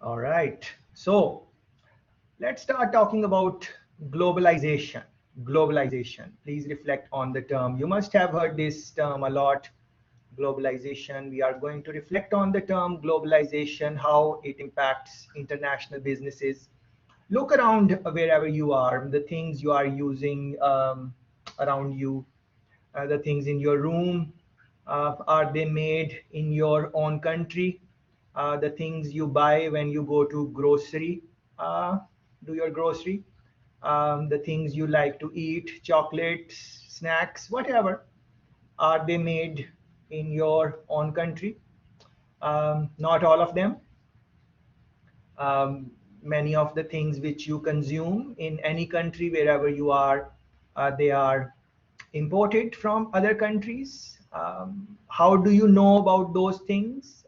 All right. So let's start talking about globalization. Globalization. Please reflect on the term. You must have heard this term a lot. Globalization. We are going to reflect on the term globalization, how it impacts international businesses. Look around wherever you are, the things you are using around you, the things in your room, are they made in your own country? The things you buy when you go to grocery, uh, do your grocery, the things you like to eat, chocolates, snacks, whatever, are they made in your own country? Not all of them. um, Many of the things which you consume in any country wherever you are, they are imported from other countries. How do you know about those things?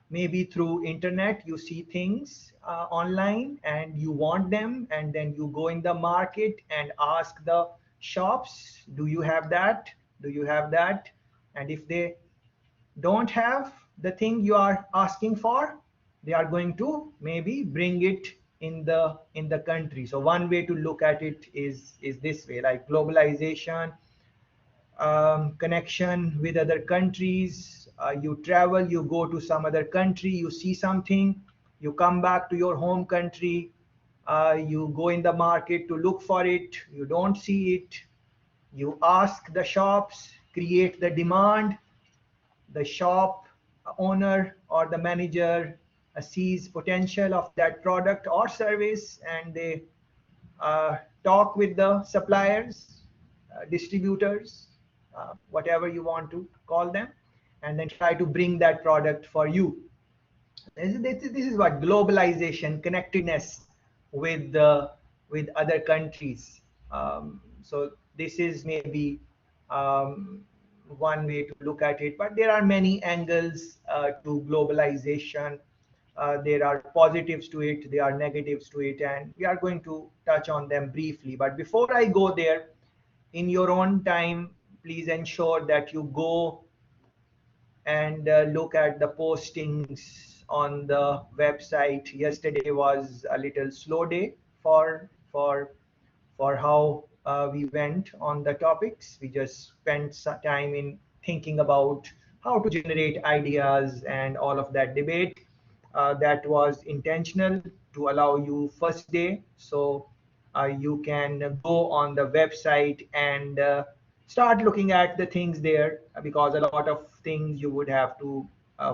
Maybe through internet you see things online and you want them, and then you go in the market and ask the shops, do you have that, do you have that? And if they don't have the thing you are asking for, they are going to maybe bring it in the country. So one way to look at it is this way, like globalization, connection with other countries. You travel, you go to some other country, you see something, you come back to your home country, you go in the market to look for it, you don't see it, you ask the shops, create the demand, the shop owner or the manager sees potential of that product or service, and they talk with the suppliers, distributors, whatever you want to call them, and then try to bring that product for you. This is what globalization, connectedness with other countries. So this is maybe um, one way to look at it, but there are many angles to globalization. There are positives to it, there are negatives to it, and we are going to touch on them briefly. But before I go there, in your own time, please ensure that you go and look at the postings on the website. Yesterday was a little slow day for how we went on the topics. We just spent some time in thinking about how to generate ideas and all of that debate. That was intentional to allow you first day, so you can go on the website and start looking at the things there, because a lot of things you would have to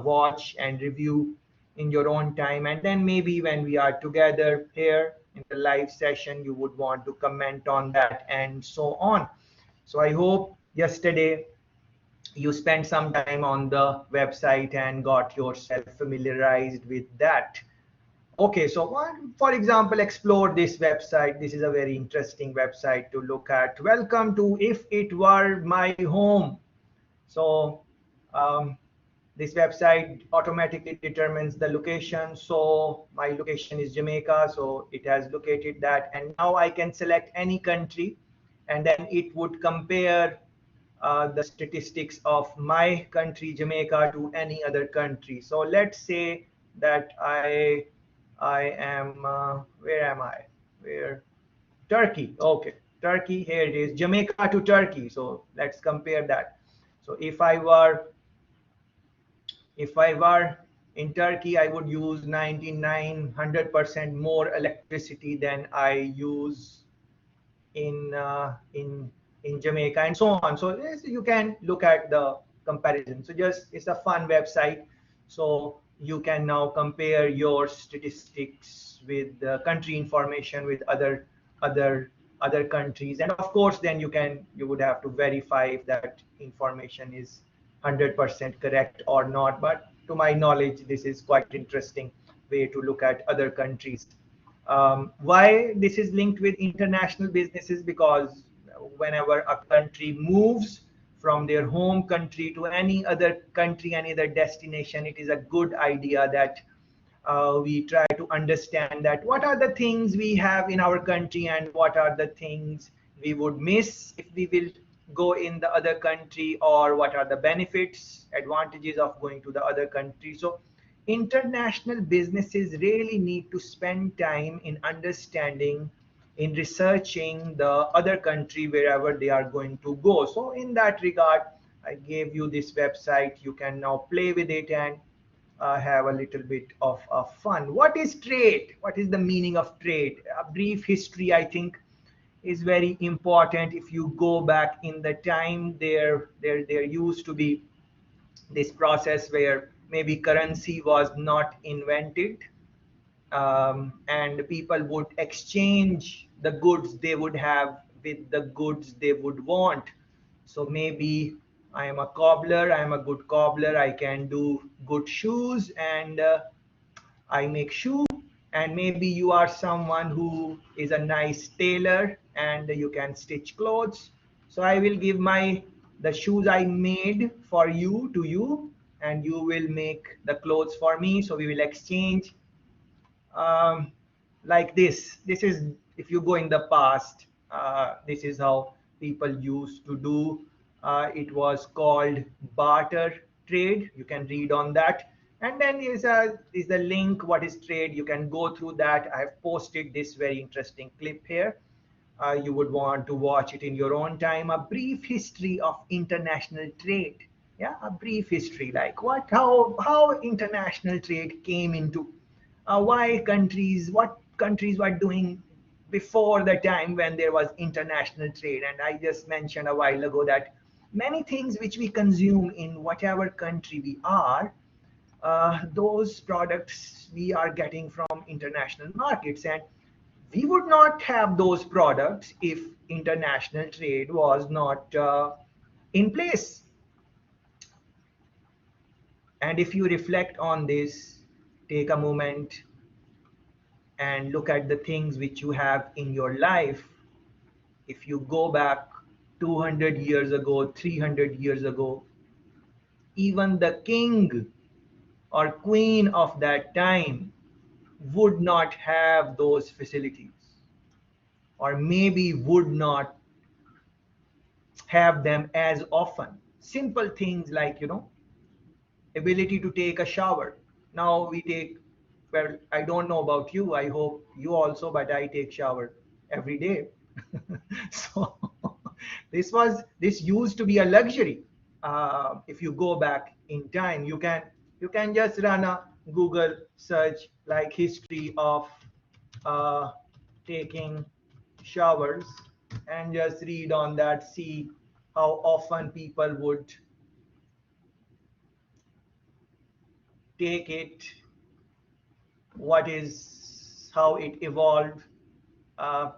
watch and review in your own time, and then maybe when we are together here in the live session you would want to comment on that and so on. So I hope yesterday you spent some time on the website and got yourself familiarized with that. Okay, so for example, explore this website. This is a very interesting website to look at. Welcome to If It Were My Home. So um, this website automatically determines the location. So my location is Jamaica, so it has located that. And now I can select any country, and then it would compare the statistics of my country, Jamaica, to any other country. So let's say that I am where am I? Where Turkey? Okay, Turkey. Here it is, Jamaica to Turkey. So let's compare that. So if I were in Turkey, I would use 99-100% more electricity than I use in Jamaica, and so on. So yes, you can look at the comparison. So just it's a fun website. So you can now compare your statistics with the country information with other other countries, and of course then you would have to verify if that information is 100% correct or not. But to my knowledge, this is quite interesting way to look at other countries. Why this is linked with international businesses? Because whenever a country moves from their home country to any other country, any other destination, it is a good idea that we try to understand that what are the things we have in our country and what are the things we would miss if we will go in the other country, or what are the benefits, advantages of going to the other country. So international businesses really need to spend time in understanding, in researching the other country wherever they are going to go. So in that regard, I gave you this website. You can now play with it and have a little bit of fun. What is trade? What is the meaning of trade? A brief history, I think, is very important. If you go back in the time, there used to be this process where maybe currency was not invented, and people would exchange the goods they would have with the goods they would want. So maybe I am a cobbler, I am a good cobbler, I can do good shoes, and I make shoe. And maybe you are someone who is a nice tailor and you can stitch clothes. So I will give my the shoes I made for you to you, and you will make the clothes for me. So we will exchange, um, like this. This is, if you go in the past, this is how people used to do. It was called barter trade. You can read on that. And then is the link. What is trade? You can go through that. I have posted this very interesting clip here. You would want to watch it in your own time. A brief history of international trade. Yeah, a brief history, like how international trade came into, why countries, what countries were doing before the time when there was international trade. And I just mentioned a while ago that many things which we consume in whatever country we are, those products we are getting from international markets, and we would not have those products if international trade was not in place. And if you reflect on this, take a moment and look at the things which you have in your life. If you go back 200 years ago, 300 years ago, even the king or queen of that time would not have those facilities, or maybe would not have them as often. Simple things like, ability to take a shower. Now we take, well, I don't know about you, I hope you also, but I take shower every day. So this used to be a luxury. If you go back in time, you can just run a Google search like history of uh, taking showers, and just read on that, see how often people would take it, what is, how it evolved.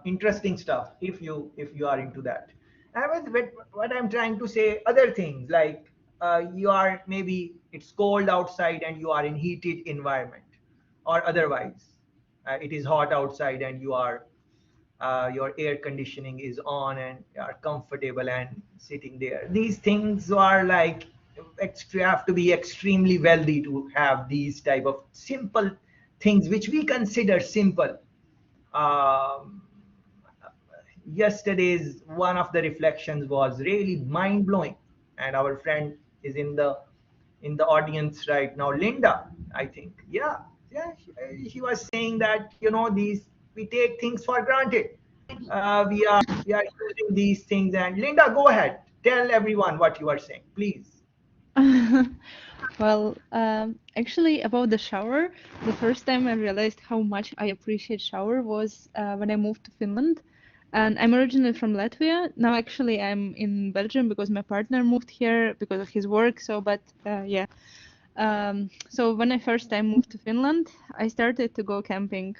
Interesting stuff if you are into that. And what I'm trying to say, other things like, you are, maybe it's cold outside and you are in heated environment, or otherwise it is hot outside and you are, your air conditioning is on and you are comfortable and sitting there. These things are like, you have to be extremely wealthy to have these type of simple things which we consider simple. um, Yesterday's one of the reflections was really mind blowing, and our friend is in the audience right now, Linda, I think. Yeah, yeah, she was saying that, these, we take things for granted. We are using these things. And Linda, go ahead, tell everyone what you are saying, please. Well, actually, about the shower, the first time I realized how much I appreciate shower was when I moved to Finland. And I'm originally from Latvia. Now, actually, I'm in Belgium because my partner moved here because of his work. So, but yeah. So when I first time moved to Finland, I started to go camping,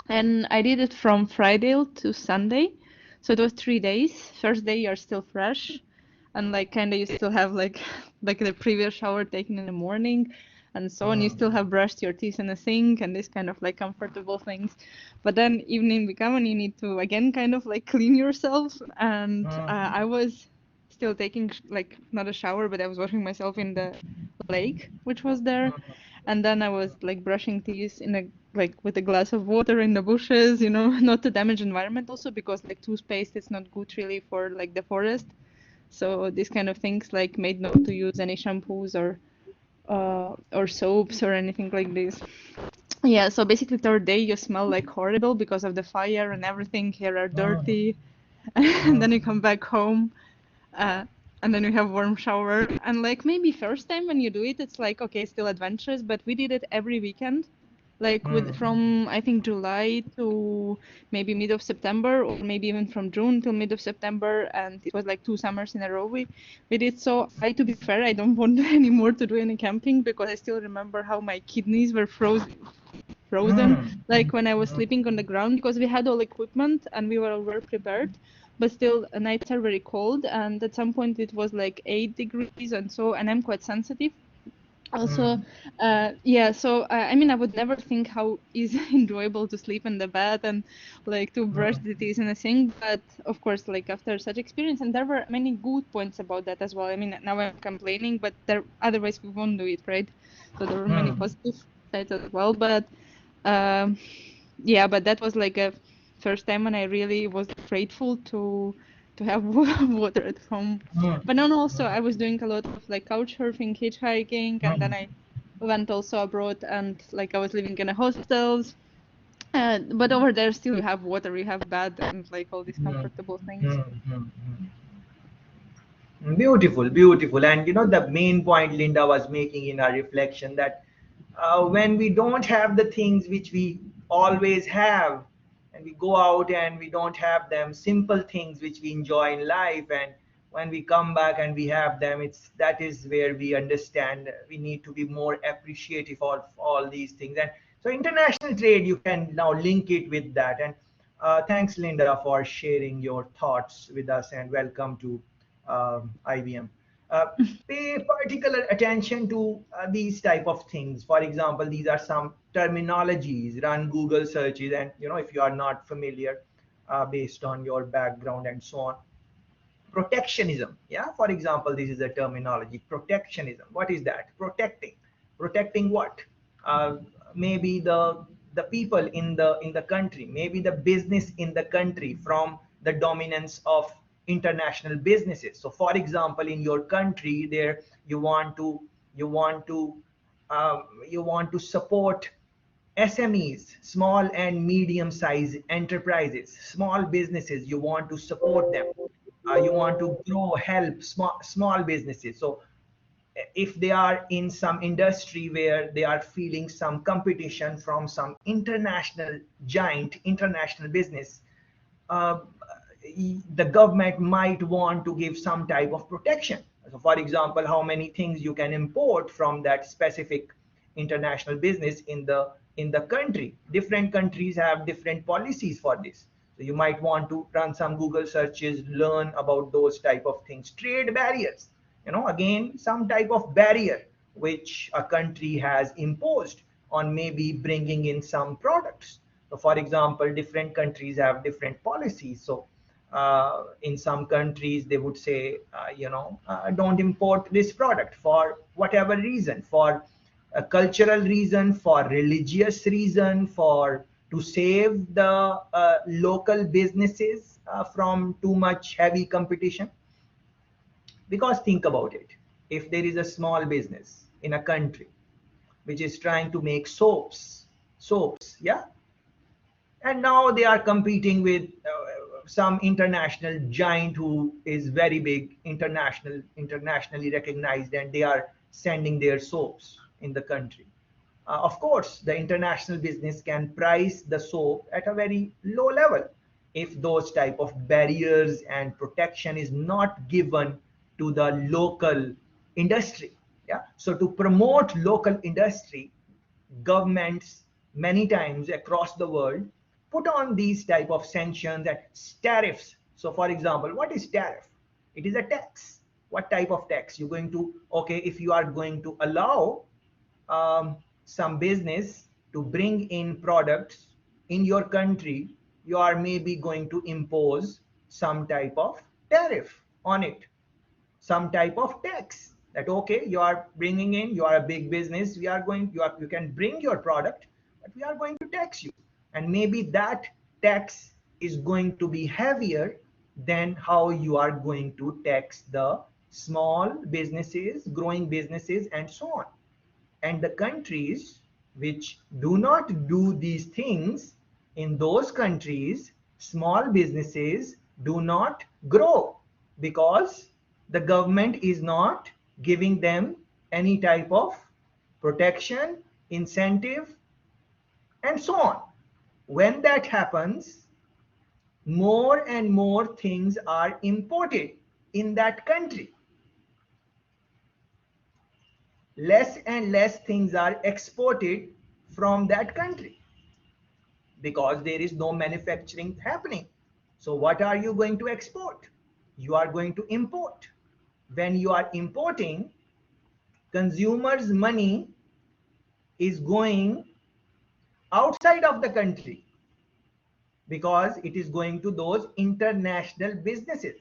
and I did it from Friday to Sunday. So it was 3 days. First day you're still fresh, and like kind of you still have like like the previous shower taken in the morning, and so on. You still have brushed your teeth in the sink and this kind of like comfortable things. But then evening become and you need to again kind of like clean yourself. And I was still taking like not a shower, but I was washing myself in the lake which was there, and then I was like brushing teeth in a like with a glass of water in the bushes, not to damage environment also because like toothpaste is not good really for like the forest. So these kind of things like made not to use any shampoos or or soaps or anything like this. Yeah, so basically third day you smell like horrible because of the fire and everything. Here are Mm, dirty, and then you mm, come back home, uh, and then you have warm shower. And like maybe first time when you do it, it's like okay, still adventurous, but we did it every weekend, like with mm, from I think July to maybe mid of September, or maybe even from June till mid of September, and it was like 2 summers in a row we did. So I, to be fair, I don't want anymore to do any camping because I still remember how my kidneys were frozen, mm, like when I was mm, sleeping on the ground, because we had all equipment and we were all well prepared, but still nights are very cold, and at some point it was like 8 degrees, and so, and I'm quite sensitive also. mm, Yeah, so I mean, I would never think how is enjoyable to sleep in the bed and like to brush mm, the teeth and a thing, but of course, like after such experience, and there were many good points about that as well. I mean, now I'm complaining, but there otherwise we won't do it, right? So there were many mm, positive sides as well, but um, yeah, but that was like a first time when I really was grateful to have water at home. mm, But then also I was doing a lot of like couch surfing, hitchhiking, and then mm, I went also abroad and like I was living in a hostels. But over there still you have water, you have bed, and like all these mm, comfortable things. mm, mm, mm. Beautiful, beautiful. And you know, the main point Linda was making in our reflection that when we don't have the things which we always have, and we go out and we don't have them, simple things which we enjoy in life, and when we come back and we have them, it's that is where we understand we need to be more appreciative of all these things. And so, international trade, you can now link it with that. And thanks, Linda, for sharing your thoughts with us, and welcome to IBM. Uh, Pay particular attention to these type of things. For example, these are some terminologies. Run Google searches, and you know, if you are not familiar, based on your background and so on. Protectionism, yeah, for example, this is a terminology. Protectionism, what is that? Protecting what? uh, Maybe the people in the country, maybe the business in the country from the dominance of international businesses. So for example, in your country there, you want to you want to you want to support SMEs, small and medium sized enterprises, small businesses, you want to support them. You want to grow, help small businesses. So if they are in some industry where they are feeling some competition from some international giant, international business, uh, the government might want to give some type of protection. So, for example, how many things you can import from that specific international business in the country. Different countries have different policies for this. So you might want to run some Google searches, learn about those type of things. Trade barriers, you know, again, some type of barrier which a country has imposed on maybe bringing in some products. So, for example, different countries have different policies. So, in some countries, they would say, don't import this product for whatever reason, for a cultural reason, for religious reason, for to save the local businesses from too much heavy competition. Because think about it, if there is a small business in a country which is trying to make soaps, yeah, and now they are competing with some international giant who is very big, internationally recognized, and they are sending their soaps in the country. Of course, the international business can price the soap at a very low level if those type of barriers and protection is not given to the local industry. Yeah, so to promote local industry, governments many times across the world put on these type of sanctions and tariffs. So for example, what is tariff? It is a tax. What type of tax you're going to, okay, if you are going to allow some business to bring in products in your country, you are maybe going to impose some type of tariff on it, some type of tax. That okay, you are bringing in, you are a big business, we are going, you can bring your product, but we are going to tax you. And maybe that tax is going to be heavier than how you are going to tax the small businesses, growing businesses, and so on. And the countries which do not do these things, in those countries, small businesses do not grow because the government is not giving them any type of protection, incentive, and so on. When that happens, more and more things are imported in that country. Less and less things are exported from that country because there is no manufacturing happening. So what are you going to export? You are going to import. When you are importing, consumers' money is going outside of the country because it is going to those international businesses.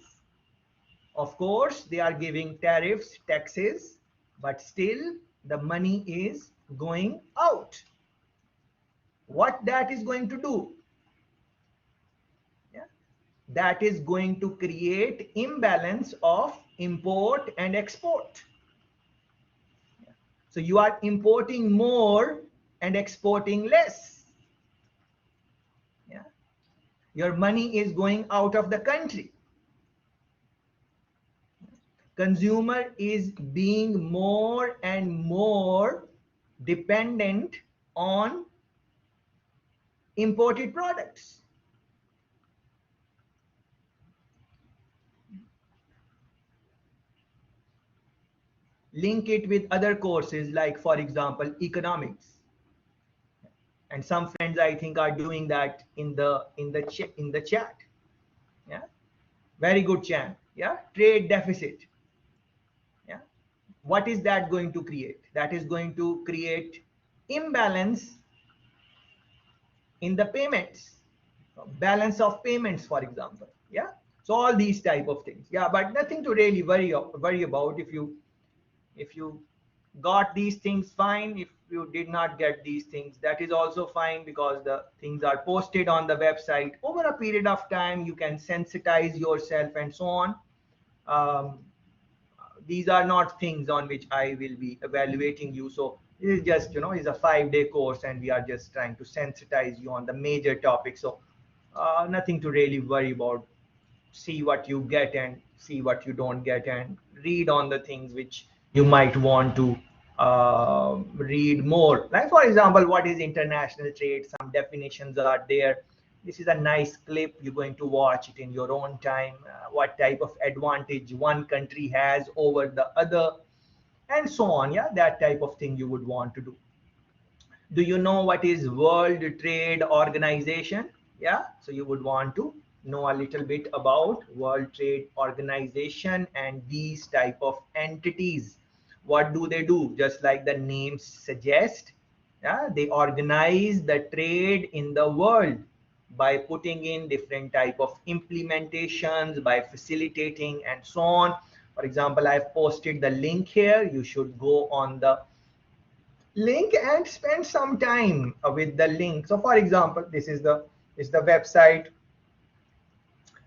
Of course, they are giving tariffs, taxes, but still the money is going out. What that is going to do? Yeah, that is going to create imbalance of import and export. Yeah. So you are importing more and exporting less. Yeah. Your money is going out of the country. Consumer is being more and more dependent on imported products. Link it with other courses like, for example, economics. And some friends I think are doing that in the chat. Yeah, very good chat. Yeah, trade deficit. Yeah, what is that going to create? That is going to create imbalance in the payments, balance of payments, for example. Yeah, so all these type of things. Yeah, but nothing to really worry about. If you got these things, fine. If you did not get these things, that is also fine, because the things are posted on the website. Over a period of time you can sensitize yourself and so on. um, these are not things on which I will be evaluating you. So this is just, it's a 5-day course and we are just trying to sensitize you on the major topics. So nothing to really worry about. See what you get and see what you don't get, and read on the things which you might want to read more. Like, for example, what is international trade? Some definitions are there. This is a nice clip. You're going to watch it in your own time. What type of advantage one country has over the other, and so on. Yeah, that type of thing you would want to do. Do you know what is World Trade Organization? Yeah, so you would want to know a little bit about World Trade Organization and these type of entities. What do they do? Just like the names suggest, yeah, they organize the trade in the world by putting in different type of implementations, by facilitating and so on. For example, I've posted the link here. You should go on the link and spend some time with the link. So for example, this is the website.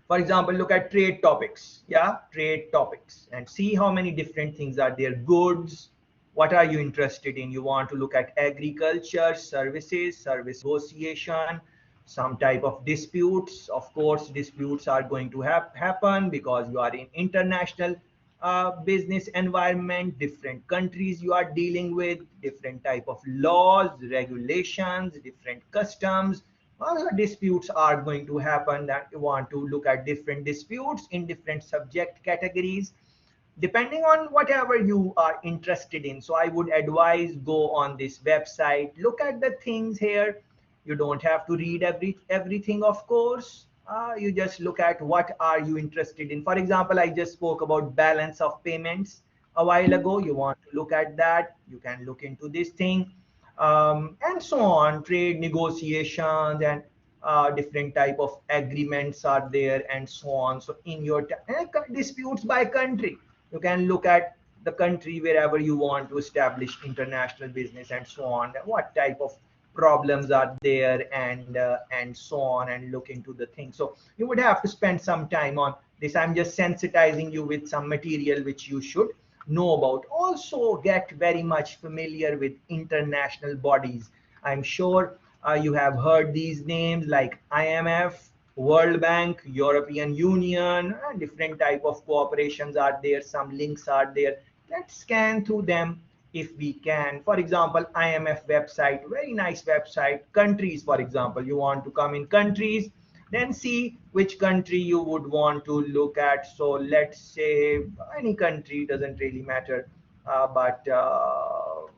For example, look at trade topics. Yeah, trade topics, and see how many different things are there. Goods, what are you interested in? You want to look at agriculture, services, service negotiation, some type of disputes. Of course, disputes are going to happen because you are in international business environment. Different countries you are dealing with, different type of laws, regulations, different customs. Other disputes are going to happen. That you want to look at different disputes in different subject categories depending on whatever you are interested in. So I would advise, go on this website, look at the things here. You don't have to read everything, of course. You just look at what are you interested in. For example, I just spoke about balance of payments a while ago. You want to look at that, you can look into this thing, and so on. Trade negotiations and different type of agreements are there, and so on. So in your disputes by country, you can look at the country wherever you want to establish international business and so on. What type of problems are there, and so on, and look into the thing. So you would have to spend some time on this. I'm just sensitizing you with some material which you should know about. Also get very much familiar with international bodies. I'm sure you have heard these names like IMF, World Bank, European Union, different type of cooperations are there, some links are there. Let's scan through them if we can. For example, IMF website, very nice website. Countries, for example, you want to come in countries, then see which country you would want to look at. So let's say any country, doesn't really matter, but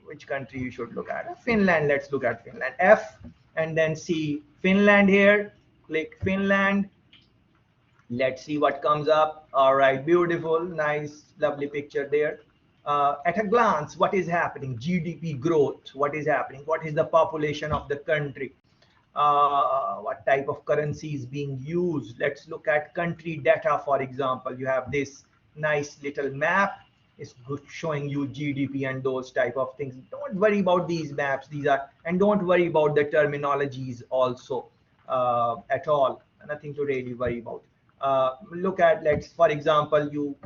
which country you should look at. Finland, let's look at Finland. F, and then see Finland here. Click Finland. Let's see what comes up. All right, beautiful, nice, lovely picture there. At a glance, what is happening? GDP growth, what is happening? What is the population of the country? What type of currency is being used? Let's look at country data, for example. You have this nice little map. It's good showing you GDP and those type of things. Don't worry about these maps. These are, and don't worry about the terminologies also at all. Nothing to really worry about. Look at, let's, for example, you,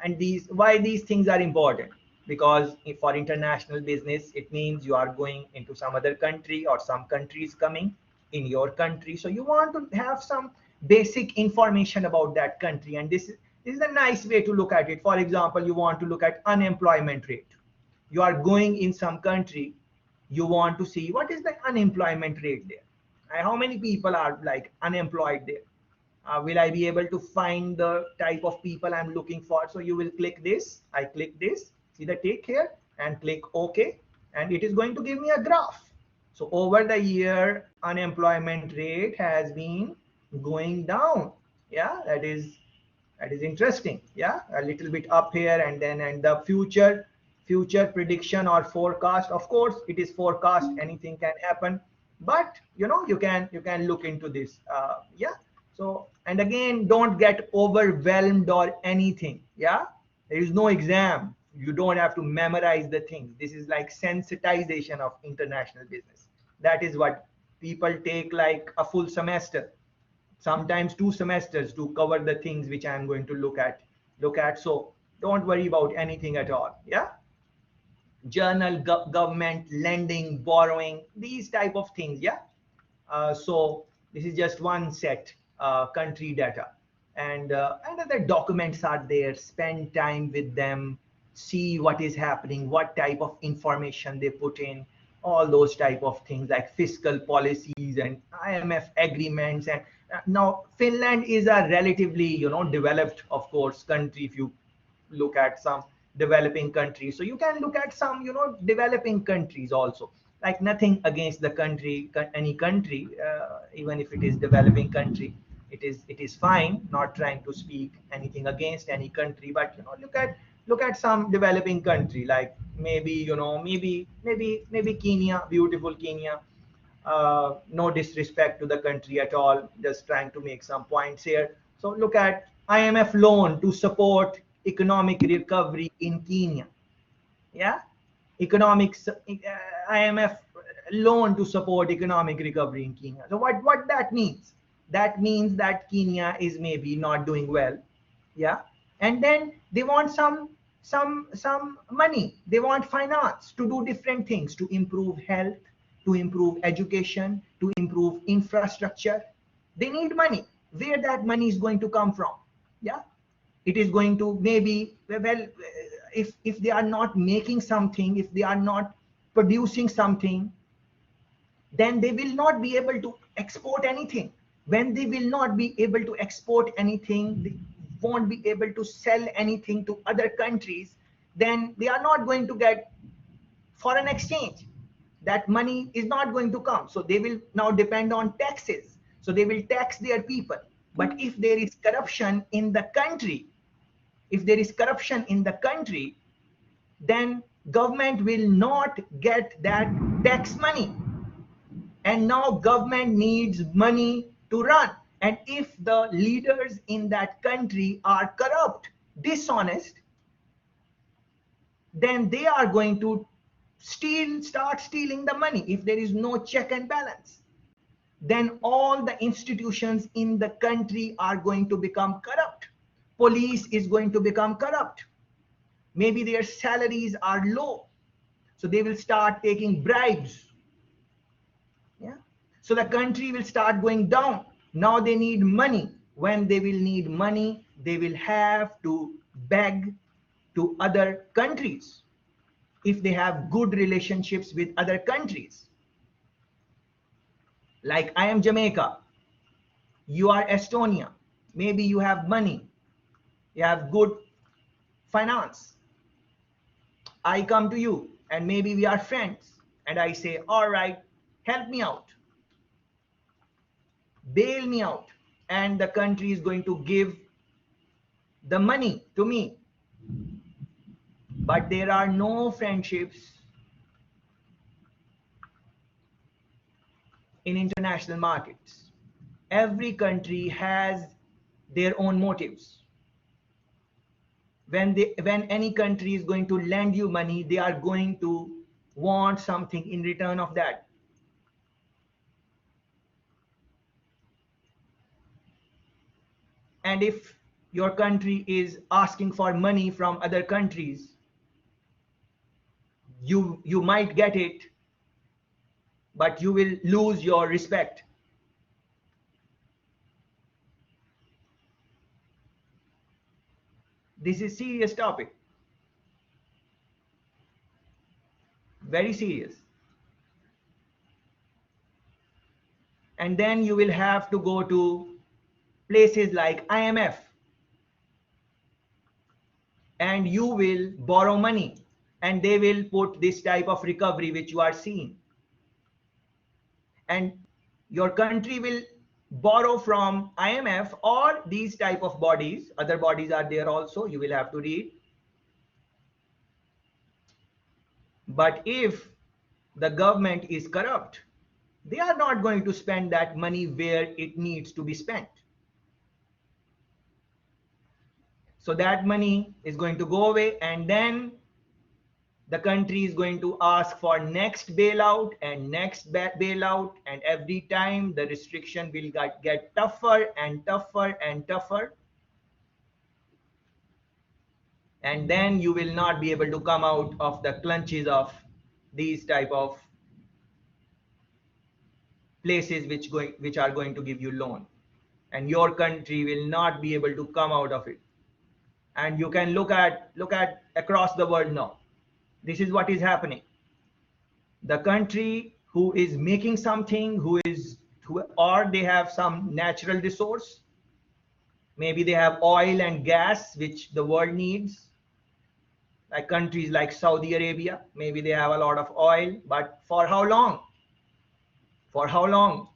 and these, why these things are important, because if for international business it means you are going into some other country or some countries coming in your country, so you want to have some basic information about that country. And this is a nice way to look at it. For example, you want to look at unemployment rate. You are going in some country, you want to see what is the unemployment rate there, how many people are like unemployed there. Will I be able to find the type of people I'm looking for? So you will click this. I click this, see the tick here, and click OK. And it is going to give me a graph. So over the year, unemployment rate has been going down. Yeah, that is interesting. Yeah, a little bit up here, and then and the future prediction or forecast. Of course, it is forecast. Anything can happen, but you can look into this. Yeah. So, and again, don't get overwhelmed or anything. Yeah, there is no exam. You don't have to memorize the things. This is like sensitization of international business. That is what people take like a full semester, sometimes 2 semesters to cover the things which I'm going to look at. So don't worry about anything at all. Yeah, journal, government, lending, borrowing, these type of things. Yeah. So this is just one set, country data, and other documents are there. Spend time with them, see what is happening, what type of information they put in, all those type of things like fiscal policies and IMF agreements. And now Finland is a relatively developed, of course, country. If you look at some developing countries, so you can look at some developing countries also. Like, nothing against the country, any country, even if it is developing country, it is fine. Not trying to speak anything against any country, but look at some developing country, like maybe maybe Kenya, beautiful Kenya. No disrespect to the country at all, just trying to make some points here. So look at IMF loan to support economic recovery in Kenya. Yeah, economics, IMF loan to support economic recovery in Kenya. So what that means? That means that Kenya is maybe not doing well. Yeah, and then they want some money. They want finance to do different things, to improve health, to improve education, to improve infrastructure. They need money. Where that money is going to come from? Yeah, it is going to, maybe, well, if they are not making something, if they are not producing something, then they will not be able to export anything. When they will not be able to export anything, they won't be able to sell anything to other countries, then they are not going to get foreign exchange. That money is not going to come. So they will now depend on taxes. So they will tax their people. But if there is corruption in the country, if there is corruption in the country, then government will not get that tax money. And now government needs money to run. And if the leaders in that country are corrupt, dishonest, then they are going to start stealing the money. If there is no check and balance, then all the institutions in the country are going to become corrupt. Police is going to become corrupt. Maybe their salaries are low, so they will start taking bribes. Yeah. So the country will start going down. Now they need money. When they will need money, they will have to beg to other countries if they have good relationships with other countries. Like I am Jamaica, you are Estonia. Maybe you have money, you have good finance. I come to you and maybe we are friends and I say, all right, help me out, bail me out, and the country is going to give the money to me. But there are no friendships in international markets. Every country has their own motives. When any country is going to lend you money, they are going to want something in return of that. And if your country is asking for money from other countries, you might get it, but you will lose your respect. This is serious topic, very serious. And then you will have to go to places like IMF and you will borrow money and they will put this type of recovery which you are seeing. And your country will borrow from IMF or these type of bodies. Other bodies are there also, you will have to read. But if the government is corrupt, they are not going to spend that money where it needs to be spent. So that money is going to go away, and then the country is going to ask for next bailout and next bailout, and every time the restriction will get tougher and tougher and tougher, and then you will not be able to come out of the clutches of these type of places which are going to give you loan, and your country will not be able to come out of it. And you can look at across the world now. This is what is happening. The country who is making something, or they have some natural resource, maybe they have oil and gas which the world needs, like countries like Saudi Arabia, maybe they have a lot of oil, but for how long? For how long?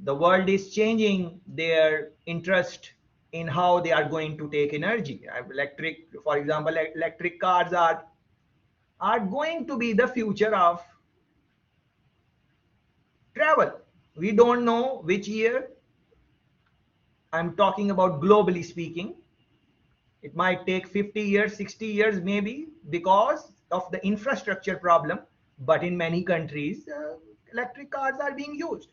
The world is changing their interest in how they are going to take energy. Electric, for example, electric cars are going to be the future of travel. We don't know which year. I'm talking about globally speaking. It might take 50 years, 60 years maybe, because of the infrastructure problem. But in many countries, electric cars are being used.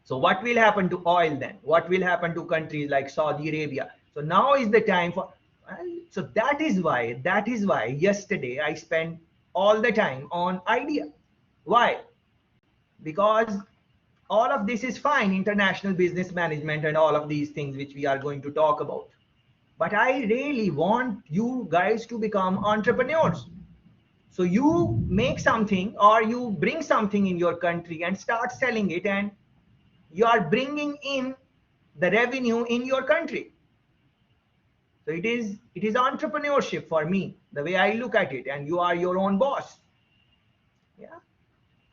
So what will happen to oil then? What will happen to countries like Saudi Arabia? So now is the time for, well, so that is why yesterday I spent all the time on idea. Why? Because all of this is fine, international business management and all of these things which we are going to talk about. But I really want you guys to become entrepreneurs. So you make something or you bring something in your country and start selling it, and you are bringing in the revenue in your country. So it is entrepreneurship for me, the way I look at it, and you are your own boss. Yeah.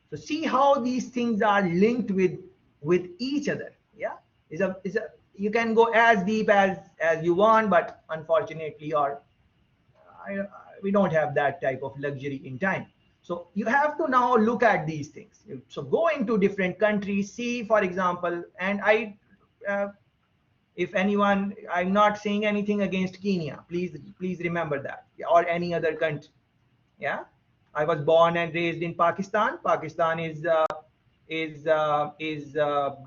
So see how these things are linked with each other. Yeah. Is a you can go as deep as you want, but unfortunately, or I, we don't have that type of luxury in time. So you have to now look at these things. So go into different countries, see, for example, and uh, if anyone, I'm not saying anything against Kenya. Please remember that, or any other country. Yeah, I was born and raised in Pakistan. Pakistan is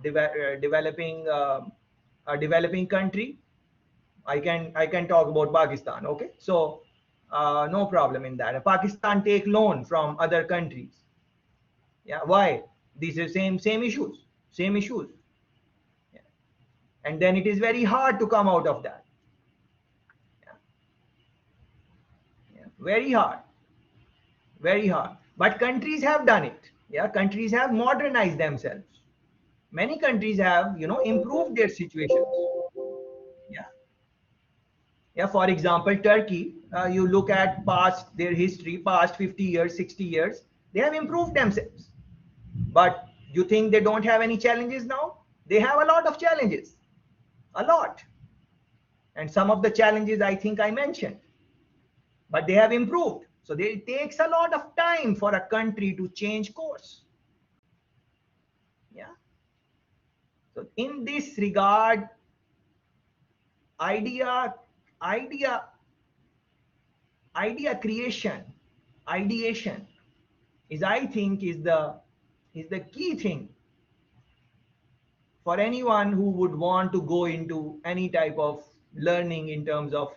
developing a developing country. I can talk about Pakistan. Okay, so no problem in that. Pakistan take loan from other countries. Yeah, why? These are same issues, same issues. Yeah. And then it is very hard to come out of that. Yeah. Yeah. Very hard, very hard. But countries have done it. Yeah, countries have modernized themselves. Many countries have, improved their situations. Yeah. Yeah, for example, Turkey, you look at past their history, past 50 years, 60 years, they have improved themselves. But you think they don't have any challenges now? They have a lot of challenges, a lot. And some of the challenges I think I mentioned, but they have improved. So it takes a lot of time for a country to change course. Yeah. So in this regard, idea, idea, idea creation, ideation is, I think, is the key thing for anyone who would want to go into any type of learning in terms of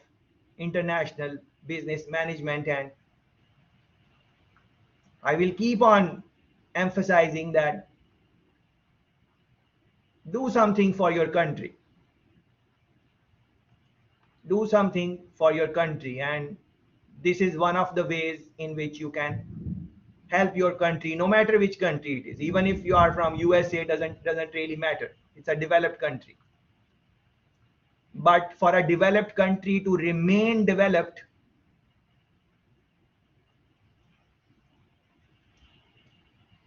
international business management. And I will keep on emphasizing that do something for your country, do something for your country. And this is one of the ways in which you can help your country, no matter which country it is. Even if you are from USA, doesn't really matter. It's a developed country. But for a developed country to remain developed,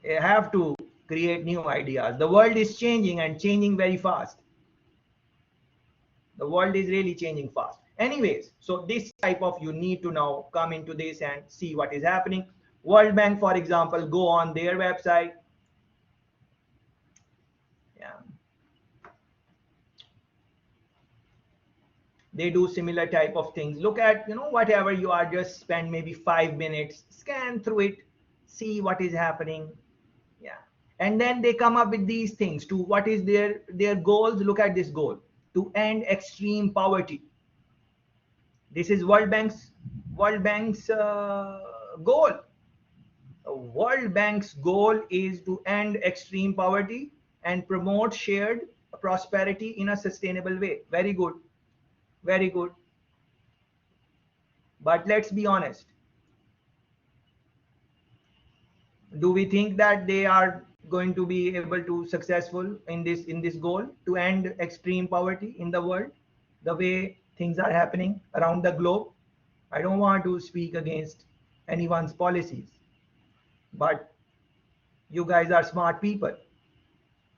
you have to create new ideas. The world is changing, and changing very fast. The world is really changing fast. Anyways, so this type of, you need to now come into this and see what is happening. World Bank, for example, go on their website. Yeah. They do similar type of things. Look at, whatever you are, just spend maybe 5 minutes, scan through it, see what is happening. Yeah. And then they come up with these things to what is their goals. Look at this goal: to end extreme poverty. This is World Bank's goal. World Bank's goal is to end extreme poverty and promote shared prosperity in a sustainable way. Very good, very good. But let's be honest, do we think that they are going to be able to successful in this goal to end extreme poverty in the world, the way things are happening around the globe? I don't want to speak against anyone's policies, but you guys are smart people.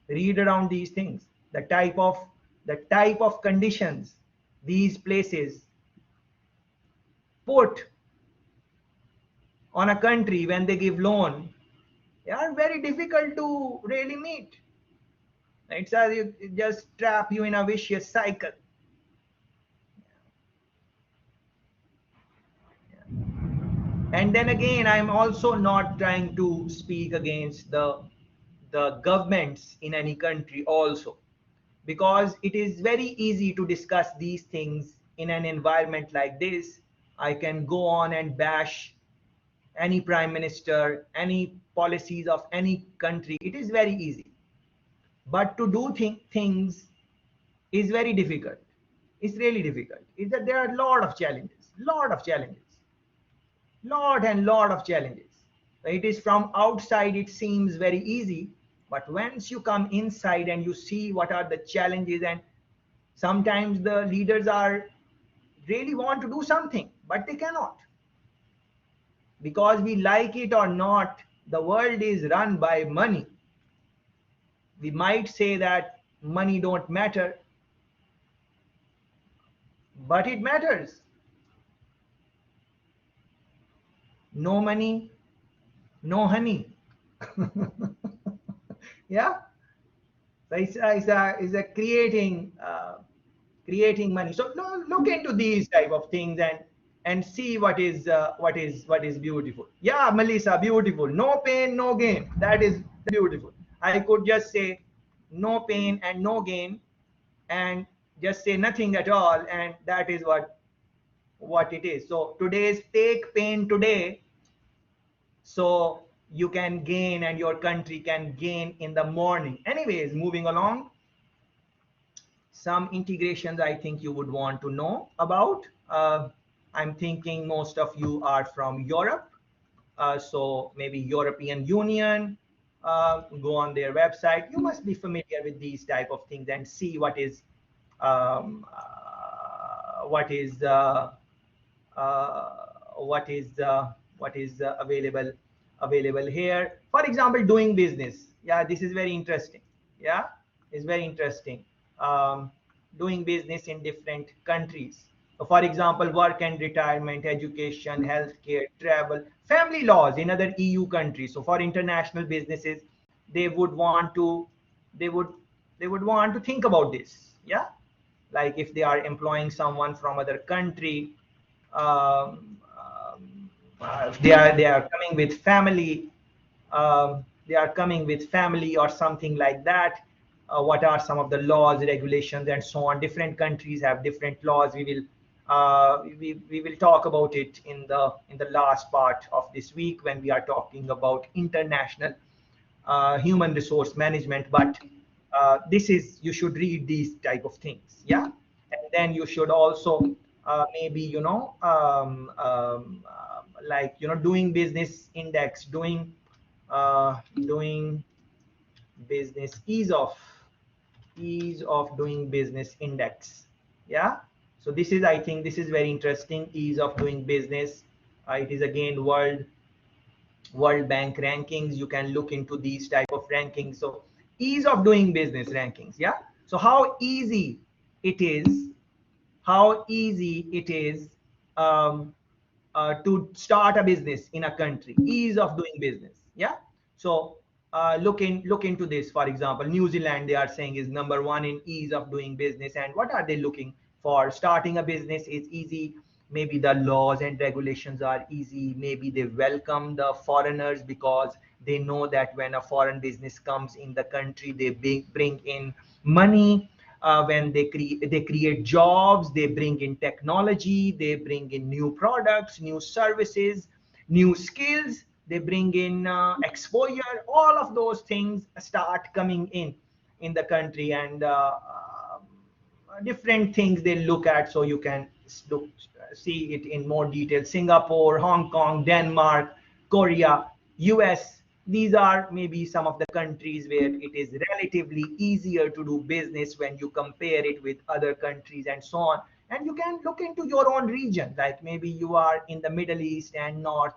Read around these things, the type of conditions these places put on a country when they give loan, they are very difficult to really meet. It's as it just trap you in a vicious cycle. And then again, I'm also not trying to speak against the governments in any country also, because it is very easy to discuss these things in an environment like this. I can go on and bash any prime minister, any policies of any country. It is very easy. But to do things is very difficult. It's really difficult. It's that there are a lot of challenges, lot of challenges. It is from outside, it seems very easy, but once you come inside and you see what are the challenges, and sometimes the leaders are really want to do something, but they cannot. Because we like it or not, the world is run by money. We might say that money don't matter, but it matters. No money, no honey. Yeah. So it's a creating money. So look into these type of things and see what is beautiful. Yeah, Melissa, beautiful. No pain, no gain. That is beautiful. I could just say no pain and no gain, and just say nothing at all, and that is what it is. So today's take pain today, so you can gain and your country can gain in the morning. Anyways, moving along, some integrations I think you would want to know about. I'm thinking most of you are from Europe, so maybe European Union. Go on their website. You must be familiar with these type of things and see um, what is uh, what is available here. For example, doing business. Yeah, this is very interesting. Yeah, it's very interesting. Um, Doing business in different countries. For example, work and retirement, education, healthcare, travel, family laws in other EU countries. So for international businesses, they would want to they would they would want to think about this. Yeah, like if they are employing someone from other country, they are coming with family, they are coming with family or something like that. What are some of the laws, regulations, and so on? Different countries have different laws. We will talk about it in the last part of this week when we are talking about international human resource management. But this is, you should read these type of things. Yeah, and then you should also maybe like doing business index, doing business, ease of doing business index. Yeah, so this is, I think this is very interesting. Ease of doing business. It is again World Bank rankings. You can look into these type of rankings. So ease of doing business rankings. Yeah, so how easy it is to start a business in a country. Ease of doing business. Yeah, so look into this. For example, New Zealand, they are saying, is number one in ease of doing business. And what are they looking for? Starting a business is easy. Maybe the laws and regulations are easy. Maybe they welcome the foreigners because they know that when a foreign business comes in the country, they bring in money. When they create jobs, they bring in technology, they bring in new products, new services, new skills, they bring in exposure. All of those things start coming in the country. And different things they look at, so you can see it in more detail. Singapore, Hong Kong, Denmark, Korea, US. These are maybe some of the countries where it is relatively easier to do business when you compare it with other countries and so on. And you can look into your own region, like maybe you are in the Middle East and North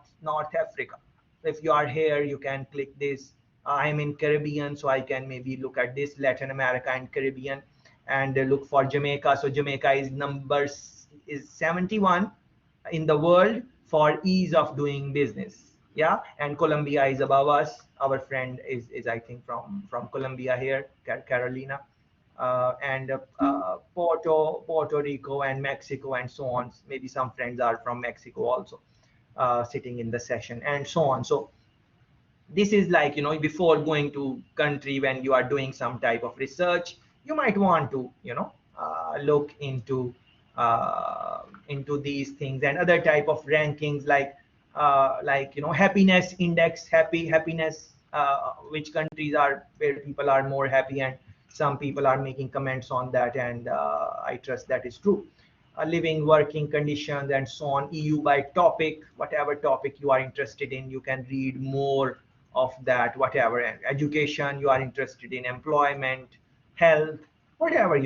Africa. If you are here, you can click this. I'm in Caribbean, so I can maybe look at this, Latin America and Caribbean, and look for Jamaica. So Jamaica is 71 in the world for ease of doing business. Yeah, and Colombia is above us. Our friend is I think from Colombia here, Carolina, and Puerto Rico and Mexico and so on. Maybe some friends are from Mexico also, sitting in the session and so on. So this is like, before going to country, when you are doing some type of research, you might want to look into these things. And other type of rankings, like happiness index, happiness, which countries are where people are more happy, and some people are making comments on that, and I trust that is true. Living, working conditions, and so on. EU by topic, whatever topic you are interested in, you can read more of that. Whatever, and education you are interested in, employment, health, whatever,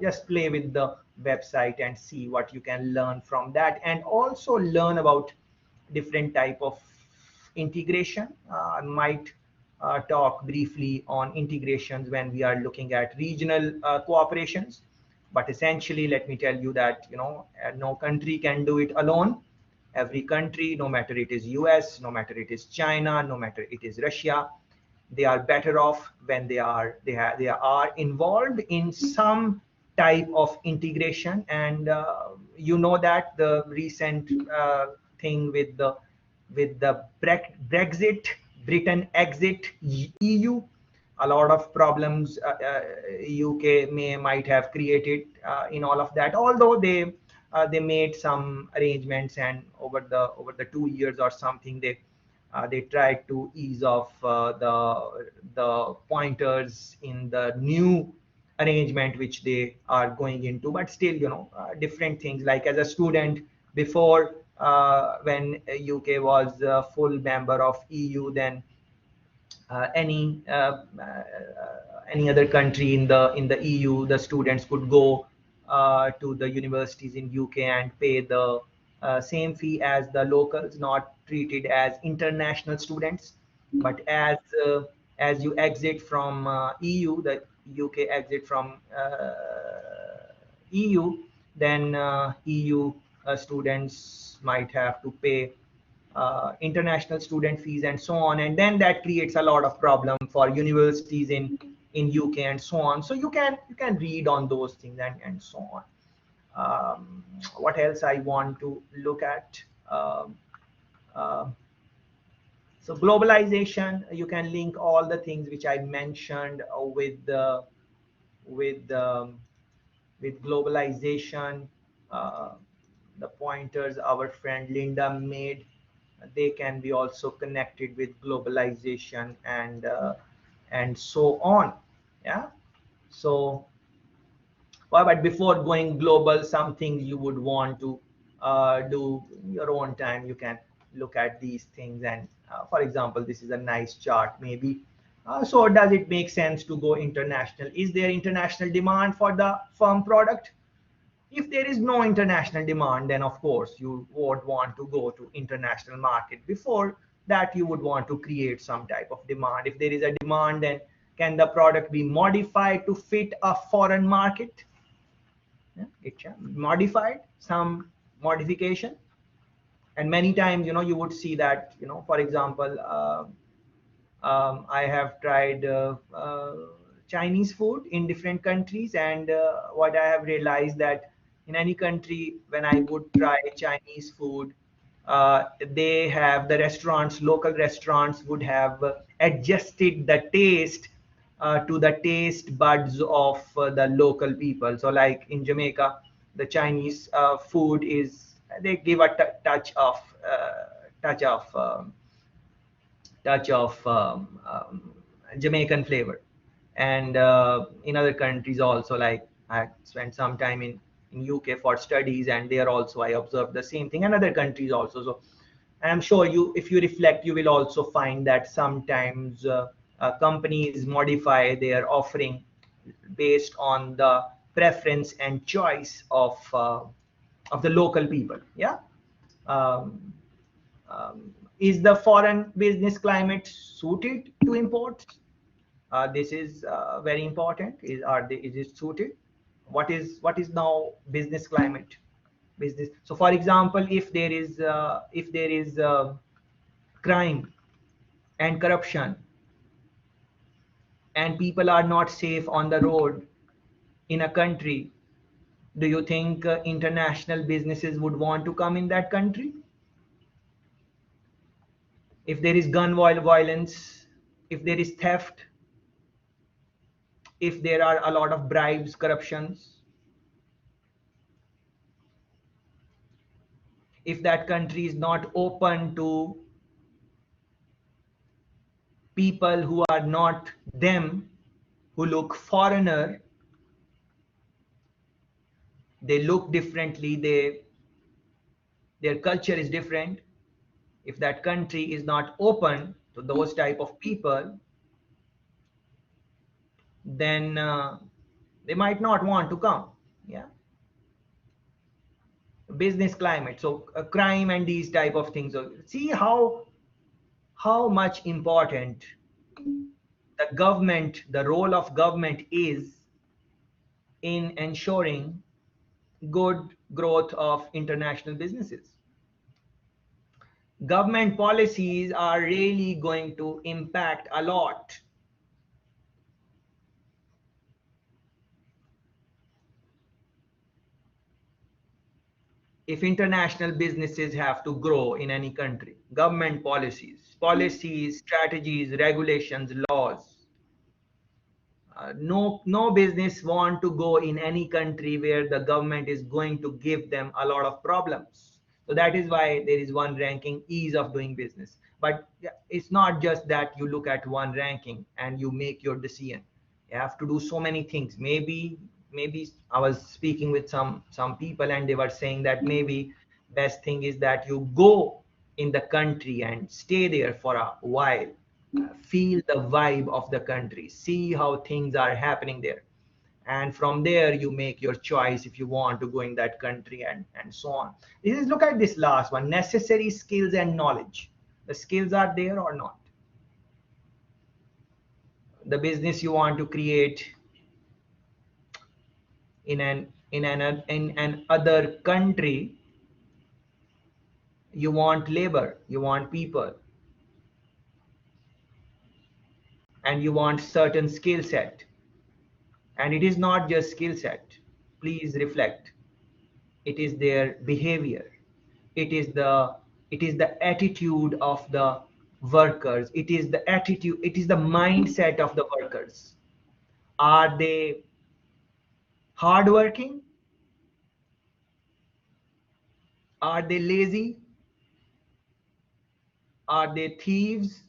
just play with the website and see what you can learn from that. And also learn about different type of integration. I might talk briefly on integrations when we are looking at regional cooperations. But essentially, let me tell you that no country can do it alone. Every country, no matter it is US, no matter it is China, no matter it is Russia, they are better off when they are involved in some type of integration. And that the recent thing with the Brexit, Britain exit EU, a lot of problems UK might have created in all of that. Although they made some arrangements, and over the 2 years or something, they tried to ease off the pointers in the new arrangement which they are going into. But still, different things, like as a student before, when UK was a full member of EU, then uh, any uh, uh, any other country in the EU, the students could go to the universities in UK and pay the same fee as the locals, not treated as international students. But uh, as you exit from EU, the UK exit from EU, then EU students might have to pay international student fees and so on, and then that creates a lot of problem for universities in UK and so on. So you can read on those things and so on. What else I want to look at? Uh, so globalization, you can link all the things which I mentioned with with globalization. uh, the pointers our friend Linda made, they can be also connected with globalization and so on. Yeah. So but before going global, some things you would want to do in your own time. You can look at these things, and for example, this is a nice chart maybe. So does it make sense to go international? Is there international demand for the firm product? If there is no international demand, then of course you would want to go to international market. Before that, you would want to create some type of demand. If there is a demand, then can the product be modified to fit a foreign market? Yeah, it can be modified, some modification. And many times, you would see that, for example, I have tried Chinese food in different countries, and what I have realized that in any country, when I would try Chinese food, they have the restaurants, local restaurants would have adjusted the taste to the taste buds of the local people. So, like in Jamaica, the Chinese food is, they give a touch of touch of Jamaican flavor. And in other countries also, like I spent some time in UK for studies, and there also I observed the same thing, and other countries also. So I'm sure if you reflect, you will also find that sometimes companies modify their offering based on the preference and choice of the local people. Yeah. Um, is the foreign business climate suited to imports? This is very important. Is it suited? What is now business climate? Business. So, for example, if there is crime and corruption, and people are not safe on the road in a country, do you think international businesses would want to come in that country? If there is gun violence, if there is theft, if there are a lot of bribes, corruptions, if that country is not open to people who are not them, who look foreigner, they look differently, their culture is different. If that country is not open to those type of people, then they might not want to come. Yeah. Business climate, so crime and these type of things. So see how much important the role of government is in ensuring good growth of international businesses. Government policies are really going to impact a lot if international businesses have to grow in any country. Government policies, strategies, regulations, laws. no business want to go in any country where the government is going to give them a lot of problems. So that is why there is one ranking, ease of doing business. But yeah, it's not just that you look at one ranking and you make your decision. You have to do so many things. Maybe I was speaking with some people and they were saying that maybe best thing is that you go in the country and stay there for a while, feel the vibe of the country, see how things are happening there, and from there you make your choice if you want to go in that country, and so on. This is, look at this last one, necessary skills and knowledge. The skills are there or not? The business you want to create in an other country, you want labor, you want people, and you want certain skill set. And it is not just skill set. Please reflect. It is their behavior. It is the attitude of the workers. It is the attitude. It is the mindset of the workers. Are they hardworking? Are they lazy? Are they thieves?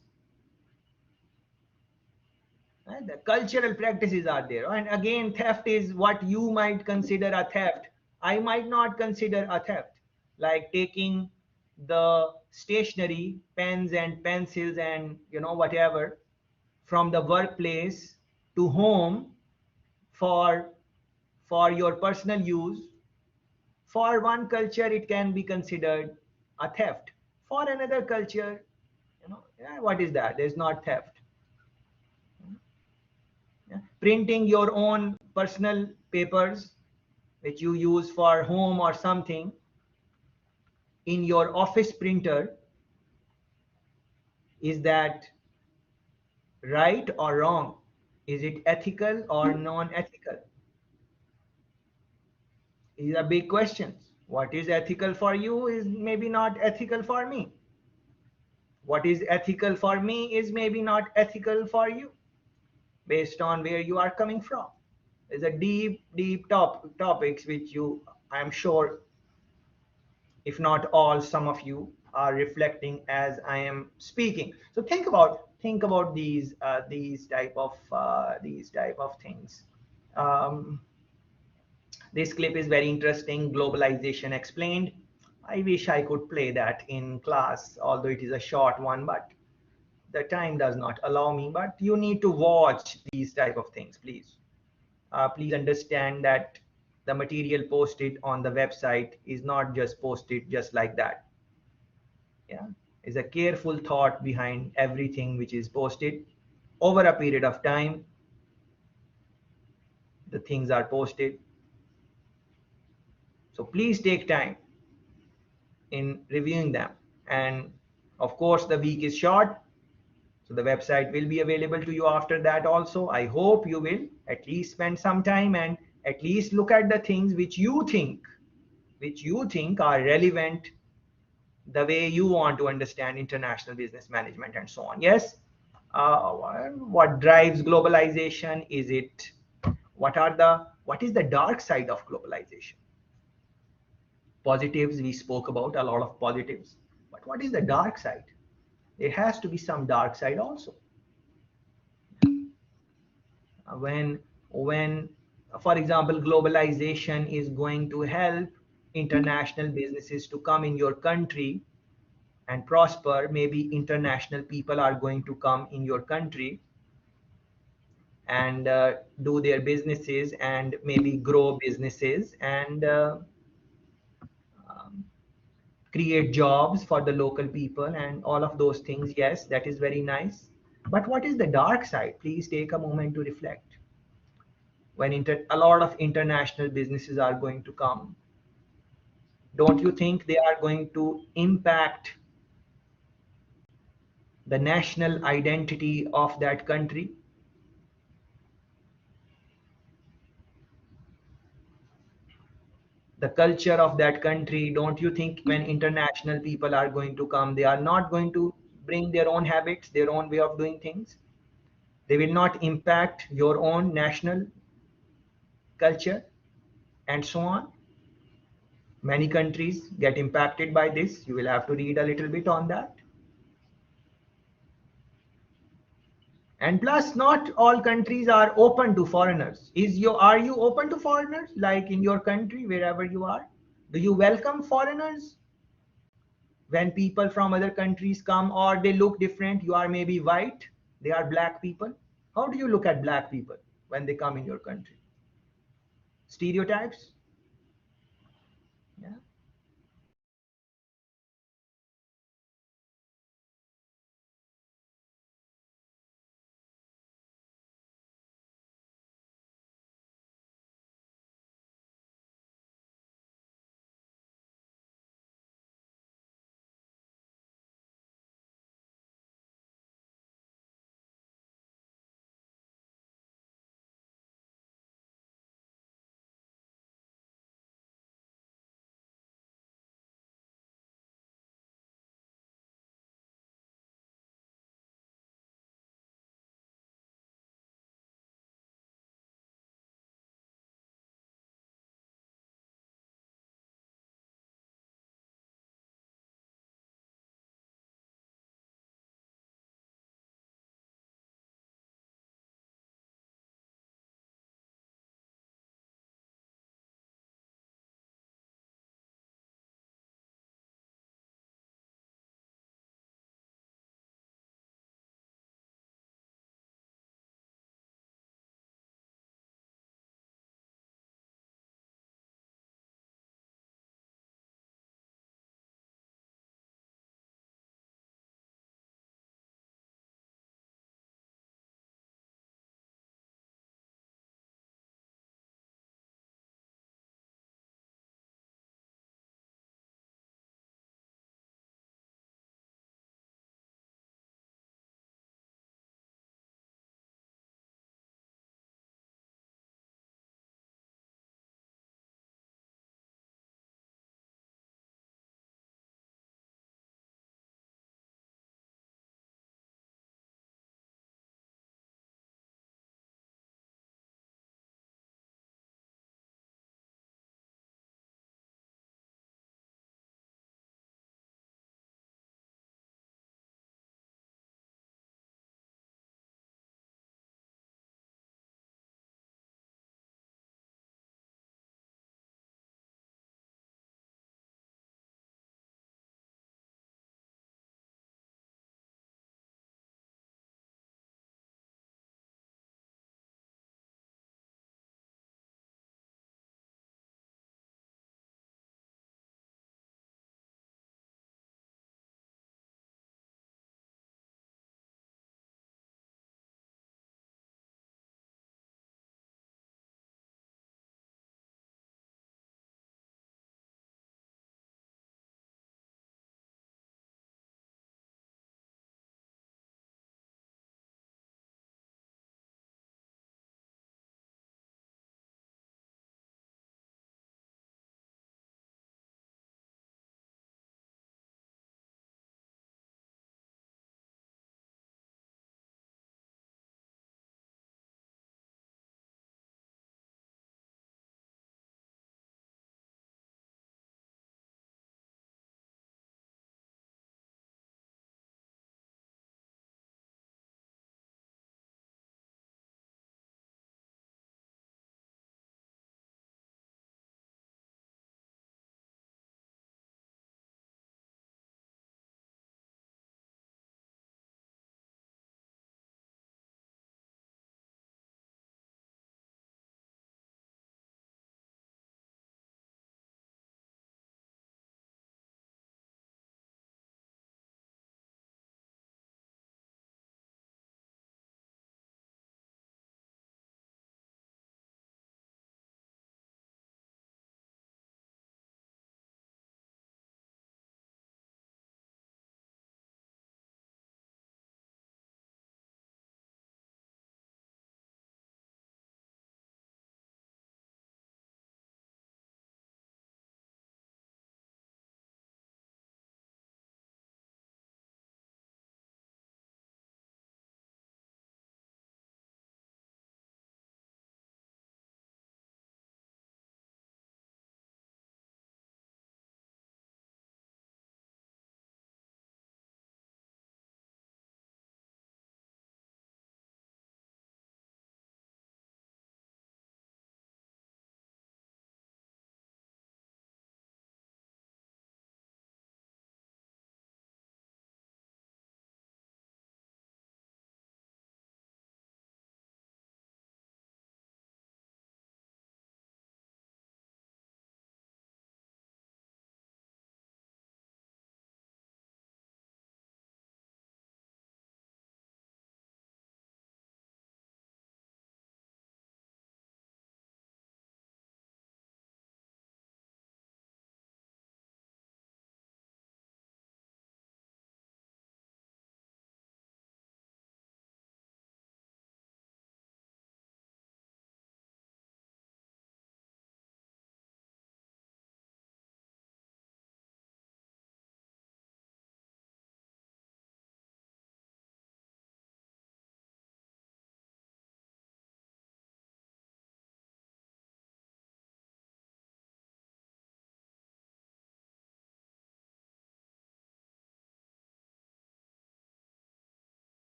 Right? The cultural practices are there. And again, theft is what you might consider a theft. I might not consider a theft. Like taking the stationery, pens and pencils and whatever from the workplace to home for your personal use. For one culture, it can be considered a theft. For another culture, yeah, what is that? There's not theft. Yeah. Printing your own personal papers which you use for home or something in your office printer, is that right or wrong? Is it ethical or non-ethical? These are big questions. What is ethical for you is maybe not ethical for me. What is ethical for me is maybe not ethical for you, based on where you are coming from. There's a deep topics which you, I'm sure, if not all, some of you are reflecting as I am speaking. So think about these type of things. Um, this clip is very interesting. Globalization explained. I wish I could play that in class, although it is a short one, but the time does not allow me. But you need to watch these type of things, please. Please understand that the material posted on the website is not just posted just like that. Yeah, is a careful thought behind everything which is posted. Over a period of time, the things are posted. So please take time in reviewing them. And of course, the week is short, so the website will be available to you after that also. I hope you will at least spend some time and at least look at the things which you think are relevant, the way you want to understand international business management and so on. Yes. What drives globalization? Is it, what is the dark side of globalization? Positives, we spoke about a lot of positives, but what is the dark side? There has to be some dark side also. When for example, globalization is going to help international businesses to come in your country and prosper, maybe international people are going to come in your country and do their businesses and maybe grow businesses and um, create jobs for the local people and all of those things. Yes, that is very nice. But what is the dark side? Please take a moment to reflect. When a lot of international businesses are going to come, don't you think they are going to impact the national identity of that country? The culture of that country? Don't you think when international people are going to come, they are not going to bring their own habits, their own way of doing things? They will not impact your own national culture, and so on. Many countries get impacted by this. You will have to read a little bit on that. And plus, not all countries are open to foreigners. Are you open to foreigners? Like in your country, wherever you are, do you welcome foreigners? When people from other countries come, or they look different, you are maybe white, they are black people. How do you look at black people when they come in your country? Stereotypes? Yeah.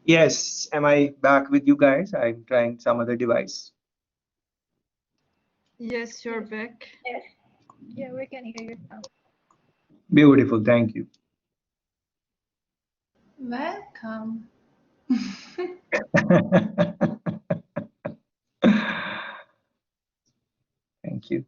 Yes, am I back with you guys? I'm trying some other device. Yes, you're back. Yes. Yeah, we can hear you now. Beautiful, thank you. Welcome. Thank you.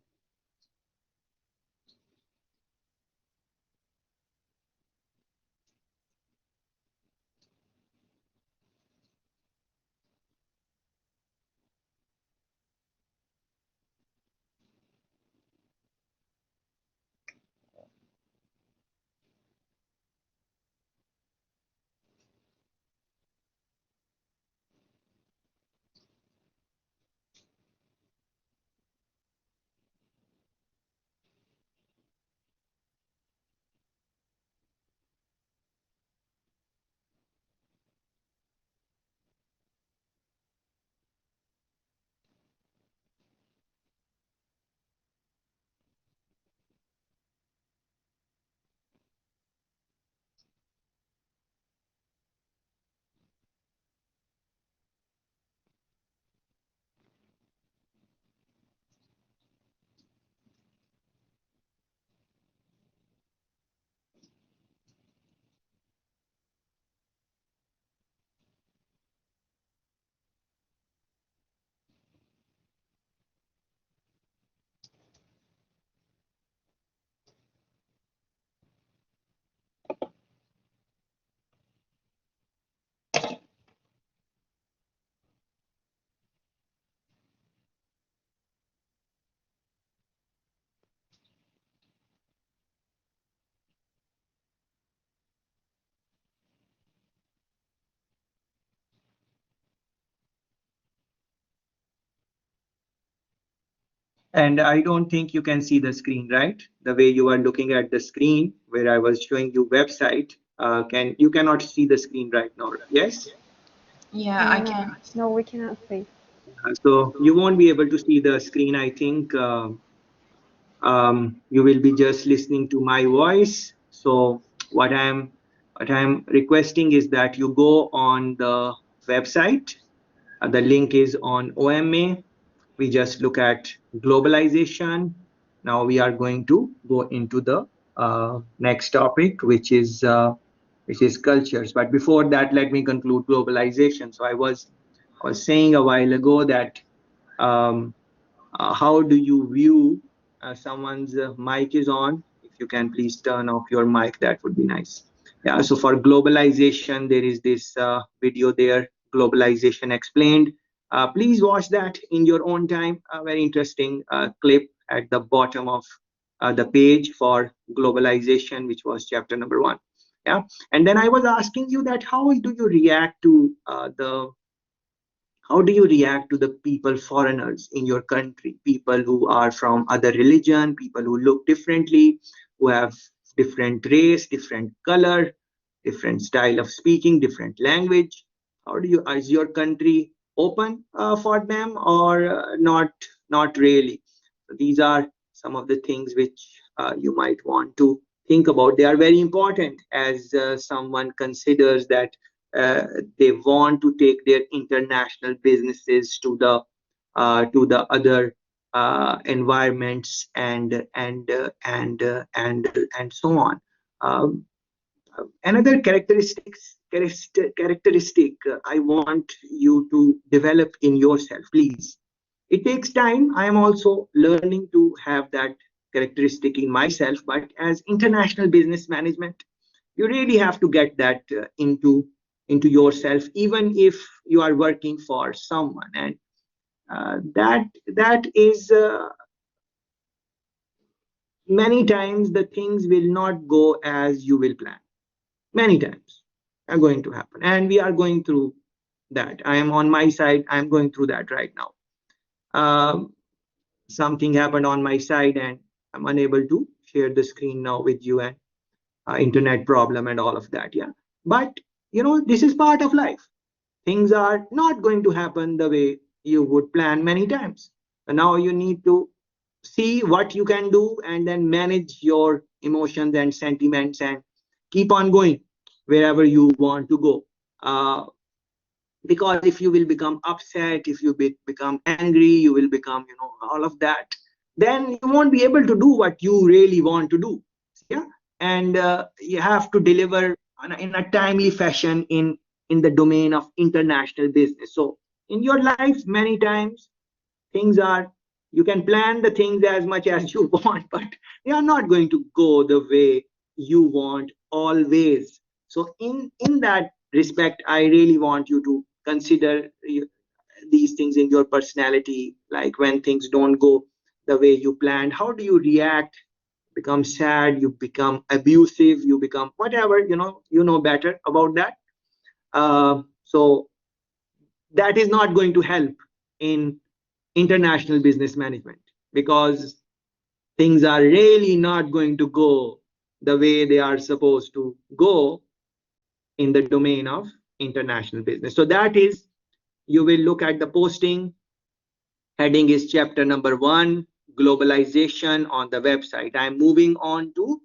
And I don't think you can see the screen, right? The way you are looking at the screen where I was showing you website, can you cannot see the screen right now? Yes. Yeah, I No, can. no, we cannot see. So you won't be able to see the screen. I think you will be just listening to my voice. So what I'm requesting is that you go on the website. The link is on OMA. We just look at globalization. Now we are going to go into the next topic, which is cultures. But before that, let me conclude globalization. So I was saying a while ago that um, how do you view someone's mic is on? If you can please turn off your mic, that would be nice. Yeah, so for globalization, there is this video there, Globalization Explained. Please watch that in your own time. A very interesting clip at the bottom of the page for globalization, which was chapter number 1. Yeah, and then I was asking you that how do you react to the how do you react to the people, foreigners in your country, people who are from other religion, people who look differently, who have different race, different color, different style of speaking, different language? How do you, is your country open for them or not really? So these are some of the things which you might want to think about. They are very important as someone considers that uh, they want to take their international businesses to the other environments and so on. Um, Another characteristic I want you to develop in yourself, please. It takes time. I am also learning to have that characteristic in myself, but as international business management, you really have to get that into yourself, even if you are working for someone. And that is many times the things will not go as you will plan. Many times are going to happen, and we are going through that. I am on my side, I'm going through that right now. um, Something happened on my side and I'm unable to share the screen now with you, and internet problem and all of that. Yeah, but this is part of life. Things are not going to happen the way you would plan many times. And now you need to see what you can do and then manage your emotions and sentiments and keep on going wherever you want to go. Because if you will become upset, if you become angry, you will become, all of that, then you won't be able to do what you really want to do. Yeah. And you have to deliver in a timely fashion in the domain of international business. So in your life, many times things are, you can plan the things as much as you want, but they are not going to go the way you want always. So in that respect, I really want you to consider these things in your personality. Like when things don't go the way you planned, how do you react? Become sad, you become abusive, you become whatever, better about that. So that is not going to help in international business management, because things are really not going to go the way they are supposed to go in the domain of international business. So that is, you will look at the posting. Heading is chapter number 1, globalization, on the website. I'm moving on to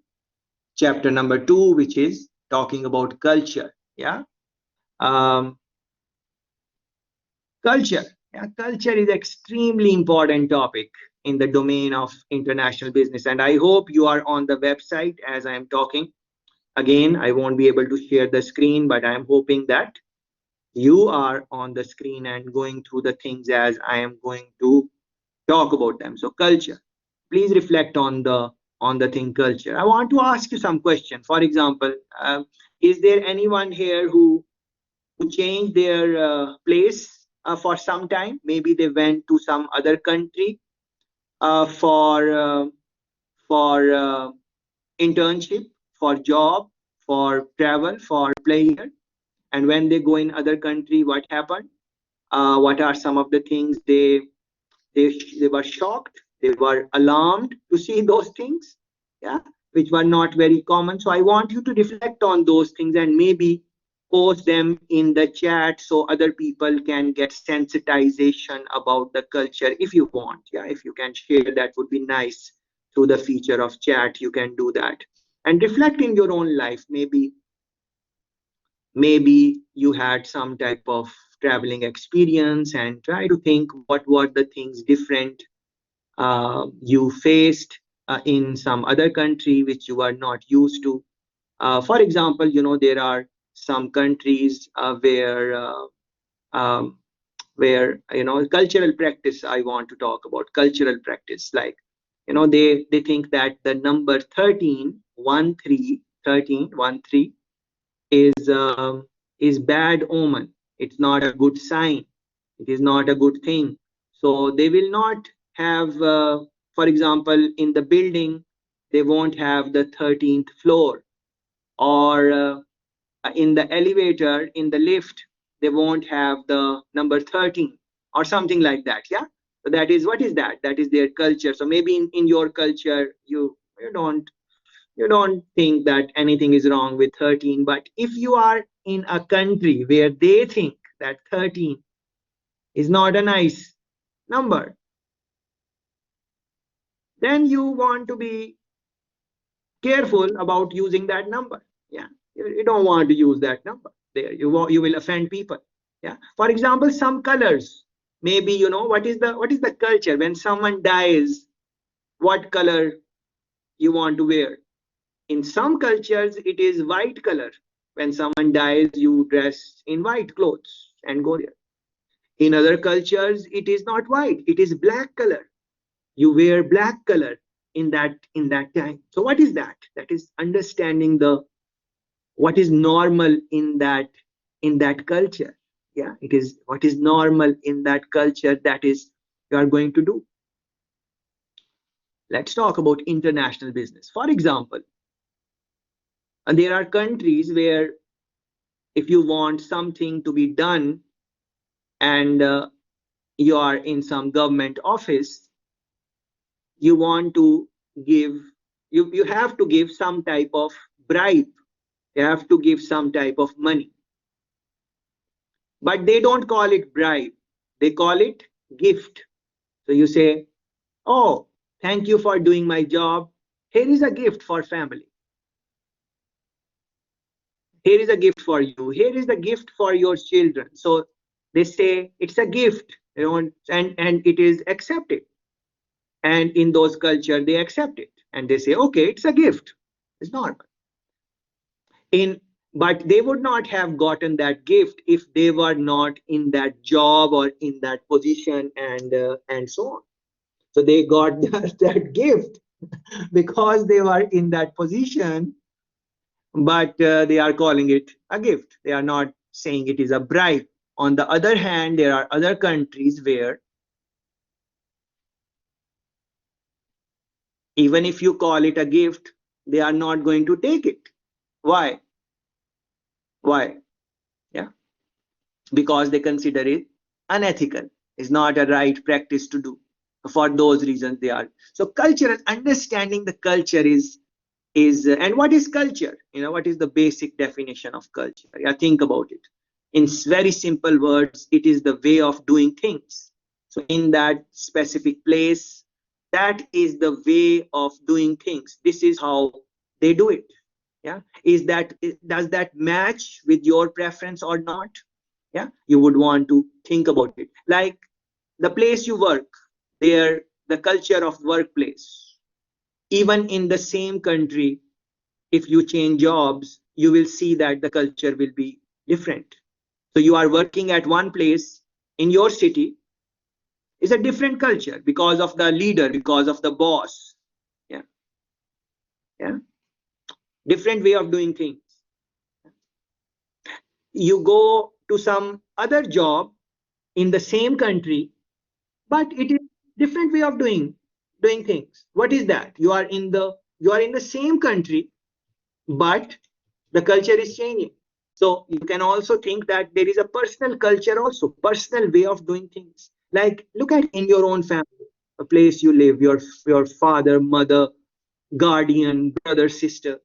chapter number 2, which is talking about culture. Yeah. Um, Culture. Yeah, culture is extremely important topic in the domain of international business. And I hope you are on the website as I am talking. Again, I won't be able to share the screen, but I am hoping that you are on the screen and going through the things as I am going to talk about them. So culture. Please reflect on the thing culture. I want to ask you some question. For example, is there anyone here who changed their place for some time? Maybe they went to some other country for internship, for job, for travel, for pleasure. And when they go in other country, what happened? What are some of the things they were shocked, they were alarmed to see those things, yeah, which were not very common. So I want you to reflect on those things and maybe post them in the chat so other people can get sensitization about the culture. If you want, yeah, if you can share, that would be nice. Through the feature of chat, you can do that and reflect in your own life. Maybe you had some type of traveling experience and try to think what were the things different you faced in some other country which you are not used to. For example, there are some countries where cultural practice. I want to talk about cultural practice. Like, they think that the number 13, 1 3, 13, 1 3 is bad omen. It's not a good sign. It is not a good thing. So they will not have, for example, in the building, they won't have the 13th floor, or in the elevator, in the lift, they won't have the number 13 or something like that. Yeah. So that is, what is that? That is their culture. So maybe in your culture, you don't think that anything is wrong with 13. But if you are in a country where they think that 13 is not a nice number, then you want to be careful about using that number. Yeah, you don't want to use that number there. You will offend people. Yeah. For example, some colors. Maybe what is the culture when someone dies? What color you want to wear? In some cultures, it is white color. When someone dies, you dress in white clothes and go there. In other cultures, it is not white, it is black color. You wear black color in that time. So what is that? That is understanding the what is normal in that culture. Yeah, it is what is normal in that culture, that is you are going to do. Let's talk about international business. For example, and there are countries where if you want something to be done and you are in some government office, you want to give, you have to give some type of bribe, you have to give some type of money, but they don't call it bribe, they call it gift. So you say, oh, thank you for doing my job, here is a gift for family, here is a gift for you, here is the gift for your children. So they say it's a gift, and it is accepted. And in those culture, they accept it and they say, okay, it's a gift. It's normal. But they would not have gotten that gift if they were not in that job or in that position, and so on. So they got that gift because they were in that position, but they are calling it a gift. They are not saying it is a bribe. On the other hand, there are other countries where even if you call it a gift, they are not going to take it. Why? Why? Yeah, because they consider it unethical. It's not a right practice to do. For those reasons, they are. So culture and understanding the culture is and what is culture? What is the basic definition of culture? Yeah, think about it. In very simple words, it is the way of doing things. So in that specific place, that is the way of doing things. This is how they do it. Yeah, does that match with your preference or not? Yeah, you would want to think about it. Like the place you work, there, the culture of workplace. Even in the same country, if you change jobs, you will see that the culture will be different. So you are working at one place in your city, is a different culture because of the leader, because of the boss. Yeah, yeah, different way of doing things. You go to some other job in the same country, but it is different way of doing things. What is that? You are in the same country, but the culture is changing. So you can also think that there is a personal culture also, personal way of doing things. Like look at in your own family, a place you live, your father, mother, guardian, brother, sister.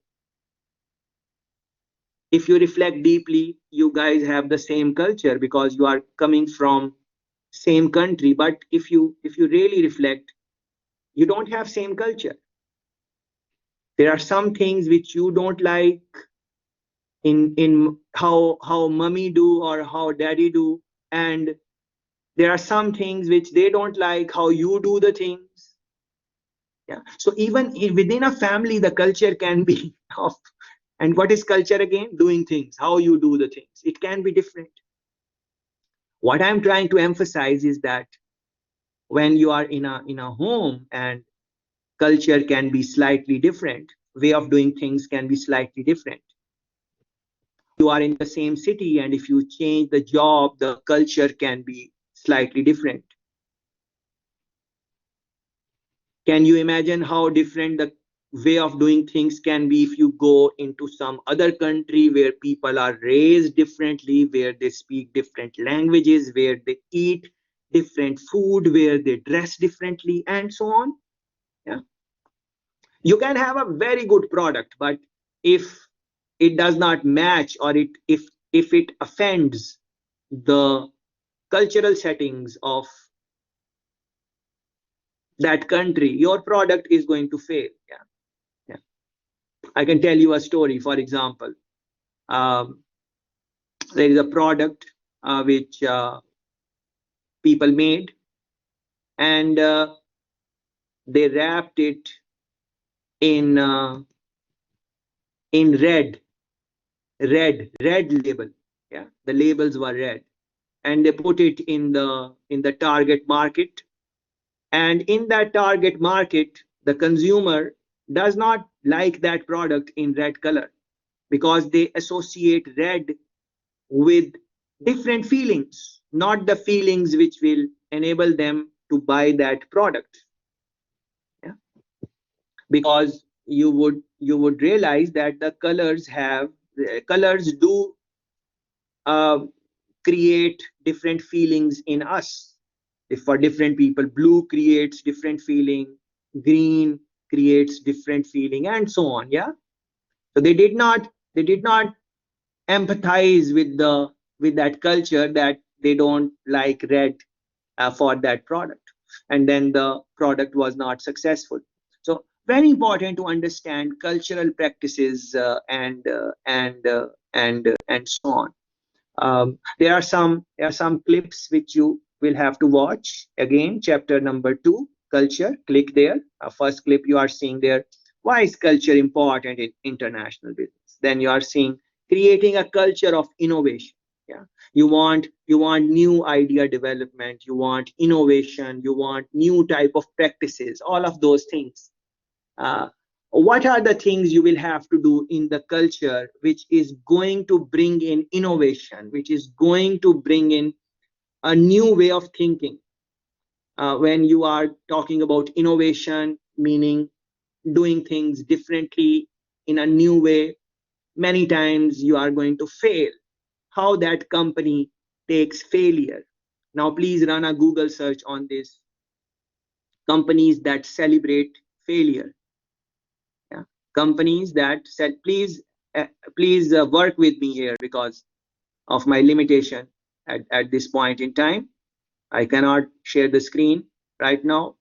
If you reflect deeply, you guys have the same culture because you are coming from same country. But if you really reflect, you don't have same culture. There are some things which you don't like in how mommy do or how daddy do, and there are some things which they don't like how you do the things. Yeah, so even within a family, the culture can be of. And what is culture again? Doing things, how you do the things, it can be different. What I'm trying to emphasize is that when you are in a home, and culture can be slightly different, way of doing things can be slightly different. You are in the same city, and if you change the job, the culture can be slightly different. Can you imagine how different the way of doing things can be if you go into some other country where people are raised differently, where they speak different languages, where they eat different food, where they dress differently, and so on? Yeah, you can have a very good product, but if it does not match, or if it offends the cultural settings of that country, your product is going to fail. Yeah, yeah. I can tell you a story. For example, um, there is a product which people made, and they wrapped it in in red label. Yeah, the labels were red, and they put it in the target market. And in that target market, the consumer does not like that product in red color because they associate red with different feelings, not the feelings which will enable them to buy that product. Yeah? Because you would realize that the colors do uh, create different feelings in us. If for different people, blue creates different feeling, green creates different feeling, and so on. Yeah, so they did not empathize with that culture, that they don't like red for that product, and then the product was not successful. So very important to understand cultural practices and so on. There are some clips which you will have to watch. Again, chapter number 2, culture. Click there. First clip you are seeing there. Why is culture important in international business? Then you are seeing creating a culture of innovation. Yeah, you want new idea development. You want innovation. You want new type of practices. All of those things. What are the things you will have to do in the culture which is going to bring in innovation, which is going to bring in a new way of thinking? When you are talking about innovation, meaning doing things differently in a new way, many times you are going to fail. How that company takes failure. Now, please run a Google search on this. Companies that celebrate failure. Yeah. Companies that said, please work with me here because of my limitation at this point in time. I cannot share the screen right now,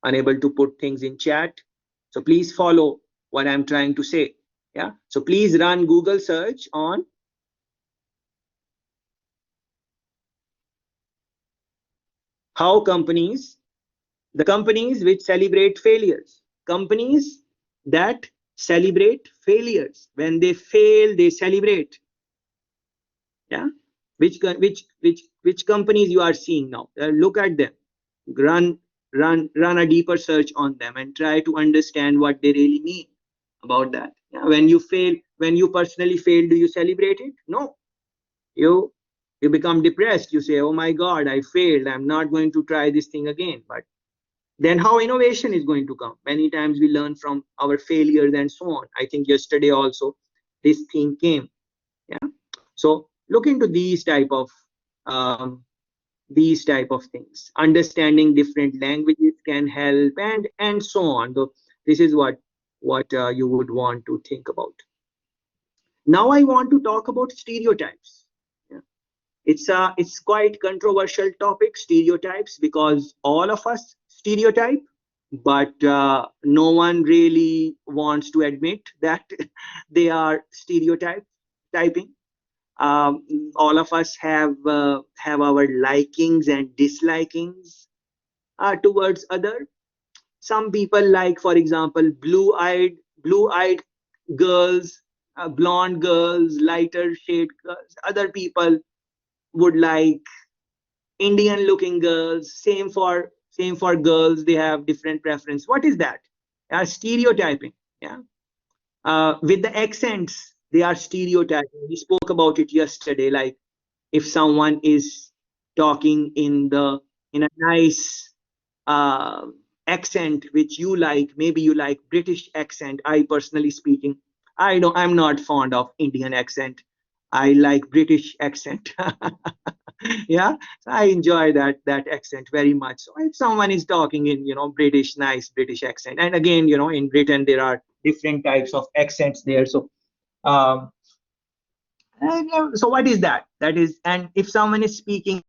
unable to put things in chat. So please follow what I'm trying to say. Yeah. So please run Google search on how companies, the companies which celebrate failures, companies that celebrate failures. When they fail, they celebrate. Yeah. Which companies you are seeing now? Look at them. Run a deeper search on them and try to understand what they really mean about that. Yeah. When you fail, when you personally fail, do you celebrate it? No. You become depressed. You say, oh my God, I failed. I'm not going to try this thing again. But then how innovation is going to come? Many times we learn from our failures and so on. I think yesterday also this thing came. Yeah. So look into these type of things. Understanding different languages can help, and so on. So this is what you would want to think about. Now I want to talk about stereotypes. Yeah. It's quite controversial topic, stereotypes, because all of us stereotype, but no one really wants to admit that they are stereotyping. All of us have our likings and dislikings towards other. Some people like, for example, blue-eyed girls, blonde girls, lighter shade girls. Other people would like Indian looking girls. Same for girls. They have different preference. What is that? Stereotyping. Yeah. With the accents, they are stereotyping. We spoke about it yesterday. Like if someone is talking in a nice uh, accent which you like, maybe you like British accent. I personally speaking, I'm not fond of Indian accent. I like British accent. Yeah, so I enjoy that accent very much. So if someone is talking in nice British accent, and again in Britain there are different types of accents there. So um, so what is that? That is, and if someone is speaking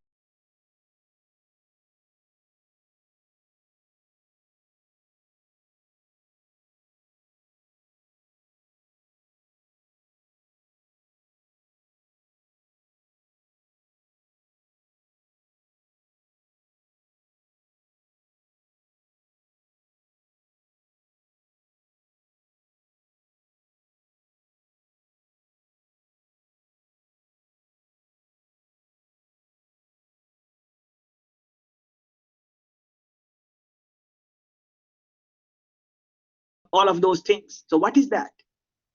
all of those things. So what is that?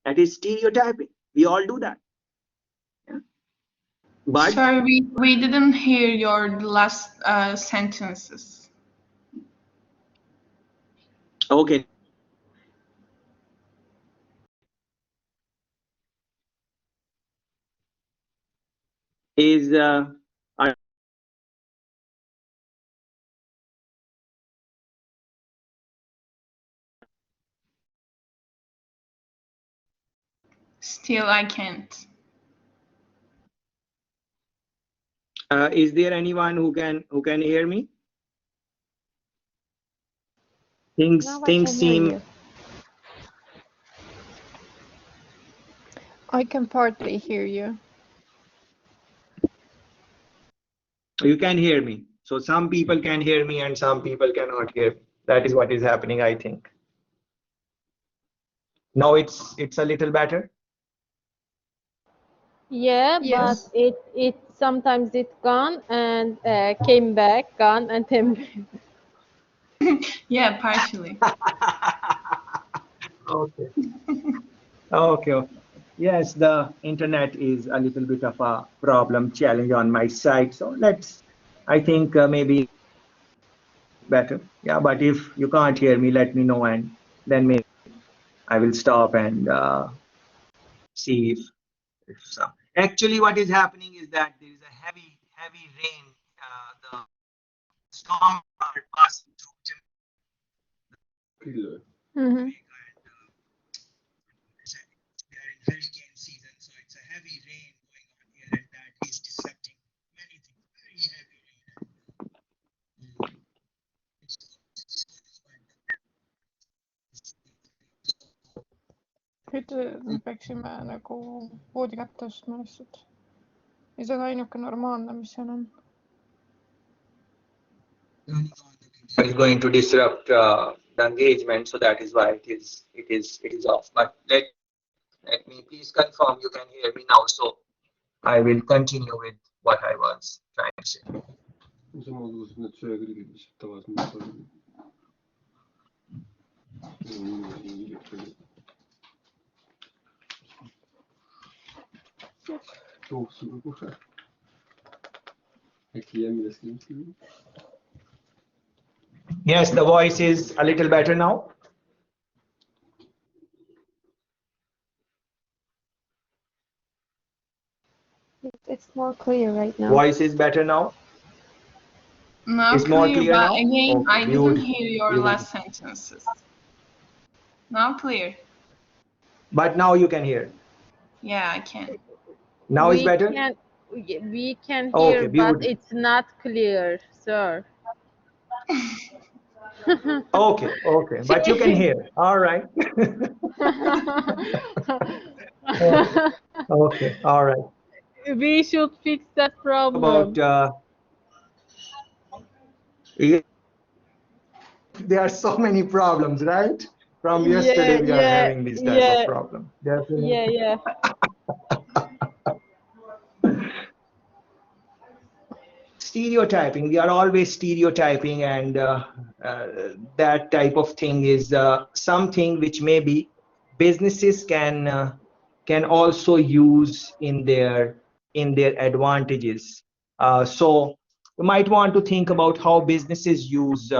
That is stereotyping. We all do that. Yeah. But Sorry, we didn't hear your last sentences. okay, is are Still, I can't. is there anyone who can hear me? Now I Things can hear seem you. I can partly hear you. You can hear me. So some people can hear me and some people cannot hear me. That is what is happening, I think. Now it's a little better. Yeah, but Yes. it sometimes it gone and came back, gone and then Yeah, partially. Okay. Okay. Yes, the internet is a little bit of a problem challenge on my side. So I think maybe better. Yeah, but if you can't hear me, let me know and then maybe I will stop and see if some. Actually, what is happening is that there is a heavy rain. The storm are passing through Jamaica Mhm. and we are in hurricane season, so it's a heavy rain going on here, and that is disrupting many things. Very heavy rain. Nüüd me peaksime nagu voodi kätt tõstma lihtsalt. ja see on ainuke normaalne, mis seal on. Is going to disrupt the engagement, so that is why it is off. But let me please confirm you can hear me now, so I will continue with what I was trying to say. samasugused need söekõrgid, mis tavaliselt on. Kohe. Äkki jää millestki. Yes, the voice is a little better now. It's more clear right now. Voice is better now. Now It's more clear but now? again, Okay, I didn't beautiful, hear your beautiful. last sentences. Now clear. But now you can hear. Yeah, I can. Now it's better? We can Okay, hear, but beautiful. it's not clear, sir. Okay, but you can hear. All right. Okay, all right. We should fix that problem. About there are so many problems, right? From yesterday we are having this type of problem. Definitely. Yeah. Stereotyping, we are always stereotyping, and that type of thing is something which maybe businesses can also use in their advantages. So you might want to think about how businesses use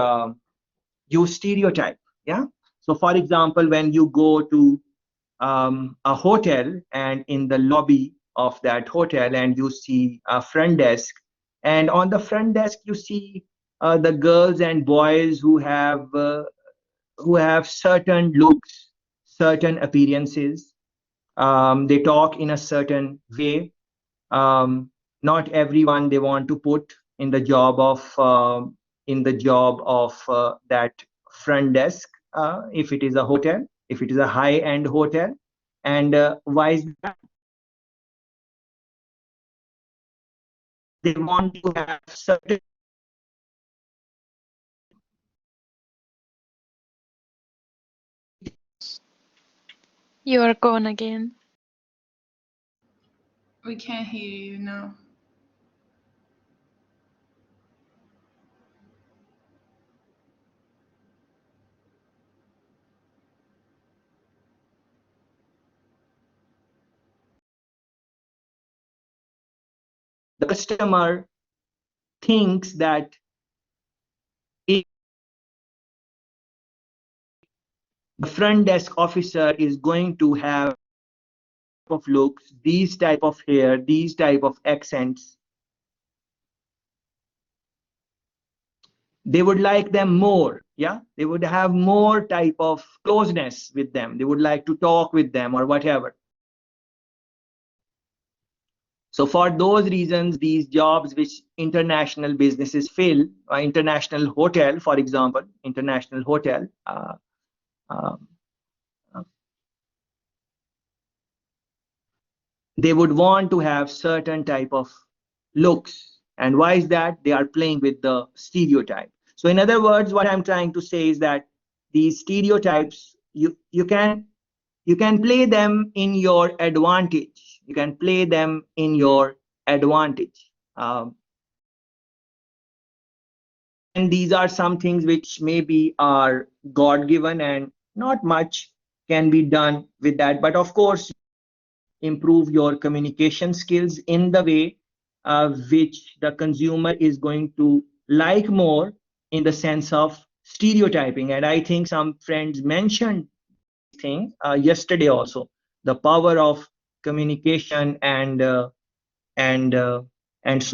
stereotype. Yeah. So for example, when you go to a hotel, and in the lobby of that hotel, and you see a front desk, and on the front desk you see the girls and boys who have certain looks, certain appearances. They talk in a certain way. Not everyone they want to put in the job of that front desk, if it is a hotel, if it is a high-end hotel. And why is that? They want to have certain. You are gone again. We can't hear you now. The customer thinks that if the front desk officer is going to have of looks, these type of hair, these type of accents, they would like them more. Yeah, they would have more type of closeness with them. They would like to talk with them or whatever. So for those reasons, these jobs which international businesses fill, international hotel, for example, international hotel, they would want to have certain type of looks And why is that? They are playing with the stereotype. So in other words, what I'm trying to say is that these stereotypes, you can play them in your advantage. You can play them in your advantage. And these are some things which maybe are God-given, and not much can be done with that. But of course, improve your communication skills in the way which the consumer is going to like more, in the sense of stereotyping. And I think some friends mentioned thing yesterday also, the power of communication and so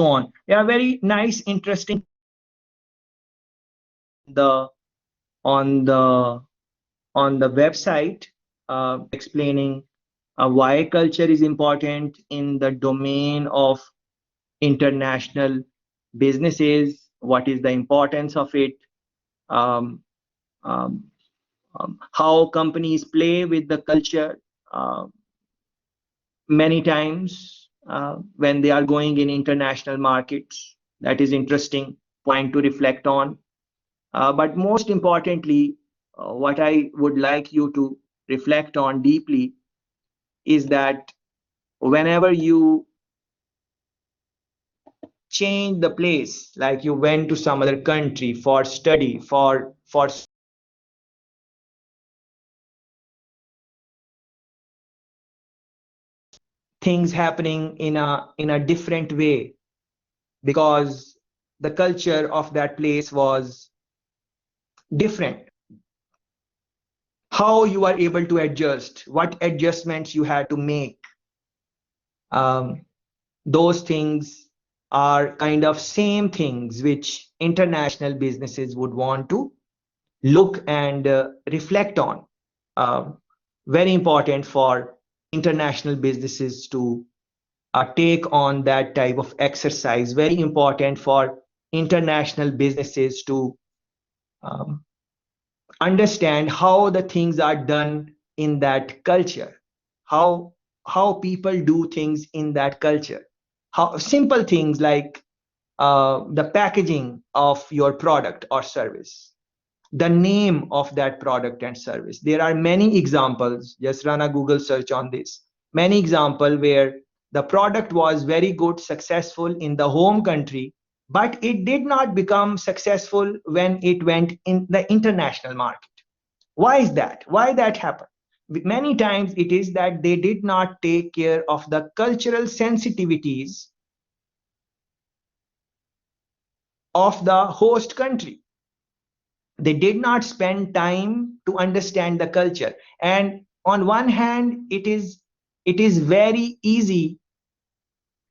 on. They are very nice, interesting the on the website, explaining why culture is important in the domain of international businesses, what is the importance of it, um, um, how companies play with the culture many times when they are going in international markets. That is interesting point to reflect on. But most importantly, what I would like you to reflect on deeply is that whenever you change the place, like you went to some other country for study, for things happening in a different way, because the culture of that place was different. How you are able to adjust, what adjustments you had to make, those things are kind of same things which international businesses would want to look and reflect on. Very important for international businesses to take on that type of exercise. Very important for international businesses to um, understand how the things are done in that culture, how people do things in that culture, how simple things like the packaging of your product or service, the name of that product and service. There are many examples. Just run a Google search on this. Many examples where the product was very good, successful in the home country, but it did not become successful when it went in the international market. Why is that? Why that happened? Many times it is that they did not take care of the cultural sensitivities of the host country. They did not spend time to understand the culture. And on one hand, it is very easy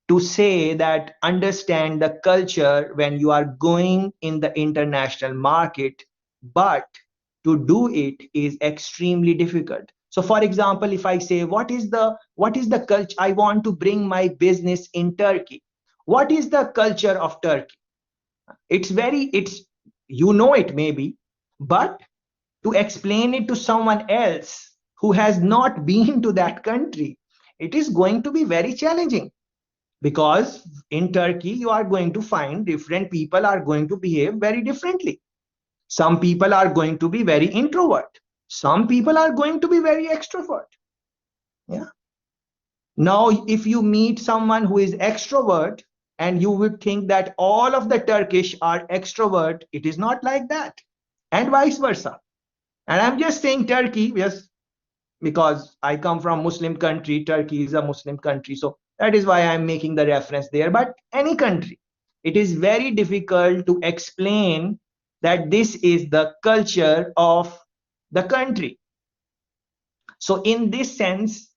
to say that understand the culture when you are going in the international market, but to do it is extremely difficult. So for example, if I say what is the culture, I want to bring my business in Turkey, what is the culture of Turkey? It's you know it maybe, but to explain it to someone else who has not been to that country, it is going to be very challenging, because in Turkey you are going to find different people are going to behave very differently. Some people are going to be very introvert, some people are going to be very extrovert. Yeah. Now if you meet someone who is extrovert, and you would think that all of the Turkish are extrovert, it is not like that, and vice versa. And I'm just saying Turkey, yes, because I come from Muslim country. Turkey is a Muslim country, so that is why I'm making the reference there. But any country, it is very difficult to explain that this is the culture of the country. So in this sense,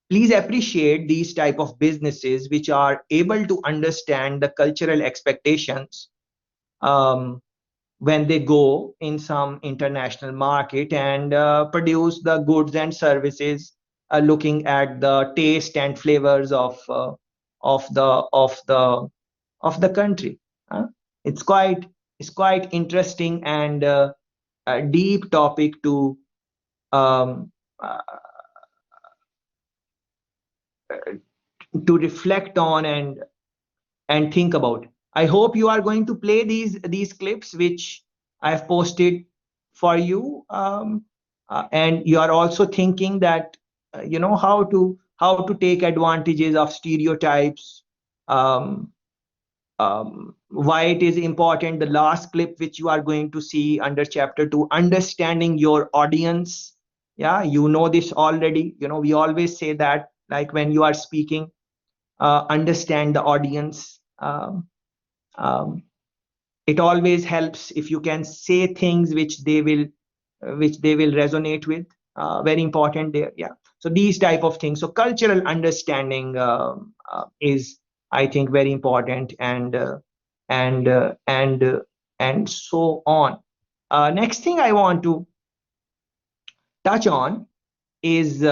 please appreciate these type of businesses which are able to understand the cultural expectations when they go in some international market and produce the goods and services looking at the taste and flavors of the country. It's quite interesting and a deep topic to um, uh, reflect on and think about. I hope you are going to play these clips which I've posted for you, and you are also thinking that how to take advantages of stereotypes, um, why it is important. The last clip which you are going to see under chapter 2, understanding your audience. Yeah, you know this already. We always say that, like when you are speaking, understand the audience. Um, it always helps if you can say things which they will resonate with. Very important there. Yeah, so these type of things. So cultural understanding is, I think, very important, and so on. Next thing I want to touch on is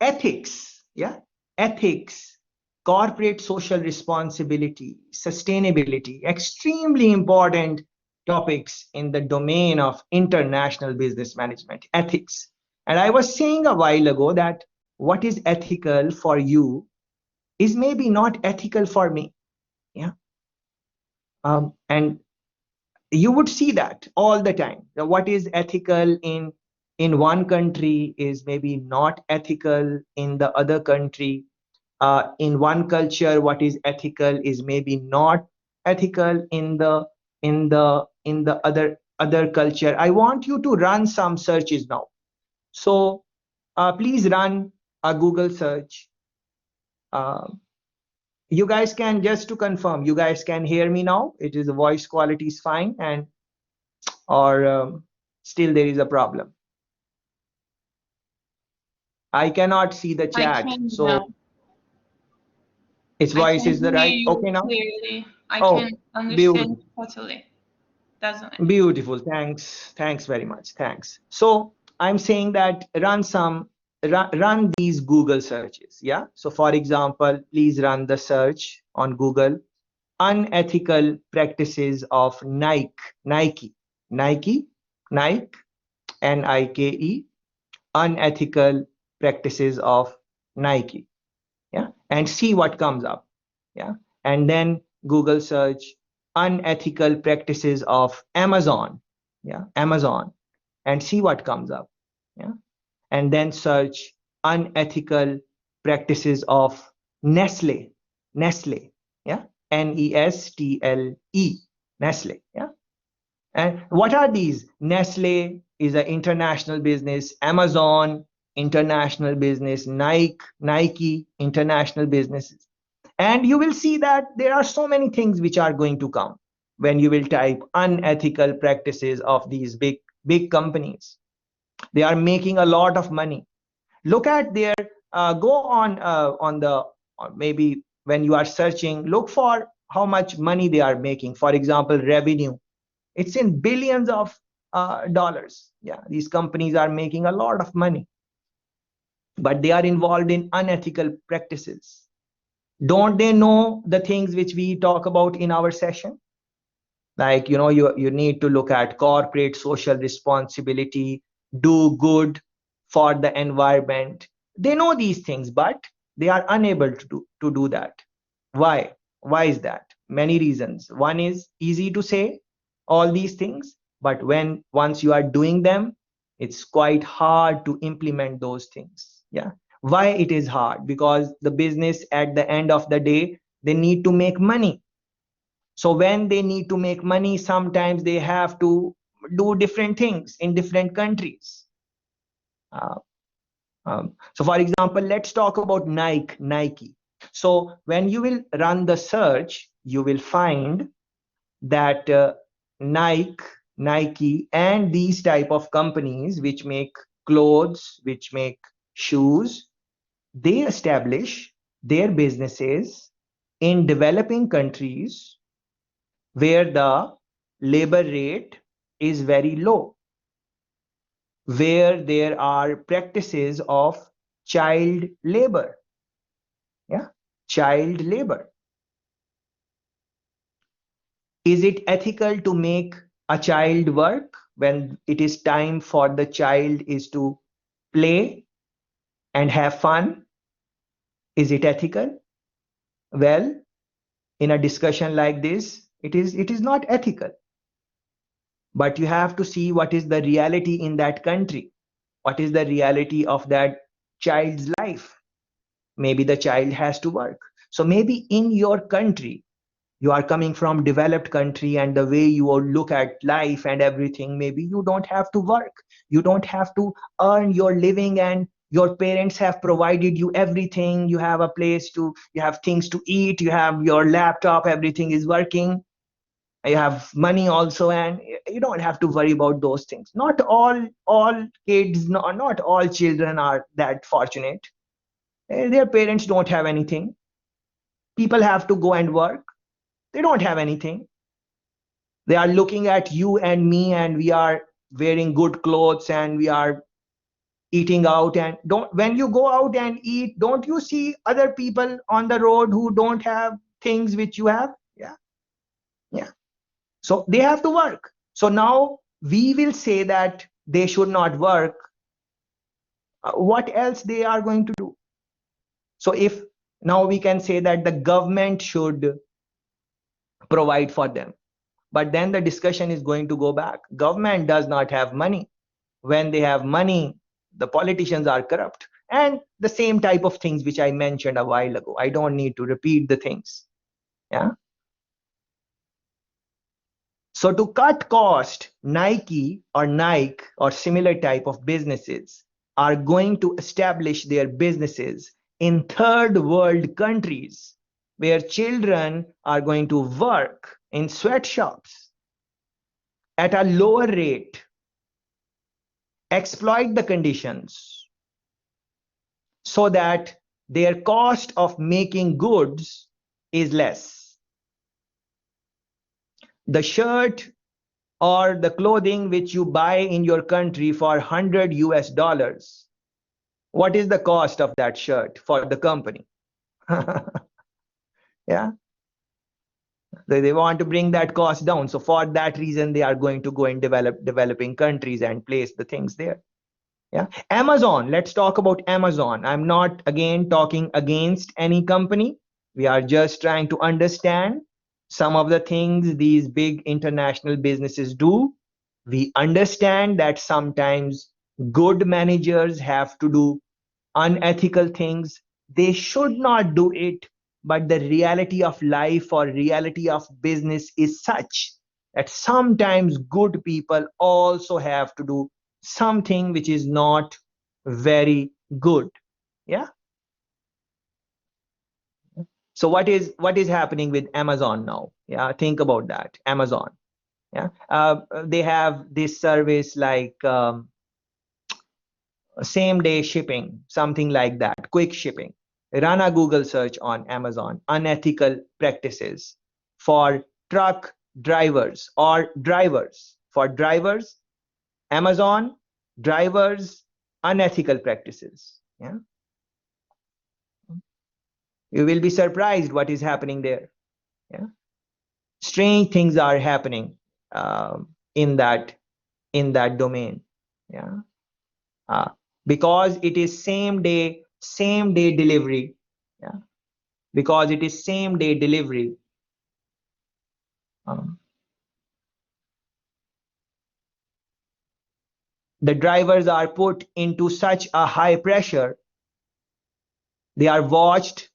ethics. Yeah, ethics, corporate social responsibility, sustainability, extremely important topics in the domain of international business management, ethics. And I was saying a while ago that what is ethical for you is maybe not ethical for me. Yeah. And you would see that all the time. What is ethical in one country is maybe not ethical in the other country. In one culture, what is ethical is maybe not ethical in the other culture. I want you to run some searches now. So please run a Google search. You guys can, just to confirm, you guys can hear me now? It is, the voice quality is fine, and or still there is a problem? I cannot see the I chat, can so now. its I voice can is the hear right. you Okay now. clearly. I Oh, can understand beautiful. totally. Doesn't it? Beautiful. Thanks very much. Thanks. So I'm saying that run these Google searches. Yeah. So for example, please run the search on Google: unethical practices of Nike, Nike, Nike, unethical practices of Nike. Yeah, and see what comes up. Yeah, and then Google search unethical practices of Amazon. Yeah, Amazon, and see what comes up. Yeah, and then search unethical practices of Nestle. Yeah, Nestle, Nestle. Yeah. And what are these? Nestle is an international business, Amazon, international business, Nike, international businesses. And you will see that there are so many things which are going to come when you will type unethical practices of these big companies. They are making a lot of money. Look at their, go on the, or maybe when you are searching, look for how much money they are making. For example, revenue. It's in billions of dollars. Yeah, these companies are making a lot of money, but they are involved in unethical practices. Don't they know the things which we talk about in our session? Like, you need to look at corporate social responsibility, do good for the environment. They know these things, but they are unable to do that. Why? Why is that? Many reasons. One is easy to say all these things, but once you are doing them, it's quite hard to implement those things. Yeah. Why it is hard? Because the business, at the end of the day, they need to make money. So when they need to make money, sometimes they have to do different things in different countries. So for example, let's talk about Nike. So when you will run the search, you will find that Nike, and these type of companies which make clothes, which make shoes, they establish their businesses in developing countries where the labor rate is very low, where there are practices of child labor. Yeah, child labor. Is it ethical to make a child work when it is time for the child is to play and have fun? Is it ethical? Well, in a discussion like this, it is not ethical. But you have to see what is the reality in that country. What is the reality of that child's life? Maybe the child has to work. So maybe in your country, you are coming from developed country, and the way you all look at life and everything, maybe you don't have to work. You don't have to earn your living, and your parents have provided you everything. You have a place to, you have things to eat, you have your laptop, everything is working. You have money also, and you don't have to worry about those things. Not all kids, not all children are that fortunate. Their parents don't have anything. People have to go and work. They don't have anything. They are looking at you and me, and we are wearing good clothes, and we are eating out. And don't, when you go out and eat, don't you see other people on the road who don't have things which you have? Yeah. So they have to work. So now we will say that they should not work. What else they are going to do? So if now we can say that the government should provide for them, but then the discussion is going to go back. Government does not have money. When they have money, the politicians are corrupt. And the same type of things which I mentioned a while ago. I don't need to repeat the things. Yeah. So to cut cost, Nike or similar type of businesses are going to establish their businesses in third world countries where children are going to work in sweatshops at a lower rate, exploit the conditions so that their cost of making goods is less. The shirt or the clothing which you buy in your country for $100, what is the cost of that shirt for the company? Yeah, they want to bring that cost down. So for that reason, they are going to go and developing countries and place the things there. Yeah, Amazon. Let's talk about Amazon. I'm not again talking against any company. We are just trying to understand some of the things these big international businesses do. We understand that sometimes good managers have to do unethical things. They should not do it, but the reality of life or reality of business is such that sometimes good people also have to do something which is not very good. Yeah. So what is happening with Amazon now? Yeah, think about that. Amazon. Yeah, they have this service like same day shipping, something like that, quick shipping. Run a Google search on Amazon, unethical practices for truck drivers or drivers. For drivers, Amazon, drivers, unethical practices. Yeah. You will be surprised what is happening there. Yeah. Strange things are happening in that domain. Yeah. Because it is same day delivery. Yeah. Because it is same day delivery. The drivers are put into such a high pressure. They are watched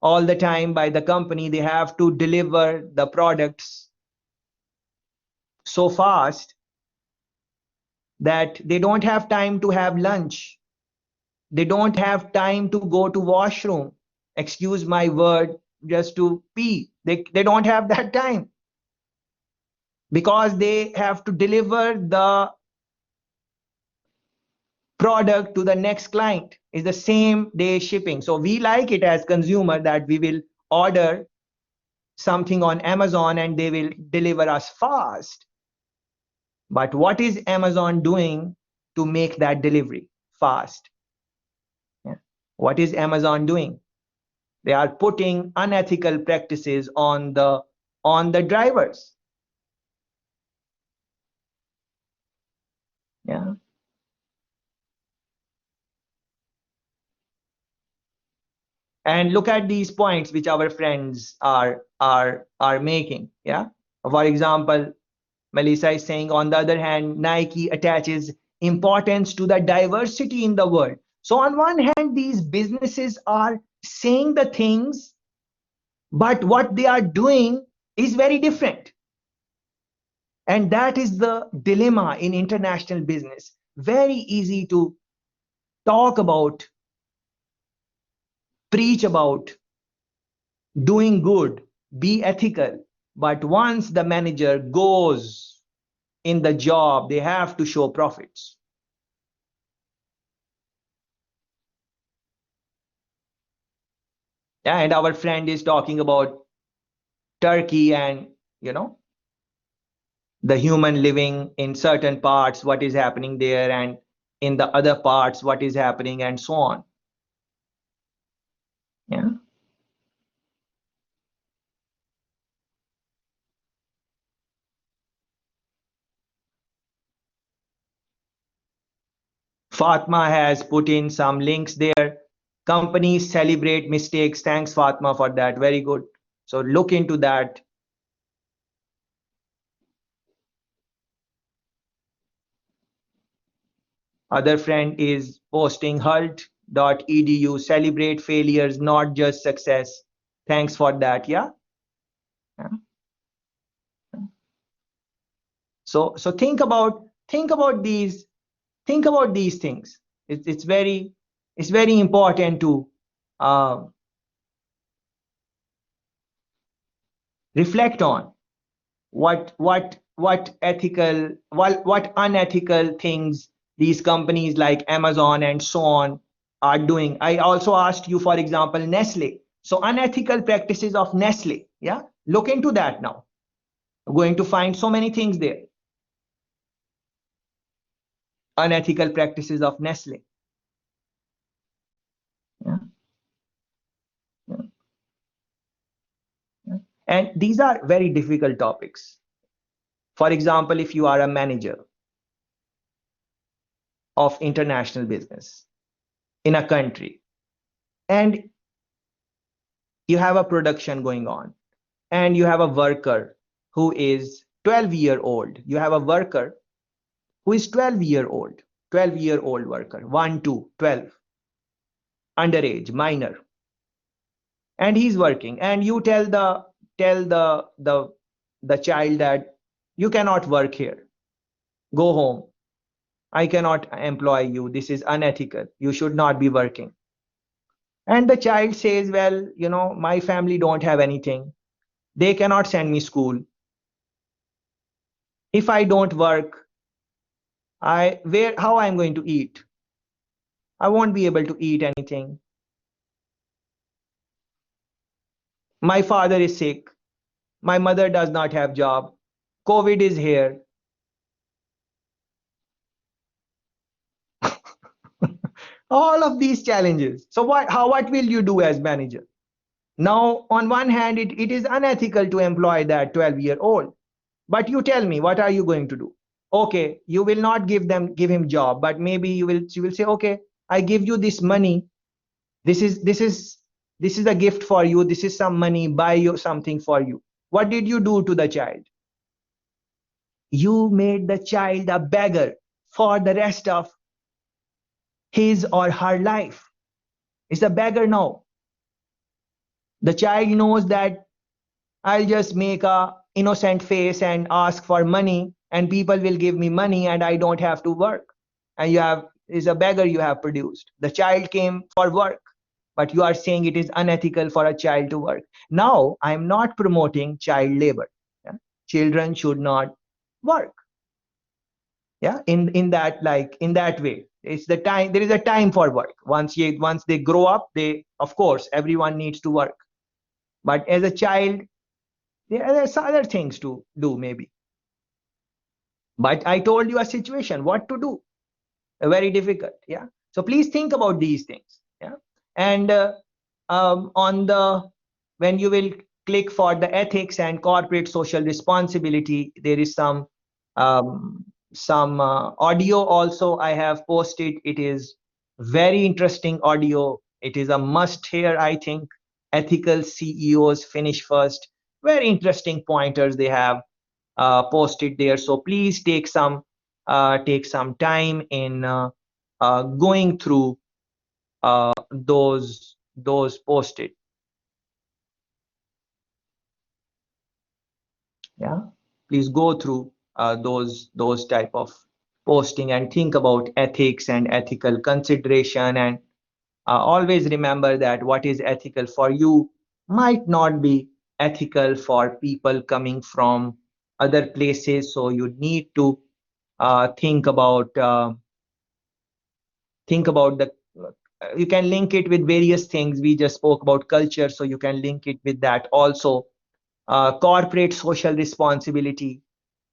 all the time by the company. They have to deliver the products so fast that they don't have time to have lunch. They don't have time to go to washroom. Excuse my word, just to pee. They don't have that time because they have to deliver the product to the next client. Is the same day shipping. So we like it as consumer that we will order something on Amazon and they will deliver us fast. But what is Amazon doing to make that delivery fast? Yeah. What is Amazon doing? They are putting unethical practices on the drivers. Yeah. And look at these points which our friends are making. Yeah. For example, Melissa is saying, on the other hand, Nike attaches importance to the diversity in the world. So on one hand, these businesses are saying the things, but what they are doing is very different. And that is the dilemma in international business. Very easy to talk about, preach about, doing good, be ethical. But once the manager goes in the job, they have to show profits. Yeah, and our friend is talking about Turkey and, the human living in certain parts, what is happening there, and in the other parts, what is happening, and so on. Yeah. Fatma has put in some links there. Companies celebrate mistakes. Thanks, Fatma, for that. Very good. So look into that. Other friend is posting hult.edu. Celebrate failures, not just success. Thanks for that. Yeah. So think about these things. It's very important to reflect on what ethical, what unethical things these companies like Amazon and so on are doing. I also asked you, for example, Nestle. So unethical practices of Nestle. Yeah, look into that now. You're going to find so many things there. Unethical practices of Nestle. Yeah. Yeah. Yeah. And these are very difficult topics. For example, if you are a manager of international business in a country and you have a production going on and you have a worker who is 12-year-old. You have a worker who is 12-year-old, 12-year-old worker, 1, 2, 12, underage, minor. And he's working, and you tell the child that you cannot work here. Go home. I cannot employ you. This is unethical. You should not be working. And the child says, well, my family don't have anything. They cannot send me school. If I don't work, how I'm going to eat? I won't be able to eat anything. My father is sick. My mother does not have job. COVID is here. All of these challenges. So what will you do as manager? Now, on one hand, it is unethical to employ that 12-year-old. But you tell me, what are you going to do? Okay, you will not give him job, but maybe you will say, okay, I give you this money. This is a gift for you. This is some money. Buy you something for you. What did you do to the child? You made the child a beggar for the rest of his or her life. It's a beggar now. The child knows that I'll just make a innocent face and ask for money, and people will give me money and I don't have to work. And is a beggar you have produced. The child came for work, but you are saying it is unethical for a child to work. Now, I'm not promoting child labor. Yeah? Children should not work. Yeah, in that way. It's the time, there is a time for work. Once they grow up, of course, everyone needs to work. But as a child, there's other things to do maybe. But I told you a situation, what to do. Very difficult. Yeah. So please think about these things. Yeah. And when you will click for the ethics and corporate social responsibility, there is some audio also I have posted. It is very interesting audio It is a must here, I think. Ethical CEOs finish first. Very interesting pointers they have posted there. So please take some time in going through those posted. Yeah, please go through those type of posting and think about ethics and ethical consideration, and always remember that what is ethical for you might not be ethical for people coming from other places. So you need to think about the you can link it with various things. We just spoke about culture, so you can link it with that also. Corporate social responsibility.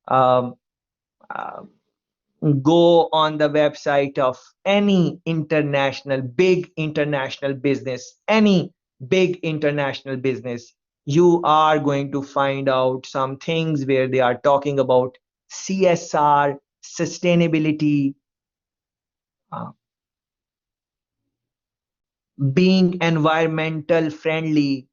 Um, uh, Go on the website of any big international business, any big international business. You are going to find out some things where they are talking about CSR, sustainability, uh, being environmental friendly.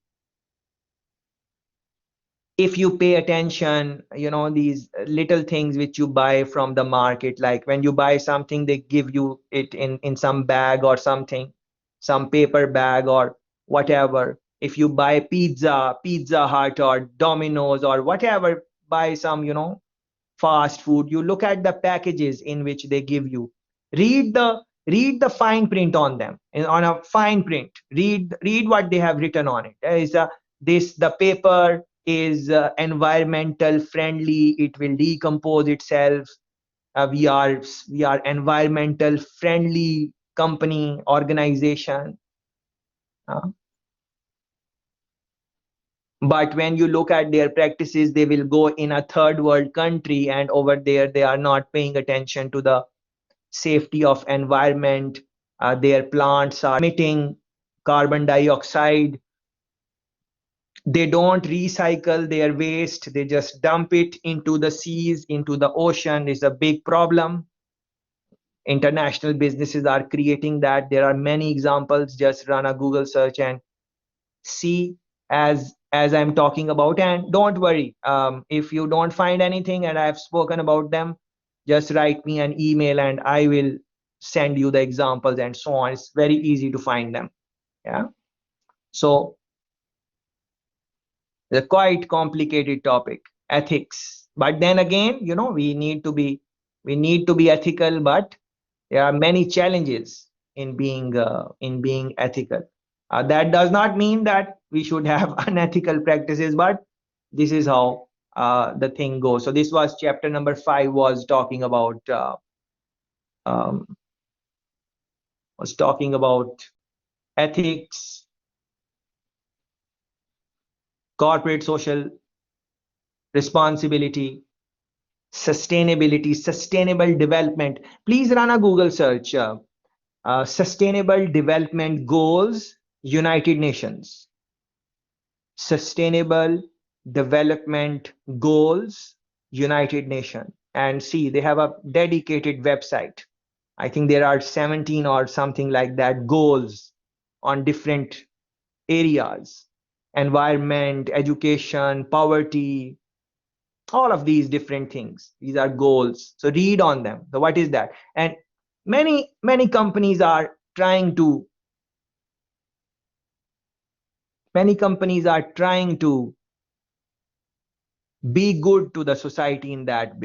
If you pay attention, these little things which you buy from the market, like when you buy something, they give you it in some bag or something, some paper bag or whatever. If you buy Pizza Hut or Domino's or whatever, buy some, fast food, you look at the packages in which they give you. Read the fine print on them, and on a fine print, read what they have written on it. There is the paper is environmental friendly, it will decompose itself. We are environmental friendly company, organization. uh, but when you look at their practices, they will go in a third world country, and over there they are not paying attention to the safety of environment. Their plants are emitting carbon dioxide. They don't recycle their waste, they just dump it into the seas, into the ocean. Is a big problem. International businesses are creating that. There are many examples. Just run a Google search and see as I'm talking about. And don't worry, if you don't find anything and I've spoken about them, just write me an email and I will send you the examples and so on. It's very easy to find them. Yeah. So the quite complicated topic, ethics. But then again, we need to be ethical, but there are many challenges in being ethical. That does not mean that we should have unethical practices, but this is how the thing goes. So this was chapter number 5, was talking about um, ethics, corporate social responsibility, sustainability, sustainable development. Please run a Google search. Sustainable Development Goals, United Nations. Sustainable Development Goals, United Nations. And see, they have a dedicated website. I think there are 17 or something like that goals on different areas: environment, education, poverty, all of these different things. These are goals. So read on them. So what is that? And many companies are trying to be good to the society in that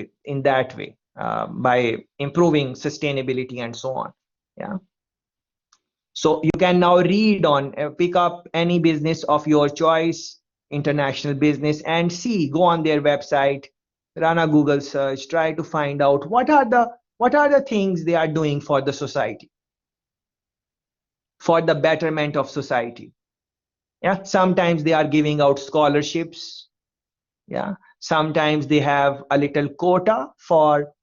way, by improving sustainability and so on. Yeah. So you can now read on, pick up any business of your choice, international business, and see, go on their website, run a Google search, try to find out what are the things they are doing for the society, for the betterment of society. Yeah, sometimes they are giving out scholarships. Yeah, sometimes they have a little quota for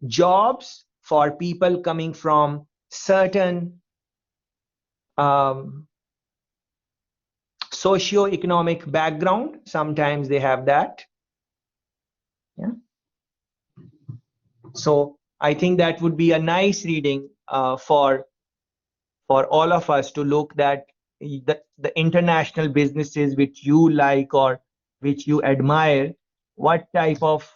jobs for people coming from certain socio-economic background. Sometimes they have that. Yeah. So I think that would be a nice reading for for all of us to look that the international businesses which you like or which you admire, what type of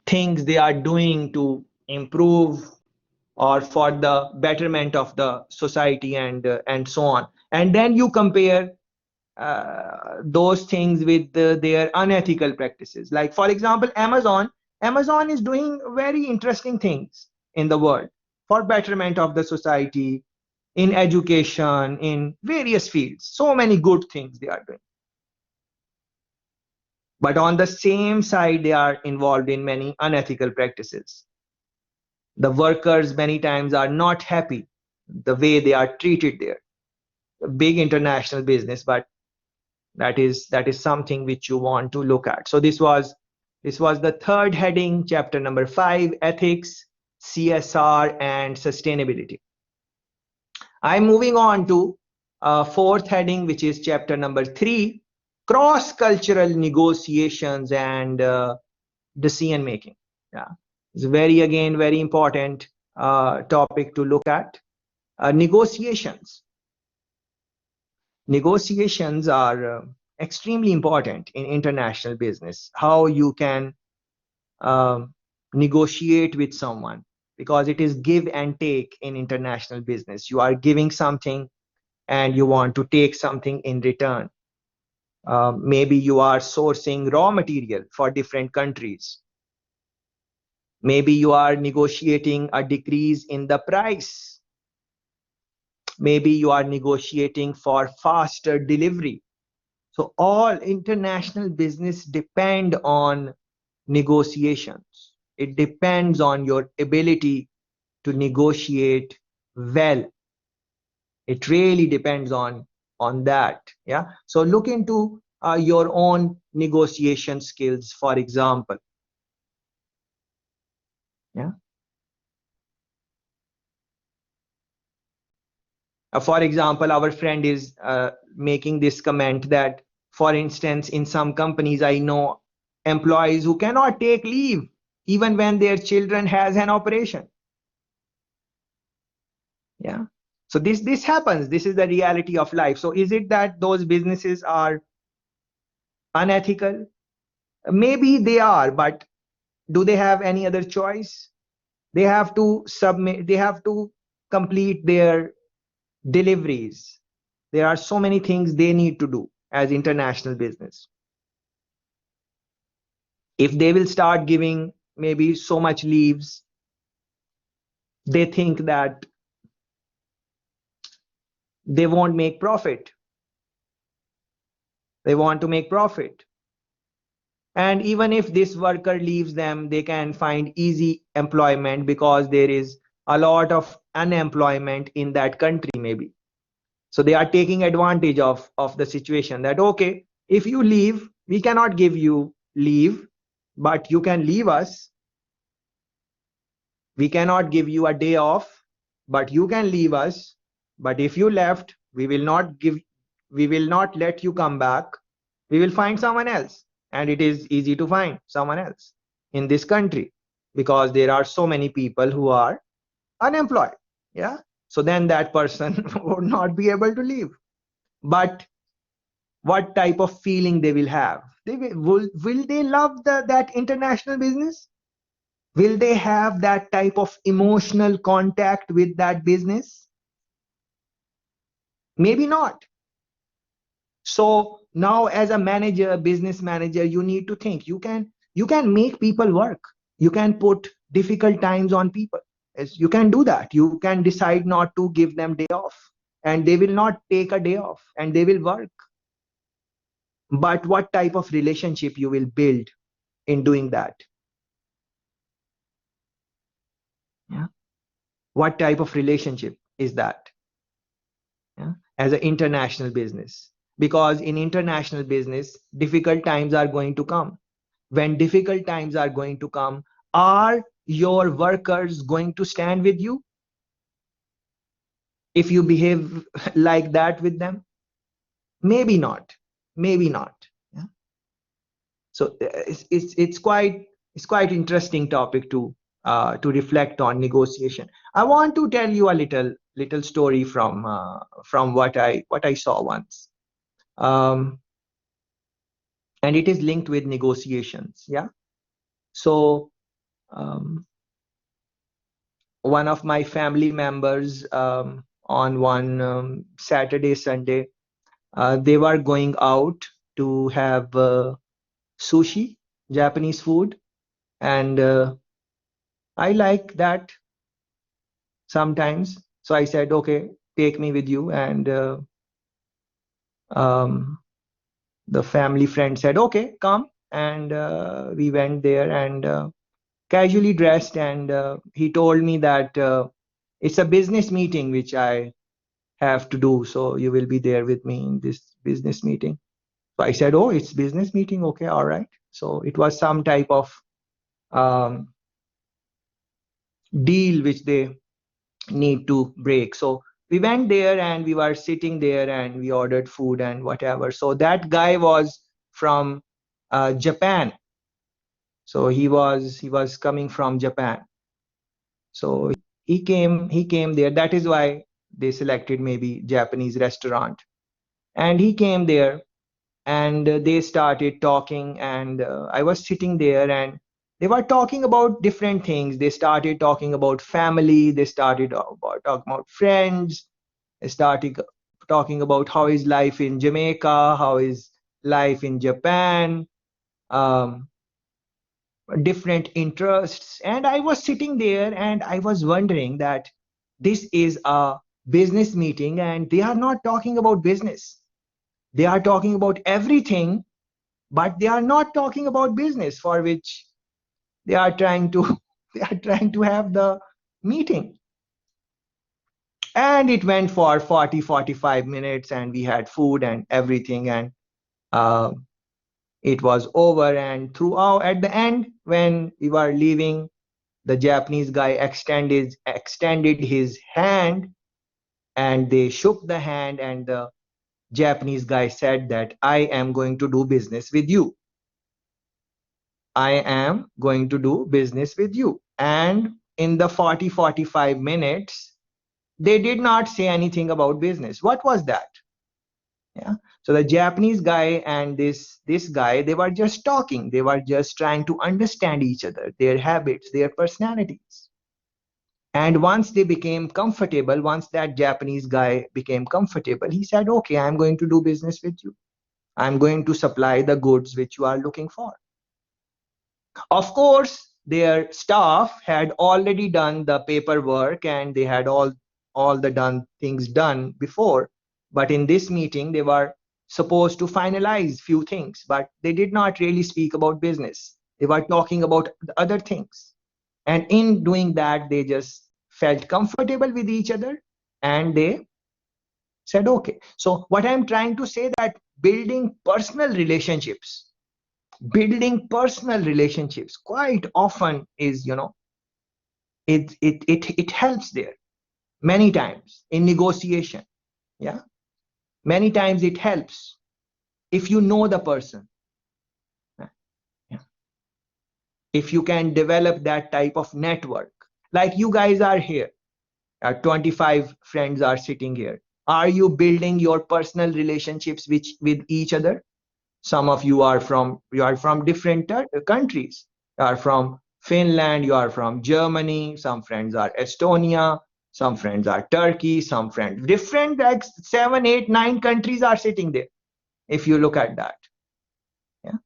things they are doing to improve or for the betterment of the society and so on. And then you compare those things with their unethical practices. Like for example, Amazon is doing very interesting things in the world for betterment of the society, in education, in various fields. So many good things they are doing. But on the same side, they are involved in many unethical practices. The workers many times are not happy the way they are treated there. A big international business, but that is something which you want to look at. So this was the third heading, chapter number 5, ethics, CSR, and sustainability. I'm moving on to fourth heading, which is chapter number 3, cross-cultural negotiations and decision making. Yeah, it's very important topic to look at. Negotiations are extremely important in international business. How you can negotiate with someone, because it is give and take in international business. You are giving something and you want to take something in return. Maybe you are sourcing raw material for different countries. Maybe you are negotiating a decrease in the price. Maybe you are negotiating for faster delivery. So all international business depend on negotiations. It depends on your ability to negotiate well. It really depends on that. Yeah. So look into your own negotiation skills, for example. Yeah. For example, our friend is making this comment that, for instance, in some companies, I know employees who cannot take leave even when their children has an operation. Yeah. So this happens. This is the reality of life. So is it that those businesses are unethical? Maybe they are, but do they have any other choice? They have to submit, they have to complete their deliveries. There are so many things they need to do as international business. If they will start giving maybe so much leaves, they think that they won't make profit. They want to make profit. And even if this worker leaves them, they can find easy employment because there is a lot of unemployment in that country maybe. So they are taking advantage of the situation that, okay, if you leave, we cannot give you leave, but you can leave us. We cannot give you a day off, but you can leave us. But if you left, we will not let you come back. We will find someone else. And it is easy to find someone else in this country because there are so many people who are unemployed. Yeah. So then that person would not be able to leave. But what type of feeling they will have? Will they love that international business? Will they have that type of emotional contact with that business? Maybe not. So now as a manager, business manager, you need to think you can make people work. You can put difficult times on people. You can do that. You can decide not to give them day off, and they will not take a day off and they will work. But what type of relationship you will build in doing that? Yeah. What type of relationship is that? Yeah. As an international business, because in international business, difficult times are going to come. When difficult times are going to come, are your workers going to stand with you if you behave like that with them? Maybe not. Maybe not. Yeah. So it's quite interesting topic to to reflect on negotiation. I want to tell you a little story from what I saw once, and it is linked with negotiations. Yeah. So one of my family members, on one Saturday, Sunday, they were going out to have sushi, Japanese food, and I like that sometimes. So I said, okay, take me with you. And the family friend said, okay, come. And we went there and casually dressed. And he told me that it's a business meeting which I have to do. So you will be there with me in this business meeting. So I said, oh, it's business meeting. Okay, all right. So it was some type of deal which they need to break. So we went there and we were sitting there and we ordered food and whatever. So that guy was from Japan. So he was coming from Japan. So he came there. That is why they selected maybe Japanese restaurant. And he came there and they started talking, and I was sitting there and they were talking about different things. They started talking about family, they started talking about friends, they started talking about how is life in Jamaica, how is life in Japan, um, different interests. And I was sitting there and I was wondering that this is a business meeting and they are not talking about business. They are talking about everything, but they are not talking about business, for which they are trying to have the meeting. And it went for 45 minutes and we had food and everything, and it was over. And throughout, at the end, when we were leaving, the Japanese guy extended his hand and they shook the hand, and the Japanese guy said that I am going to do business with you. I am going to do business with you. And in the 45 minutes, they did not say anything about business. What was that? Yeah. So the Japanese guy and this guy, they were just talking. They were just trying to understand each other, their habits, their personalities. And once they became comfortable, once that Japanese guy became comfortable, he said, okay, I'm going to do business with you. I'm going to supply the goods which you are looking for. Of course, their staff had already done the paperwork and they had all the things done before. But in this meeting, they were supposed to finalize few things, but they did not really speak about business. They were talking about the other things. And in doing that, they just felt comfortable with each other and they said, okay. So what I'm trying to say, that building personal relationships quite often is, it helps there many times in negotiation. Yeah, many times it helps if you know the person. Yeah. If you can develop that type of network, like you guys are here, 25 friends are sitting here. Are you building your personal relationships with each other? Some of you are from different countries. You are from Finland, you are from Germany, some friends are Estonia, some friends are Turkey, some friends different, like 7, 8, 9 countries are sitting there, if you look at that. Yeah.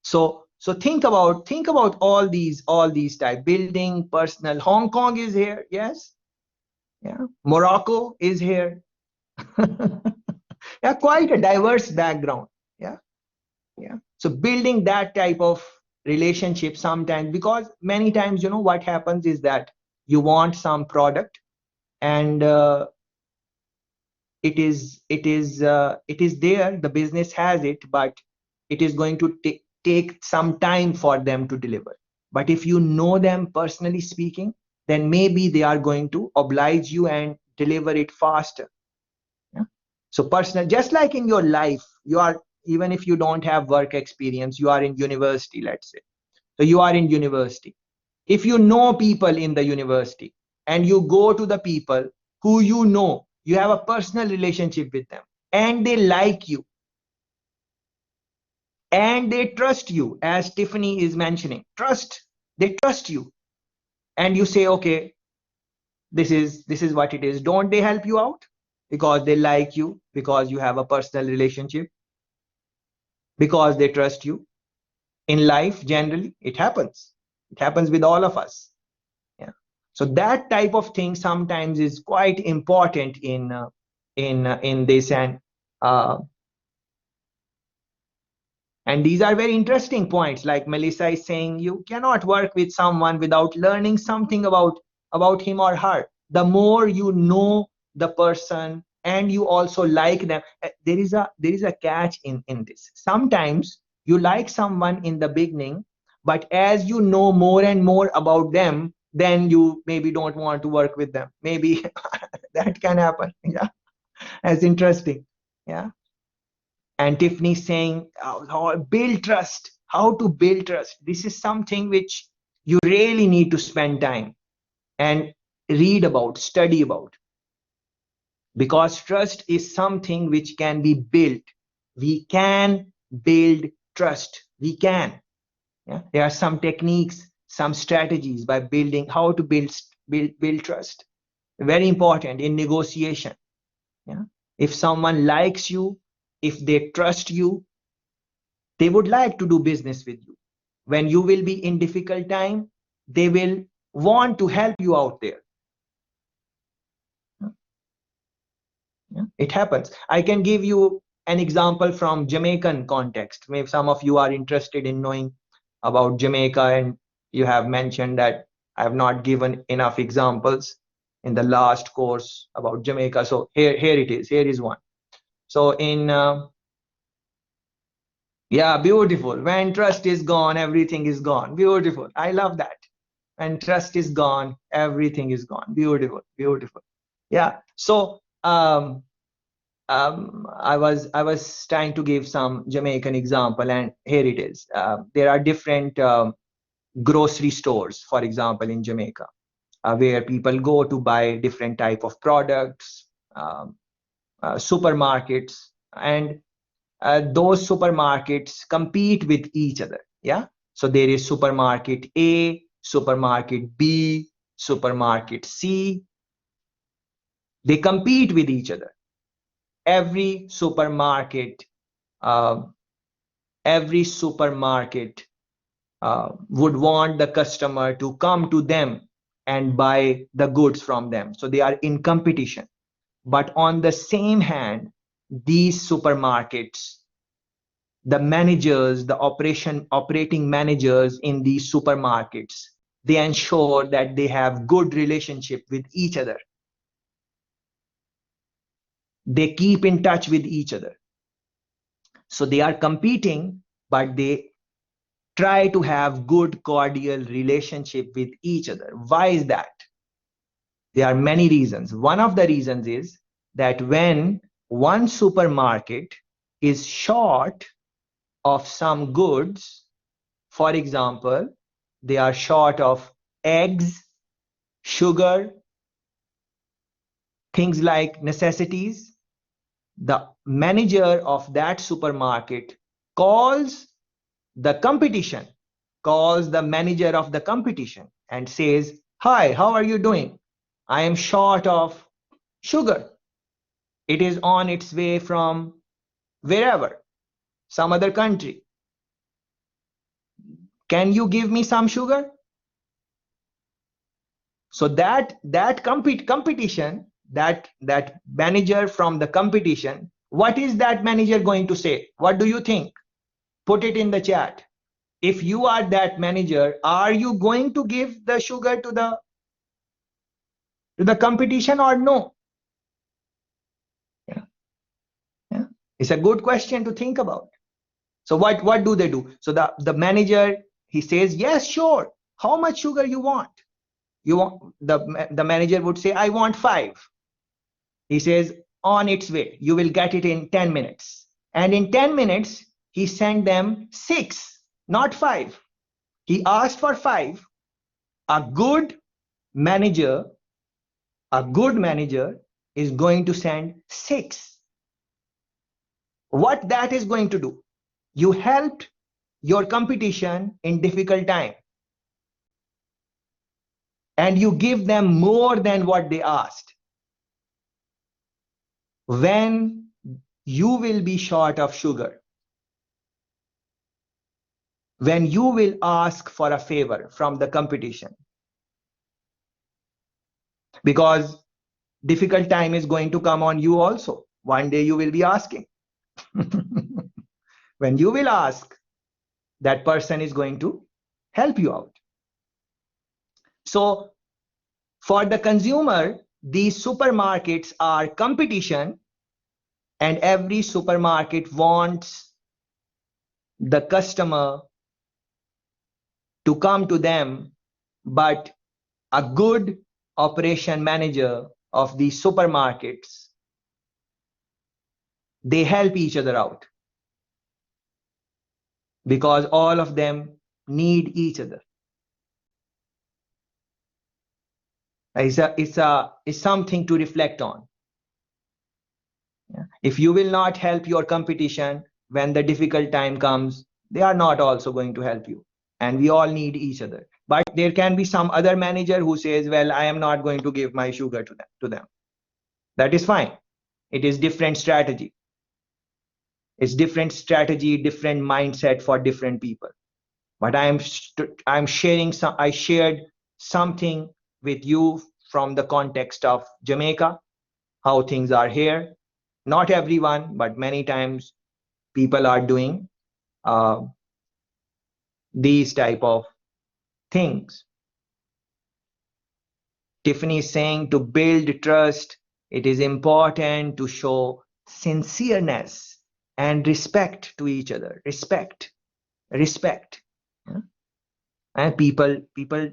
So think about all these type, building personal. Hong Kong is here, yes. Yeah. Morocco is here. Yeah, quite a diverse background. Yeah. Yeah. So building that type of relationship sometimes, because many times, what happens is that you want some product and it is there, the business has it, but it is going to take some time for them to deliver. But if you know them personally speaking, then maybe they are going to oblige you and deliver it faster. Yeah? So personal, just like in your life, you are, even if you don't have work experience, you are in university, let's say, So you are in university. If you know people in the university and you go to the people who you know, you have a personal relationship with them and they like you and they trust you, as Tiffany is mentioning, they trust you, and you say, okay, this is what it is. Don't they help you out? Because they like you, because you have a personal relationship, because they trust you. In life, generally, it happens with all of us. Yeah. So that type of thing sometimes is quite important in this, and these are very interesting points. Like Melissa is saying, you cannot work with someone without learning something about him or her. The more you know the person and you also like them, there is a catch in this. Sometimes you like someone in the beginning, but as you know more and more about them, then you maybe don't want to work with them. Maybe that can happen. Yeah, that's interesting. Yeah. And Tiffany saying, build trust, how to build trust. This is something which you really need to spend time and read about, study about, because trust is something which can be built. We can build trust. We can. Yeah? There are some techniques, some strategies by building, how to build trust. Very important in negotiation. Yeah? If someone likes you, if they trust you, they would like to do business with you. When you will be in difficult time, they will want to help you out there. Yeah, it happens. I can give you an example from Jamaican context. Maybe some of you are interested in knowing about Jamaica, and you have mentioned that I have not given enough examples in the last course about Jamaica. So here it is. Here is one. So yeah, beautiful. When trust is gone, everything is gone. Beautiful. I love that. When trust is gone, everything is gone. Beautiful, beautiful. Yeah. So I was trying to give some Jamaican example, and here it is. There are different grocery stores, for example, in Jamaica, where people go to buy different type of products, supermarkets, and those supermarkets compete with each other. Yeah. So there is supermarket A, supermarket B, supermarket C. They compete with each other. Every supermarket, uh, would want the customer to come to them and buy the goods from them. So they are in competition. But on the same hand, these supermarkets, the managers, the operating managers in these supermarkets, they ensure that they have good relationship with each other. They keep in touch with each other. So they are competing, but they try to have good cordial relationship with each other. Why is that? There are many reasons. One of the reasons is that when one supermarket is short of some goods, for example, they are short of eggs, sugar, things like necessities, the manager of that supermarket calls the manager of the competition and says, "Hi, how are you doing? I am short of sugar. It is on its way from wherever, some other country. Can you give me some sugar?" So that competition, that manager from the competition, what is that manager going to say? What do you think? Put it in the chat. If you are that manager, are you going to give the sugar to the competition or no? Yeah. Yeah. It's a good question to think about. So what do they do? So the manager, he says, yes, sure. How much sugar you want? The manager would say, I want 5. He says, on its way, you will get it in 10 minutes. And in 10 minutes, he sent them 6, not 5. He asked for 5. A good manager is going to send 6. What that is going to do? You helped your competition in difficult time, and you give them more than what they asked. When you will be short of sugar, when you will ask for a favor from the competition, because difficult time is going to come on you also. One day you will be asking. When you will ask, that person is going to help you out. So for the consumer, these supermarkets are competition, and every supermarket wants the customer to come to them, but a good operation manager of these supermarkets, they help each other out because all of them need each other. It's something to reflect on. If you will not help your competition when the difficult time comes, they are not also going to help you. And we all need each other. But there can be some other manager who says, well, I am not going to give my sugar to them. That is fine. It is different strategy. It's different strategy, different mindset for different people. But I'm sharing I shared something with you from the context of Jamaica, how things are here. Not everyone, but many times people are doing these type of things. Tiffany is saying, to build trust, it is important to show sincereness and respect to each other. Respect. Yeah? And people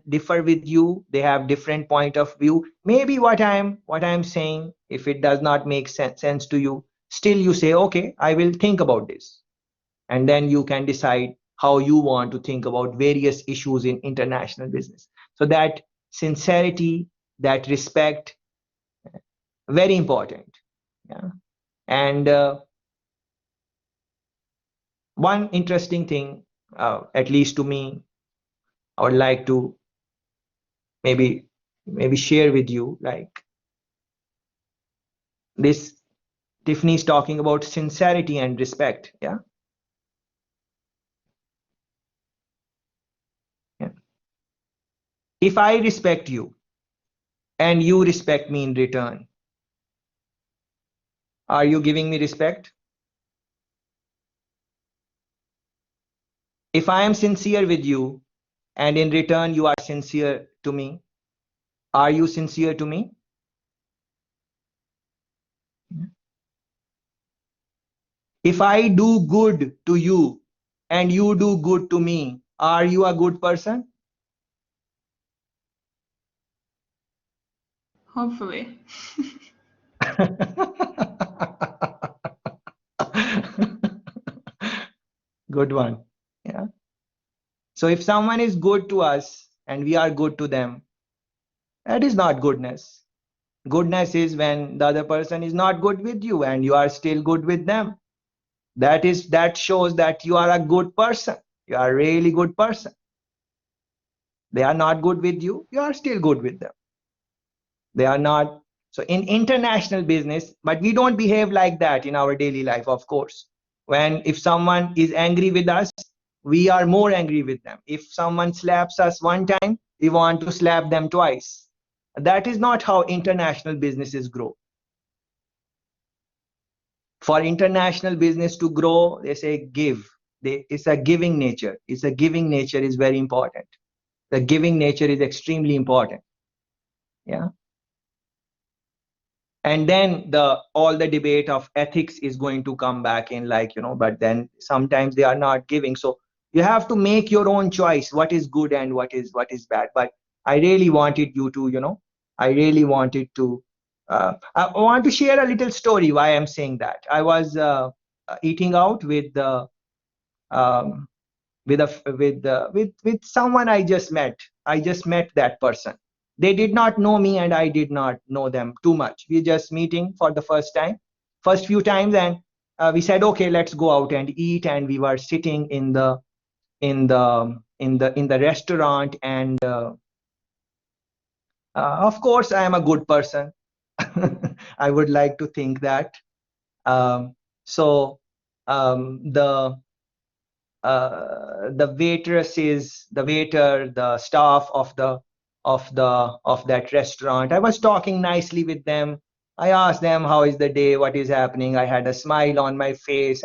differ with you. They have different point of view. Maybe what I'm saying, if it does not make sense to you, still you say, okay, I will think about this. And then you can decide how you want to think about various issues in international business. So that sincerity, that respect, very important. Yeah. And one interesting thing, at least to me, I would like to maybe share with you, like this. Tiffany is talking about sincerity and respect. Yeah. If I respect you and you respect me in return, are you giving me respect? If I am sincere with you and in return you are sincere to me, are you sincere to me? If I do good to you and you do good to me, are you a good person? Hopefully. Good one. Yeah. So if someone is good to us and we are good to them, that is not goodness. Goodness is when the other person is not good with you and you are still good with them. That shows that you are a good person. You are a really good person. They are not good with you, you are still good with them. They are not. So in international business, but we don't behave like that in our daily life, of course. If someone is angry with us, we are more angry with them. If someone slaps us one time, we want to slap them twice. That is not how international businesses grow. For international business to grow, they say give. It's a giving nature. It's a giving nature is very important. The giving nature is extremely important. Yeah. And then all the debate of ethics is going to come back in, like, but then sometimes they are not giving. So you have to make your own choice, what is good and what is bad. But I really wanted you to, I want to share a little story why I'm saying that. I was eating out with with someone I just met. I just met that person. They did not know me and I did not know them too much. We just meeting for the first few times, and we said, okay, let's go out and eat. And we were sitting in the restaurant, and of course I am a good person. I would like to think that. So the waitresses, the waiter, the staff of that restaurant, I was talking nicely with them. I asked them, how is the day, what is happening? I had a smile on my face,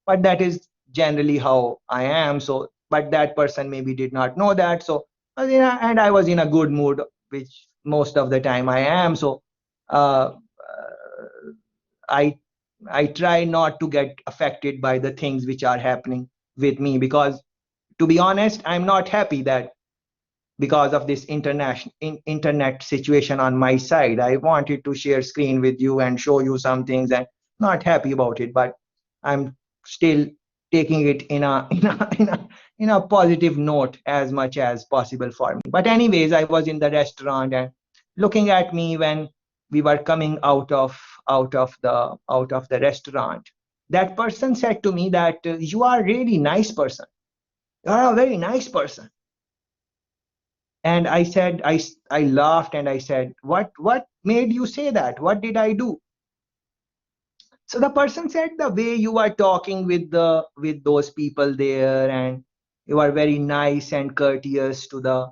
but that is generally how I am. So but that person maybe did not know that. So and I was in a good mood, which most of the time I am. So uh, I I try not to get affected by the things which are happening with me, because to be honest, I'm not happy that because of this internet situation on my side. I wanted to share screen with you and show you some things, and not happy about it, but I'm still taking it in a in a positive note as much as possible for me. But anyways, I was in the restaurant, and looking at me when we were coming out of the restaurant, that person said to me that you are a really nice person. You are a very nice person. And I said, I laughed and I said, what made you say that? What did I do? So the person said, the way you are talking with those people there, and you are very nice and courteous to the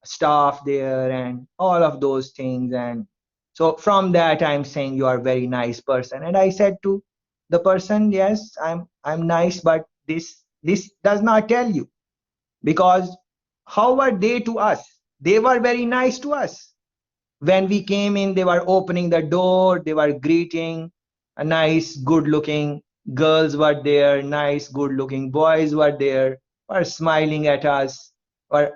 staff there, and all of those things. And so from that, I'm saying you are a very nice person. And I said to the person, yes, I'm nice, but this does not tell you, because how were they to us? They were very nice to us. When we came in, they were opening the door, they were greeting. A nice, good looking girls were there, nice, good looking boys were there, were smiling at us, were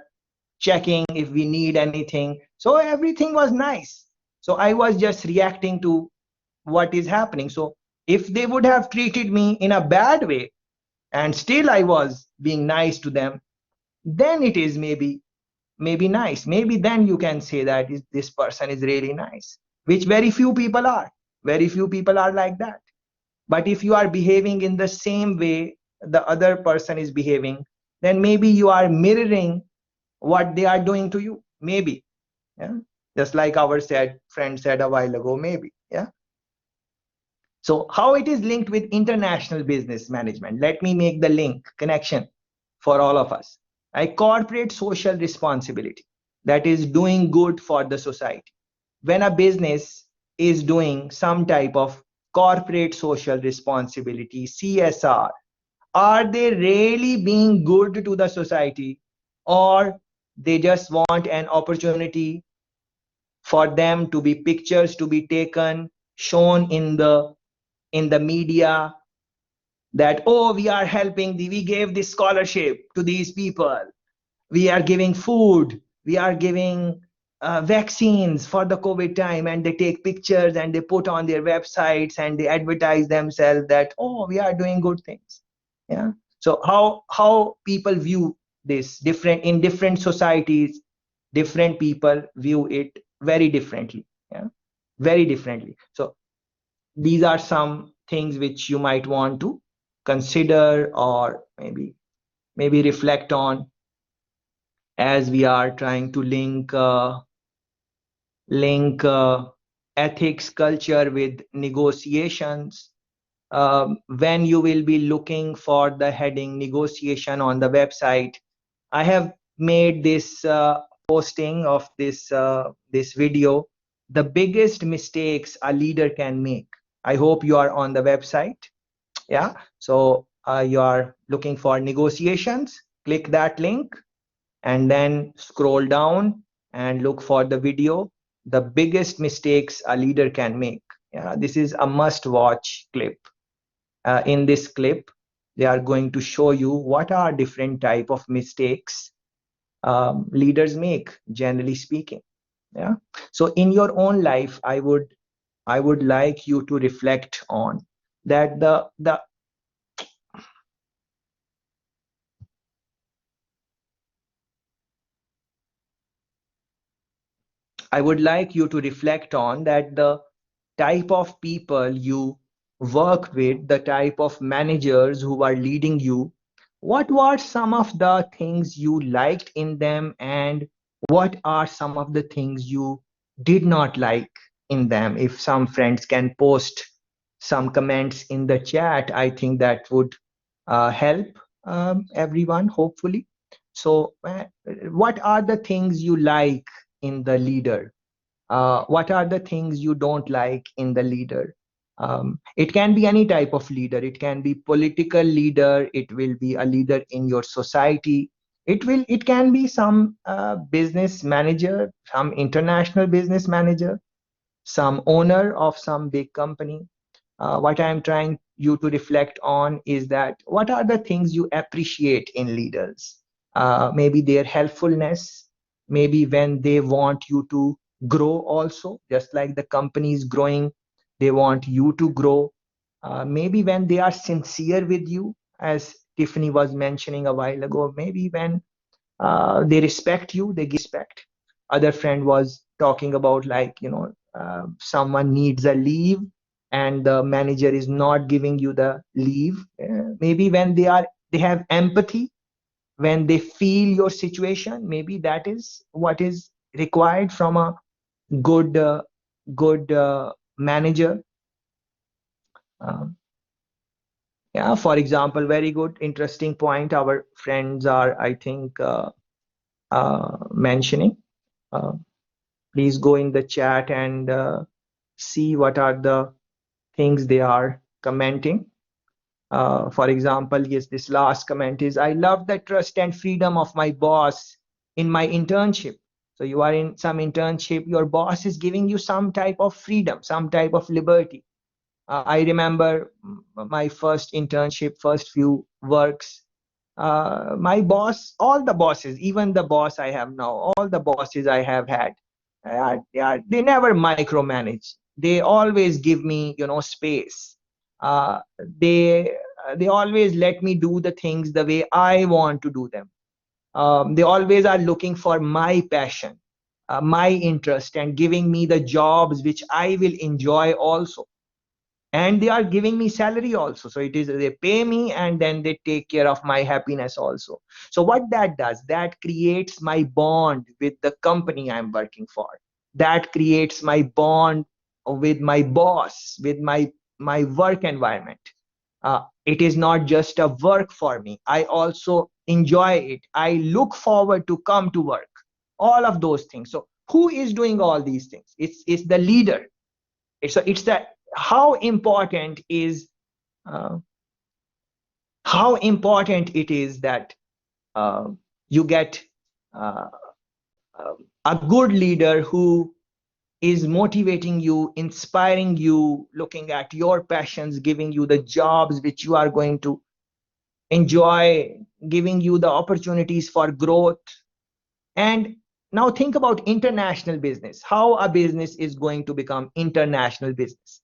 checking if we need anything. So everything was nice. So I was just reacting to what is happening. So if they would have treated me in a bad way and still I was being nice to them, then it is maybe nice. Maybe then you can say that this person is really nice, which very few people are. Very few people are like that. But if you are behaving in the same way the other person is behaving, then maybe you are mirroring what they are doing to you. Maybe. Yeah. Just like our friend said a while ago, maybe. Yeah. So how it is linked with international business management? Let me make the link connection for all of us. A corporate social responsibility, that is doing good for the society. When a business is doing some type of corporate social responsibility, CSR, are they really being good to the society, or they just want an opportunity for them to be pictures to be taken, shown in the media, that, oh, we are helping, we gave this scholarship to these people, we are giving food, we are giving vaccines for the COVID time, and they take pictures and they put on their websites and they advertise themselves that, oh, we are doing good things. Yeah. So how people view this different in different societies, different people view it very differently. Yeah, very differently. So these are some things which you might want to consider, or maybe reflect on, as we are trying to link ethics culture with negotiations. When you will be looking for the heading negotiation on the website, I have made this posting of this video, the biggest mistakes a leader can make. I hope you are on the website. Yeah. So you are looking for negotiations, click that link and then scroll down and look for the video, the biggest mistakes a leader can make. Yeah, this is a must watch clip. In this clip, they are going to show you what are different type of mistakes leaders make, generally speaking. Yeah. So in your own life, I would like you to reflect on that. The I would like you to reflect on that the type of people you work with, the type of managers who are leading you, what were some of the things you liked in them, and what are some of the things you did not like in them? If some friends can post some comments in the chat, I think that would help everyone, hopefully. So, what are the things you like in the leader? What are the things you don't like in the leader? It can be any type of leader. It can be political leader. It will be a leader in your society. It can be some business manager, some international business manager, some owner of some big company. What I'm trying you to reflect on is that what are the things you appreciate in leaders? Maybe their helpfulness, maybe when they want you to grow also, just like the company is growing, they want you to grow. Maybe when they are sincere with you, as Tiffany was mentioning a while ago, maybe when they respect you, they give respect. Other friend was talking about, like, someone needs a leave and the manager is not giving you the leave. Maybe when they have empathy, when they feel your situation, maybe that is what is required from a good manager. Um, yeah, for example, very good, interesting point our friends are, I think, mentioning. Uh, please go in the chat and see what are the things they are commenting. For example, yes, this last comment is, I love the trust and freedom of my boss in my internship. So you are in some internship, your boss is giving you some type of freedom, some type of liberty. I remember my first internship, first few works. My boss, all the bosses, even the boss I have now, all the bosses I have had, they never micromanage. They always give me, space. Uh, they they always let me do the things the way I want to do them. They always are looking for my passion, my interest, and giving me the jobs which I will enjoy also. And they are giving me salary also, so it is, they pay me and then they take care of my happiness also. So what that does, that creates my bond with the company I'm working for, that creates my bond with my boss, with my work environment. It is not just a work for me, I also enjoy it, I look forward to come to work, all of those things. So who is doing all these things? It's the leader. It's that how important is uh, how important it is that uh, you get uh, a good leader who is motivating you, inspiring you, looking at your passions, giving you the jobs which you are going to enjoy, giving you the opportunities for growth. And now think about international business, how a business is going to become international business.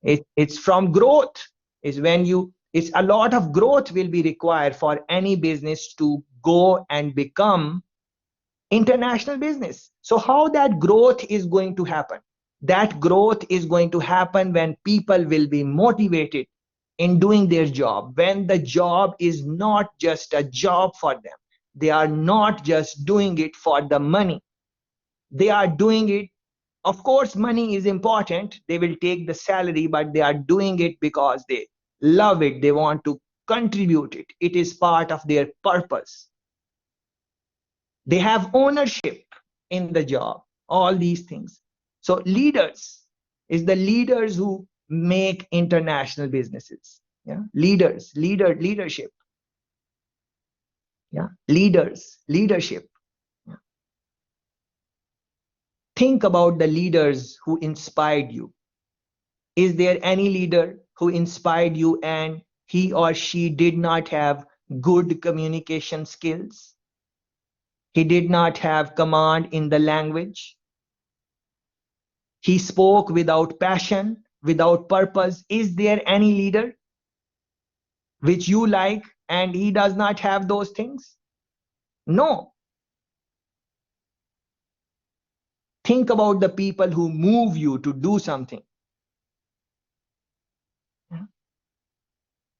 It's from growth. Is when it's a lot of growth will be required for any business to go and become international business. So how that growth is going to happen? That growth is going to happen when people will be motivated in doing their job, when the job is not just a job for them. They are not just doing it for the money. They are doing it, of course, money is important. They will take the salary, but they are doing it because they love it. They want to contribute it. It is part of their purpose. They have ownership in the job, all these things. So leaders is the leaders who make international businesses. Yeah, leadership. Yeah, leadership. Yeah. Think about the leaders who inspired you. Is there any leader who inspired you and he or she did not have good communication skills? He did not have command in the language. He spoke without passion, without purpose. Is there any leader which you like and he does not have those things? No. Think about the people who move you to do something.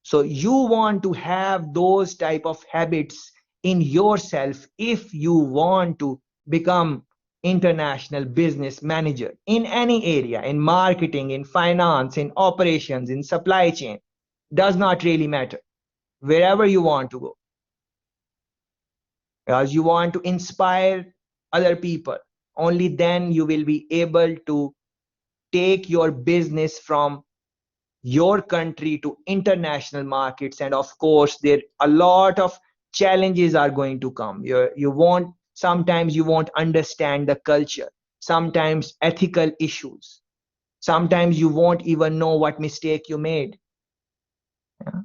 So you want to have those type of habits in yourself if you want to become international business manager in any area, in marketing, in finance, in operations, in supply chain. Does not really matter. Wherever you want to go. Because you want to inspire other people. Only then you will be able to take your business from your country to international markets. And of course, there a lot of challenges are going to come. Sometimes you won't understand the culture, sometimes ethical issues, sometimes you won't even know what mistake you made. Yeah.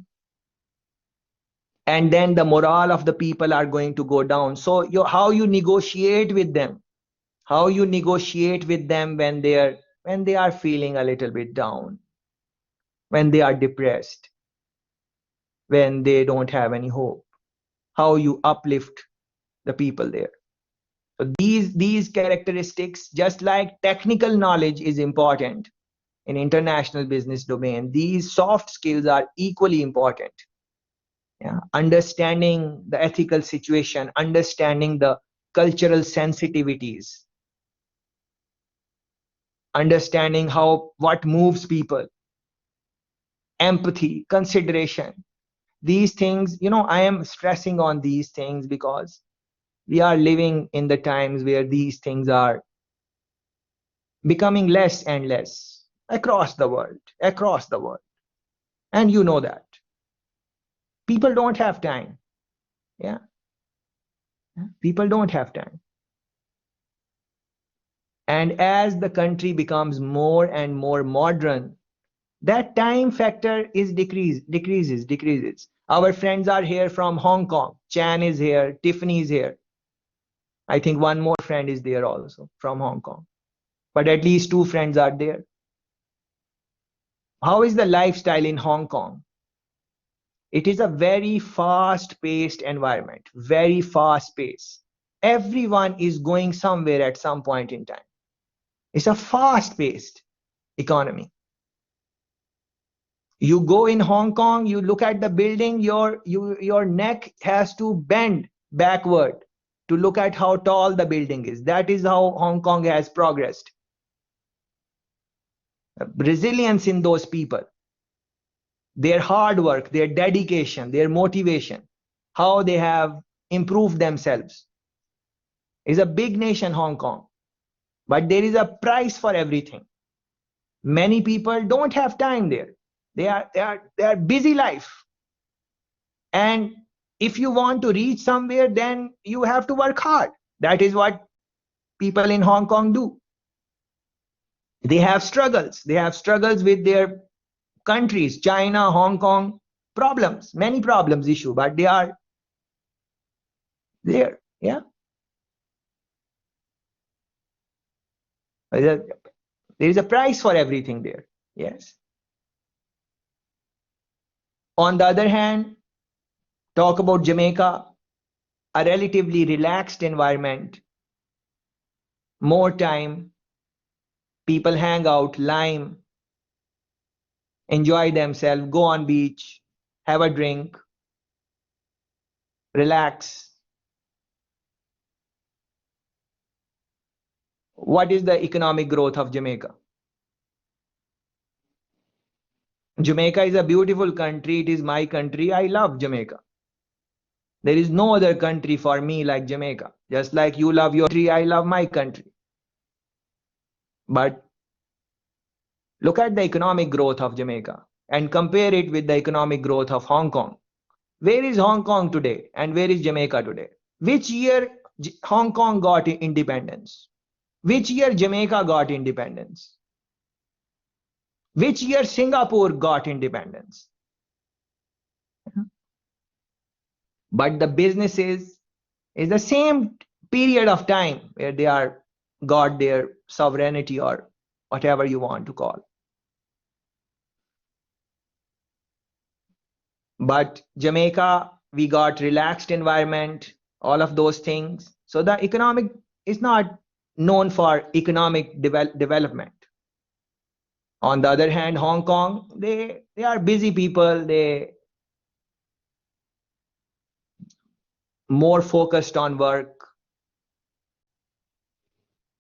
And then the morale of the people are going to go down. So how you negotiate with them, when they are feeling a little bit down, when they are depressed, when they don't have any hope, how you uplift the people there. So these characteristics, just like technical knowledge is important in international business domain, these soft skills are equally important. Yeah. Understanding the ethical situation, understanding the cultural sensitivities, understanding what moves people, empathy, consideration. These things, I am stressing on these things because we are living in the times where these things are becoming less and less across the world. And you know that. People don't have time. Yeah. People don't have time. And as the country becomes more and more modern, that time factor decreases. Our friends are here from Hong Kong. Chan is here, Tiffany is here. I think one more friend is there also from Hong Kong. But at least 2 friends are there. How is the lifestyle in Hong Kong? It is a very fast-paced environment, very fast-paced. Everyone is going somewhere at some point in time. It's a fast-paced economy. You go in Hong Kong, you look at the building, your neck has to bend backward to look at how tall the building is. That is how Hong Kong has progressed. Resilience in those people, their hard work, their dedication, their motivation, how they have improved themselves. It's a big nation, Hong Kong, but there is a price for everything. Many people don't have time there. They are busy life. And if you want to reach somewhere, then you have to work hard. That is what people in Hong Kong do. They have struggles. They have struggles with their countries, China, Hong Kong, problems, many problems issue, but they are there. Yeah. There is a price for everything there. Yes. On the other hand, talk about Jamaica, a relatively relaxed environment, more time, people hang out, lime, enjoy themselves, go on beach, have a drink, relax. What is the economic growth of Jamaica? Jamaica is a beautiful country. It is my country. I love Jamaica. There is no other country for me like Jamaica. Just like you love your country, I love my country. But look at the economic growth of Jamaica and compare it with the economic growth of Hong Kong. Where is Hong Kong today and where is Jamaica today? Which year Hong Kong got independence? Which year Jamaica got independence? Which year Singapore got independence? But the businesses is the same period of time where they are got their sovereignty or whatever you want to call. But Jamaica, we got relaxed environment, all of those things. So the economic is not known for economic development. On the other hand, Hong Kong, they are busy people. They more focused on work.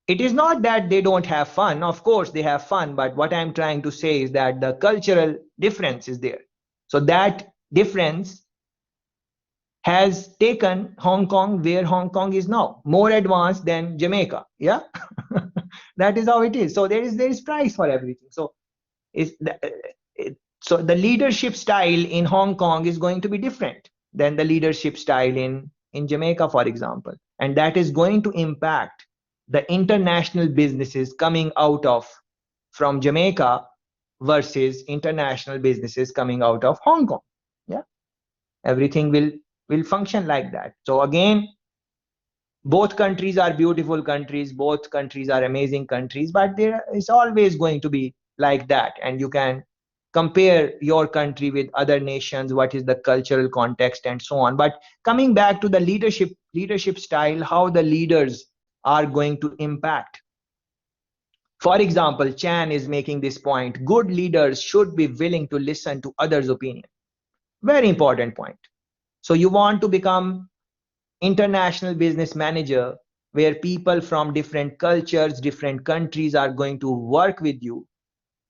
It is not that they don't have fun. Of course, they have fun. But what I'm trying to say is that the cultural difference is there. So that difference has taken Hong Kong where Hong Kong is now, more advanced than Jamaica. Yeah, that is how it is. So there is price for everything. So so the leadership style in Hong Kong is going to be different than the leadership style in Jamaica, for example, and that is going to impact the international businesses coming out of from Jamaica versus international businesses coming out of Hong Kong. Yeah, everything will function like that. So again, both countries are beautiful countries, both countries are amazing countries, but there is always going to be like that. And you can compare your country with other nations, what is the cultural context and so on. But coming back to the leadership style, how the leaders are going to impact. For example, Chan is making this point: good leaders should be willing to listen to others' opinion. Very important point. So you want to become international business manager where people from different cultures, different countries are going to work with you,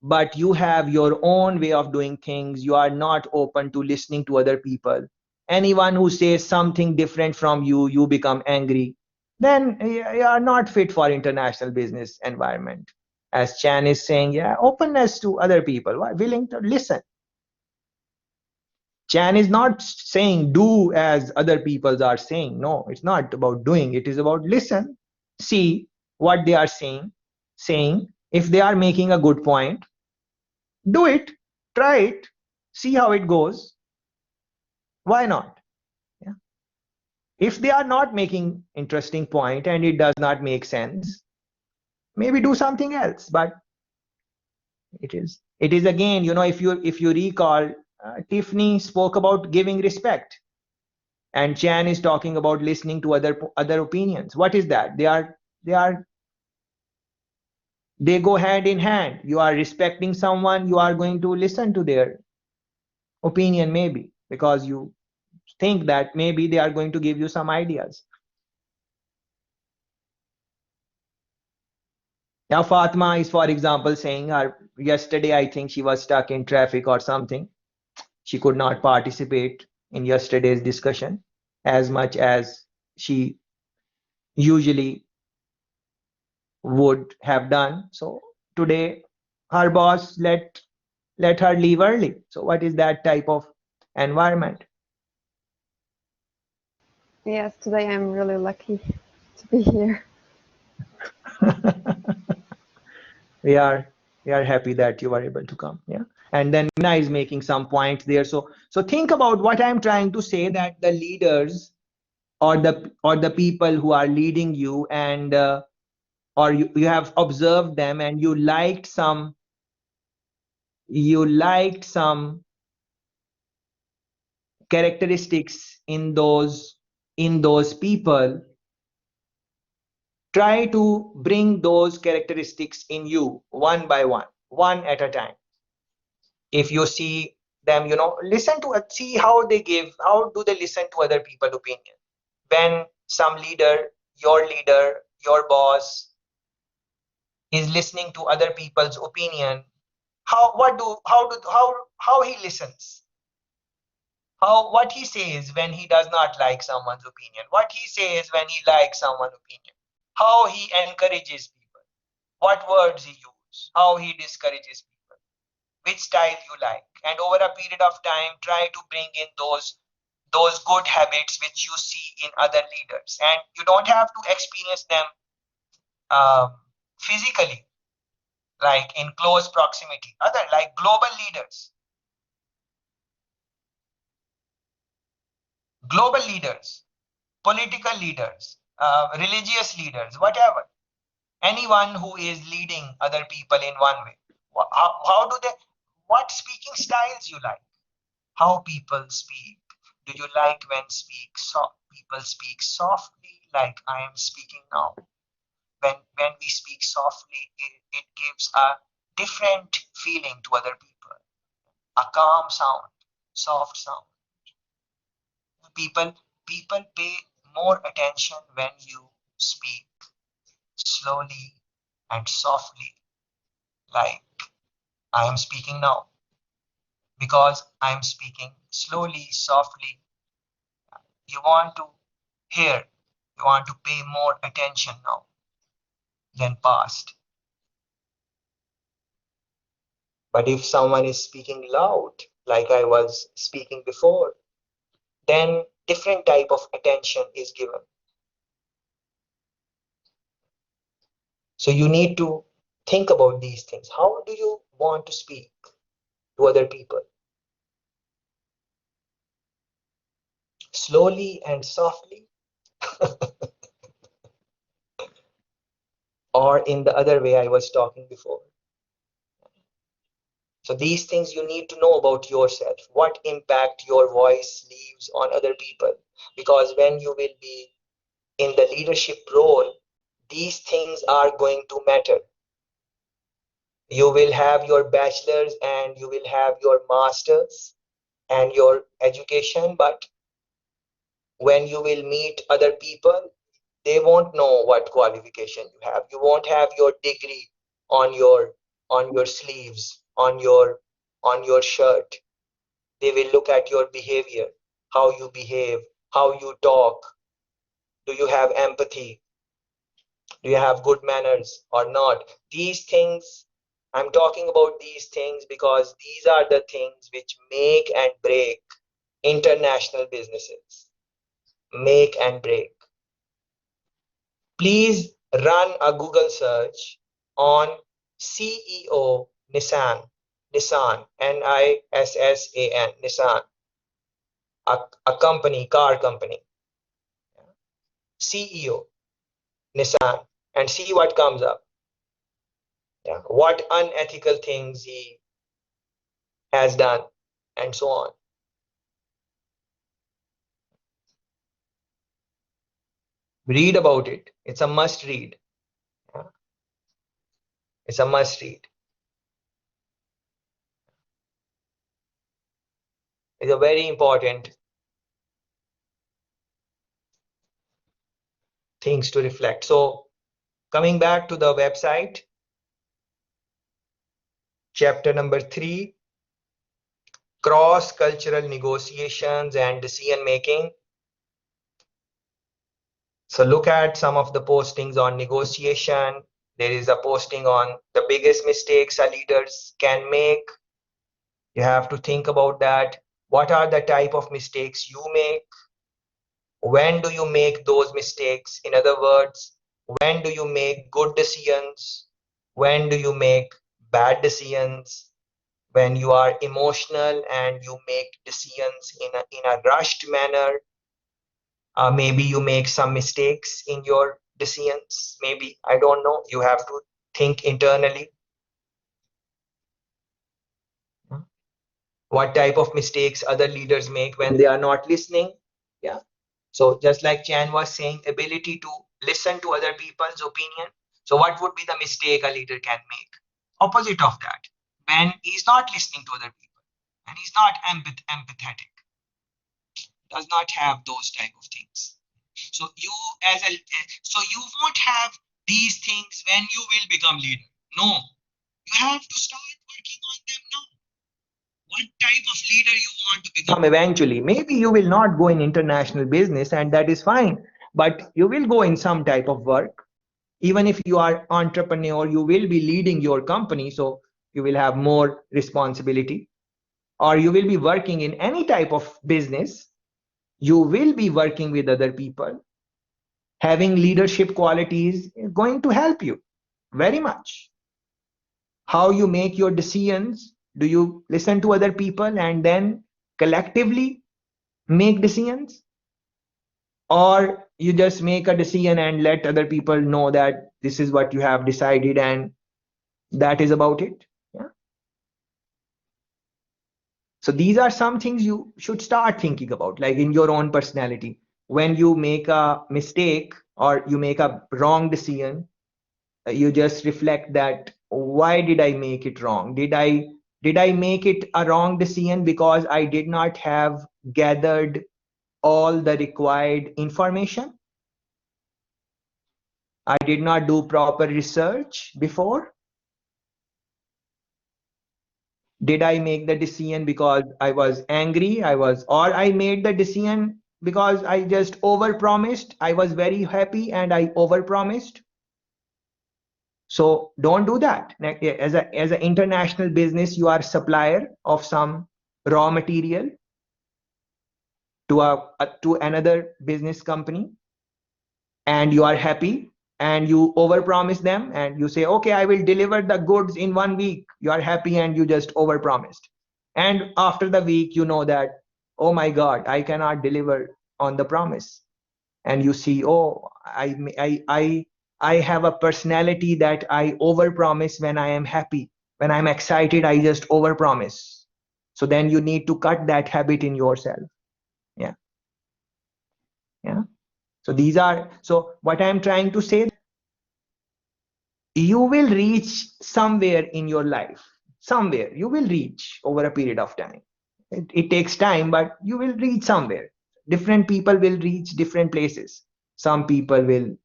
but you have your own way of doing things. You are not open to listening to other people. Anyone who says something different from you, you become angry. Then you are not fit for international business environment. As Chan is saying, yeah, openness to other people, willing to listen. Chan is not saying do as other people are saying. No, it's not about doing. It is about listen, see what they are saying. If they are making a good point, do it, try it, see how it goes. Why not? Yeah. If they are not making interesting point and it does not make sense, maybe do something else. But it is again, if you recall, Tiffany spoke about giving respect. And Chan is talking about listening to other opinions. What is that? They go hand in hand. You are respecting someone, you are going to listen to their opinion, maybe because you think that maybe they are going to give you some ideas. Now Fatma is, for example, saying yesterday I think she was stuck in traffic or something. She could not participate in yesterday's discussion as much as she usually would have done. So today her boss let her leave early. So what is that type of environment? Yes, today I'm really lucky to be here. we are happy that you were able to come. Yeah. And then Mina is making some points there. So think about what I'm trying to say, that the leaders or the people who are leading you, and or you have observed them and you liked some characteristics in those people. Try to bring those characteristics in you one by one at a time. If you see them, listen to it, see how do they listen to other people's opinion. When some leader, your boss is listening to other people's opinion, how he listens, what he says when he does not like someone's opinion, what he says when he likes someone's opinion, how he encourages people, what words he uses, how he discourages people, which style you like. And over a period of time, try to bring in those good habits which you see in other leaders. And you don't have to experience them physically, like in close proximity. Other, like global leaders, political leaders, religious leaders, whatever. Anyone who is leading other people in one way. How do they, what speaking styles you like? How people speak. Do you like when people speak softly, like I am speaking now? when we speak softly, it gives a different feeling to other people, a calm sound, soft sound. People pay more attention when you speak slowly and softly, like I am speaking now. Because I am speaking slowly, softly, you want to hear, you want to pay more attention now than past. But if someone is speaking loud, like I was speaking before, then different type of attention is given. So you need to think about these things. How do you want to speak to other people? Slowly and softly? Or in the other way I was talking before? So these things you need to know about yourself, what impact your voice leaves on other people. Because when you will be in the leadership role, these things are going to matter. You will have your bachelor's and you will have your master's and your education, but when you will meet other people, they won't know what qualification you have. You won't have your degree on your sleeves, on your shirt. They will look at your behavior, how you behave, how you talk. Do you have empathy? Do you have good manners or not? These things, I'm talking about these things because these are the things which make and break international businesses. Make and break. Please run a Google search on CEO Nissan, Nissan, Nissan, a company, car company. CEO Nissan, and see what comes up. Yeah. What unethical things he has done, and so on. Read about it. It's a must read. Yeah. It's a must read. It's a very important things to reflect. So coming back to the website, chapter number 3, cross-cultural negotiations and decision making. So look at some of the postings on negotiation. There is a posting on the biggest mistakes our leaders can make. You have to think about that. What are the type of mistakes you make? When do you make those mistakes? In other words, when do you make good decisions? When do you make bad decisions? When you are emotional and you make decisions in a rushed manner, maybe you make some mistakes in your decisions. Maybe, I don't know. You have to think internally. What type of mistakes other leaders make when they are not listening? Yeah. So just like Chan was saying, ability to listen to other people's opinion. So what would be the mistake a leader can make? Opposite of that, when he's not listening to other people and he's not empathetic, does not have those type of things. So you won't have these things when you will become leader. No, you have to start working on them now. What type of leader you want to become eventually? Maybe you will not go in international business, and that is fine, but you will go in some type of work. Even if you are entrepreneur, you will be leading your company, so you will have more responsibility. Or you will be working in any type of business, you will be working with other people. Having leadership qualities is going to help you very much. How you make your decisions, do you listen to other people and then collectively make decisions? Or you just make a decision and let other people know that this is what you have decided and that is about it? Yeah. So these are some things you should start thinking about, like in your own personality. When you make a mistake or you make a wrong decision, you just reflect that why did I make it wrong? Did I make it a wrong decision because I did not have gathered all the required information? I did not do proper research before? Did I make the decision because I was angry? Or I made the decision because I just overpromised. I was very happy and I overpromised. So don't do that. As an international business, you are supplier of some raw material to another business company, and you are happy and you overpromise them and you say, okay, I will deliver the goods in 1 week. You are happy and you just overpromised. And after the week, you know that, oh my God, I cannot deliver on the promise. And you see, oh, I have a personality that I overpromise when I am happy. When I'm excited, I just overpromise. So then you need to cut that habit in yourself. Yeah. Yeah. So what I'm trying to say, you will reach somewhere in your life. Somewhere you will reach over a period of time. It takes time, but you will reach somewhere. Different people will reach different places. Some people will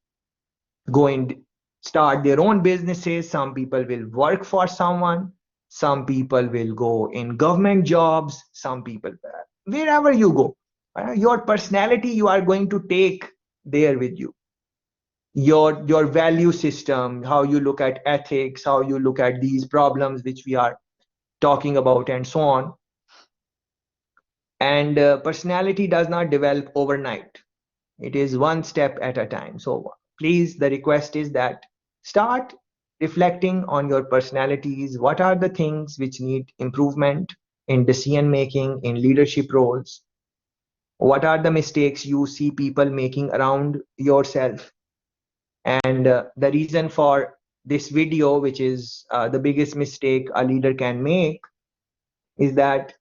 go and start their own businesses. Some people will work for someone. Some people will go in government jobs. Some people, wherever you go, your personality you are going to take there with you. Your value system, how you look at ethics, how you look at these problems which we are talking about, and so on. And personality does not develop overnight. It is one step at a time. So please, the request is that start reflecting on your personalities. What are the things which need improvement in decision making, in leadership roles? What are the mistakes you see people making around yourself? And the reason for this video, which is the biggest mistake a leader can make, is that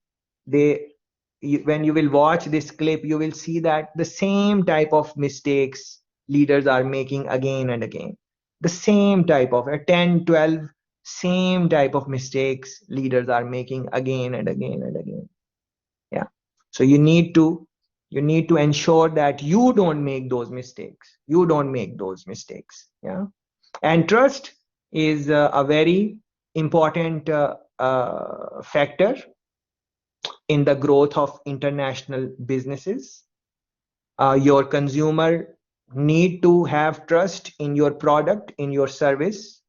when you will watch this clip, you will see that the same type of mistakes leaders are making again and again. The same type of 10, 12, same type of mistakes leaders are making again and again and again. Yeah. So you need to ensure that you don't make those mistakes. You don't make those mistakes. Yeah. And trust is a very important factor in the growth of international businesses. Your consumer need to have trust in your product, in your service.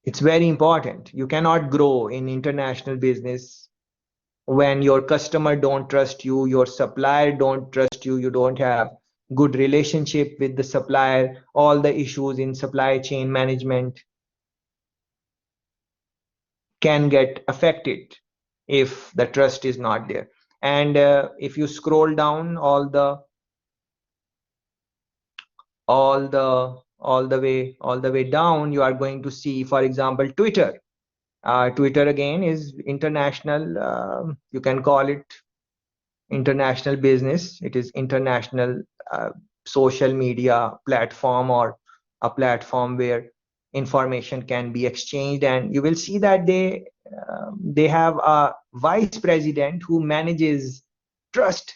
It's very important. You cannot grow in international business when your customer don't trust you, your supplier don't trust you, you don't have good relationship with the supplier, all the issues in supply chain management can get affected if the trust is not there. And if you scroll down all the way down, you are going to see, for example, Twitter. Twitter again is international. You can call it international business. It is international social media platform, or a platform where information can be exchanged. And you will see that they have a vice president who manages trust.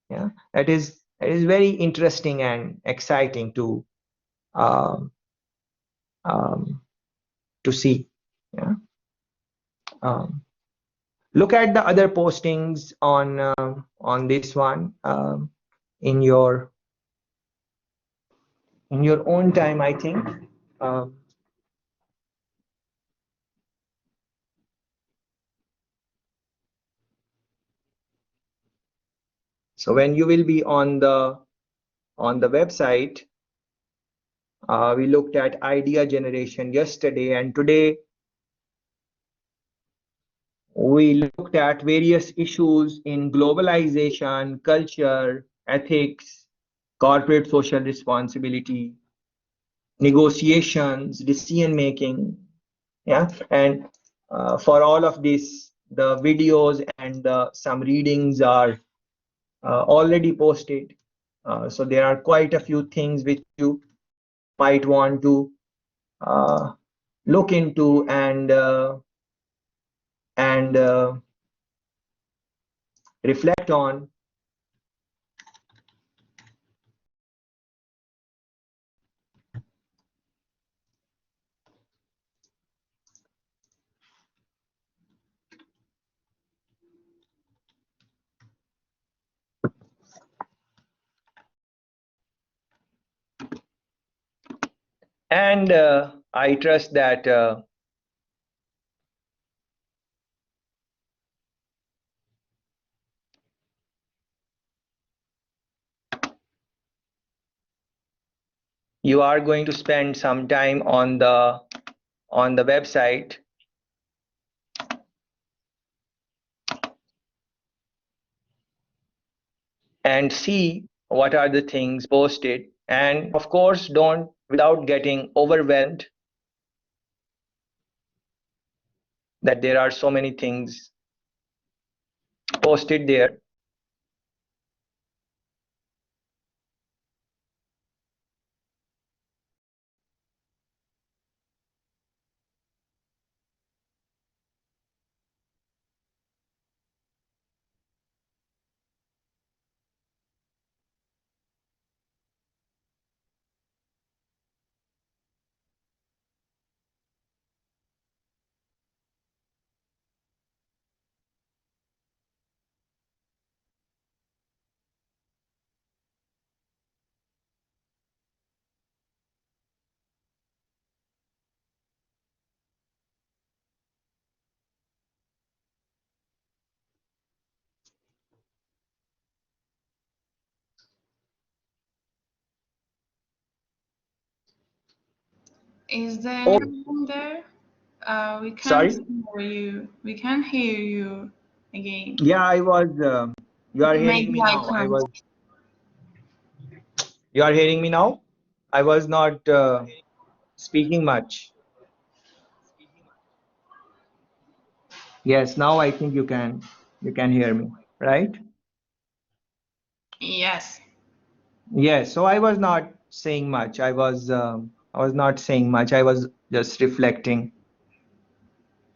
Yeah, that is very interesting and exciting to see. Yeah. Look at the other postings on this one in your own time, I think. So when you will be on the website, we looked at idea generation yesterday, and today we looked at various issues in globalization, culture, ethics, corporate social responsibility, negotiations, decision making. Yeah, and for all of this, the videos and some readings are already posted. So there are quite a few things which you might want to look into and reflect on. And I trust that you are going to spend some time on the website and see what are the things posted. And of course, don't, without getting overwhelmed, that there are so many things posted there. Is there Oh, anyone there? We sorry. can't hear you. We can't hear you again. Yeah, I was. You are hearing Maybe me I now. can't. You are hearing me now. I was not speaking much. Yes, now I think you can hear me, right? Yes. Yes. So I was not saying much. I was not saying much. I was just reflecting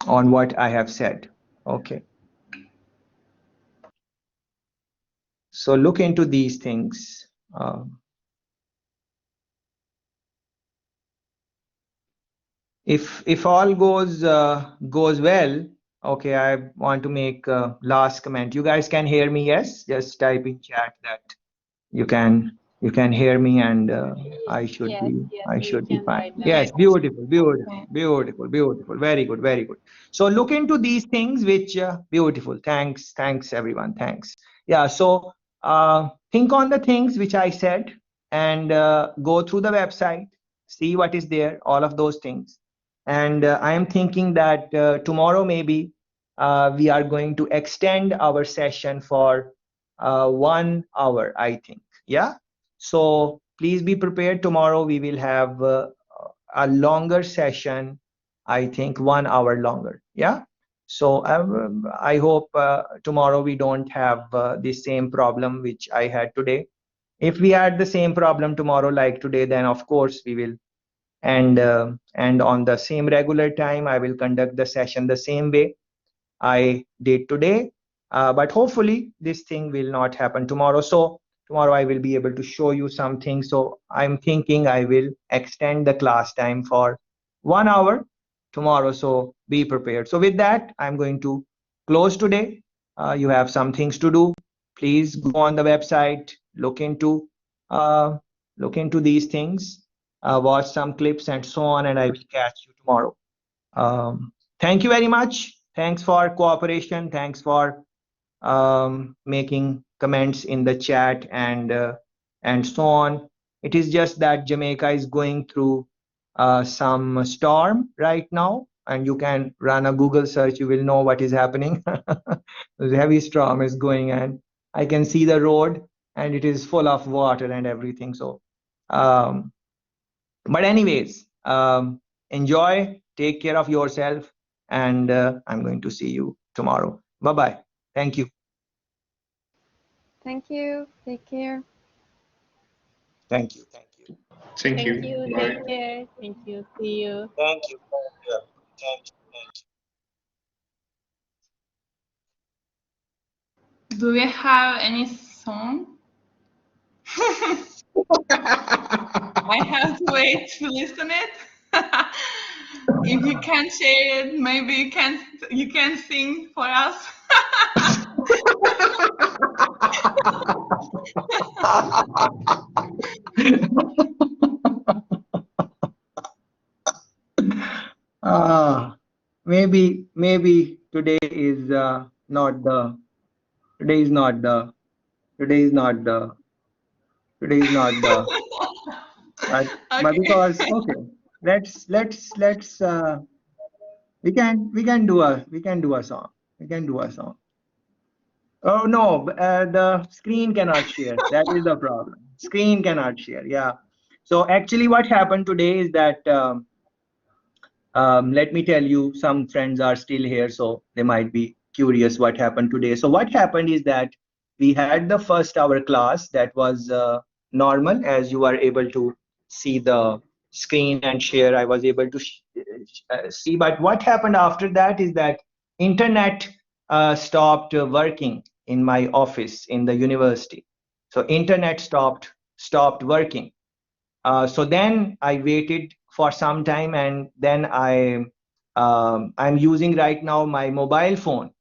on what I have said. Okay. So look into these things. If all goes well, okay, I want to make a last comment. You guys can hear me, yes? Just type in chat that you can hear me, and I should Yes, be yes, I we should be can fine. right now. Yes, Yes. beautiful, beautiful, Okay. beautiful, beautiful. Very good, very good. So look into these things, which beautiful. Thanks everyone. Thanks. Yeah. So think on the things which I said, and go through the website, see what is there, all of those things. And I am thinking that tomorrow maybe we are going to extend our session for 1 hour, I think. Yeah. So please be prepared. Tomorrow we will have a longer session, I think 1 hour longer. Yeah. So I hope tomorrow we don't have the same problem which I had today. If we had the same problem tomorrow like today, then of course we will. And on the same regular time, I will conduct the session the same way I did today. But hopefully this thing will not happen tomorrow. So tomorrow I will be able to show you something. So I'm thinking I will extend the class time for 1 hour tomorrow. So be prepared. So with that, I'm going to close today. You have some things to do. Please go on the website, uh, look into these things, watch some clips and so on, and I will catch you tomorrow. Thank you very much. Thanks for cooperation. Thanks for making comments in the chat and so on. It is just that Jamaica is going through some storm right now, and you can run a Google search. You will know what is happening. The heavy storm is going, and I can see the road, and it is full of water and everything. So, but anyways, enjoy, take care of yourself, and I'm going to see you tomorrow. Bye bye. Thank you. Thank you. Take care. Thank you. Thank Thank you. you. Bye. Take care. Thank you. See you. Thank you. Thank Do we have any song? I have to wait to listen it. If you can share it, maybe you can sing for us. Maybe today is not the today is not the today is not the today is not the but Okay. because okay, let's we can do a song. We can do a song. Oh no, the screen cannot share. That is the problem. Screen cannot share. Yeah. So actually, what happened today is that let me tell you, some friends are still here, so they might be curious what happened today. So what happened is that we had the first hour class that was normal, as you are able to see the screen and share. I was able to see, but what happened after that is that internet stopped working in my office in the university. So internet stopped working. So then I waited for some time, and then I'm using right now my mobile phone.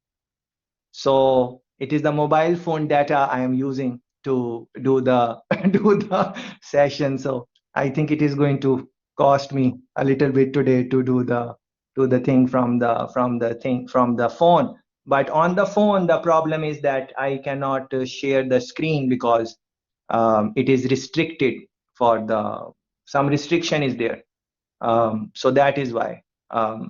So it is the mobile phone data I am using to do the do the session. So I think it is going to cost me a little bit today to do the thing from the phone. But on the phone, the problem is that I cannot share the screen because it is restricted for the some restriction is there. So that is why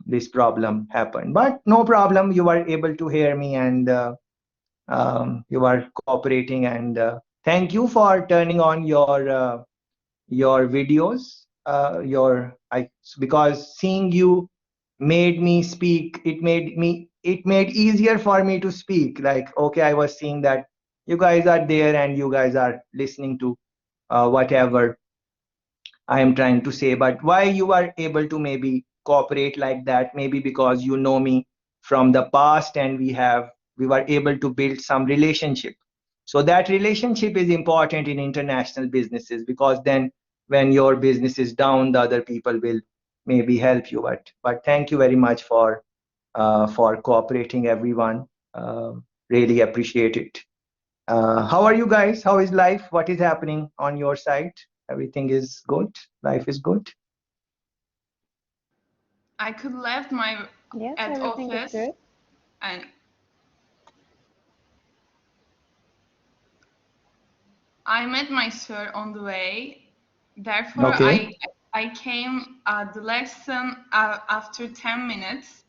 this problem happened. But no problem, you are able to hear me, and you are cooperating, and thank you for turning on your videos. Because seeing you made me speak. It made easier for me to speak. Like, okay, I was seeing that you guys are there and you guys are listening to whatever I am trying to say. But why you are able to maybe cooperate like that? Maybe because you know me from the past, and we were able to build some relationship. So that relationship is important in international businesses, because then when your business is down, the other people will maybe help you. But thank you very much for cooperating, everyone. Really appreciate it. How are you guys? How is life? What is happening on your side? Everything is good? Life is good? I could left my Yes, at everything is office good. and I met my sir on the way. Therefore, Okay. I came the lesson after 10 minutes,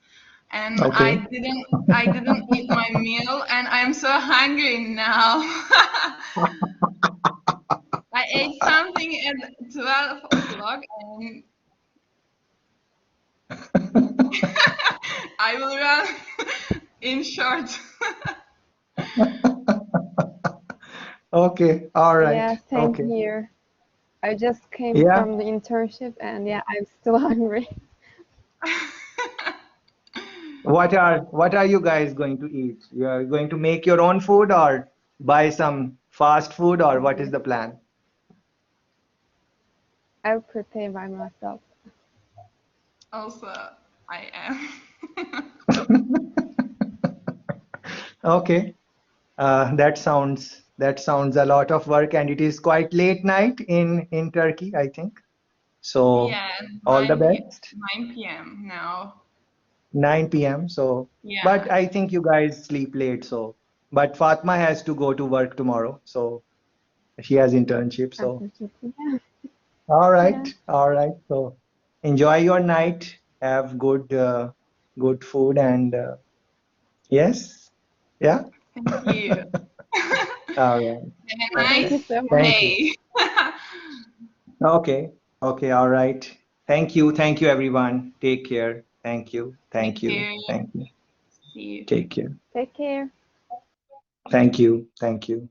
and Okay. I didn't eat my meal, and I'm so hungry now. I ate something at 12 o'clock, and I will run in short. Okay. All right. Yeah, same Okay. here. I just came Yeah. from the internship and yeah, I'm still hungry. What are you guys going to eat? You are going to make your own food or buy some fast food, or what is the plan? I'll prepare by myself. Also, I am. Okay. That sounds a lot of work, and it is quite late night in Turkey, I think. So Yeah, all the best. 9 p.m. now. 9 p.m. So, but Yeah. I think you guys sleep late. So, but Fatma has to go to work tomorrow, so she has internship. So, Unfortunately, yeah. all Yeah. right, all right. So, enjoy your night. Have good food, and yes, yeah. Thank you. All right. Have a Thank Okay. you nice so much. Thank you. day. Okay. Okay. All right. Thank you. Thank you, everyone. Take care. Thank you. Take Thank you. care. Thank you. See you. Take care. Take care. Thank you. Thank you.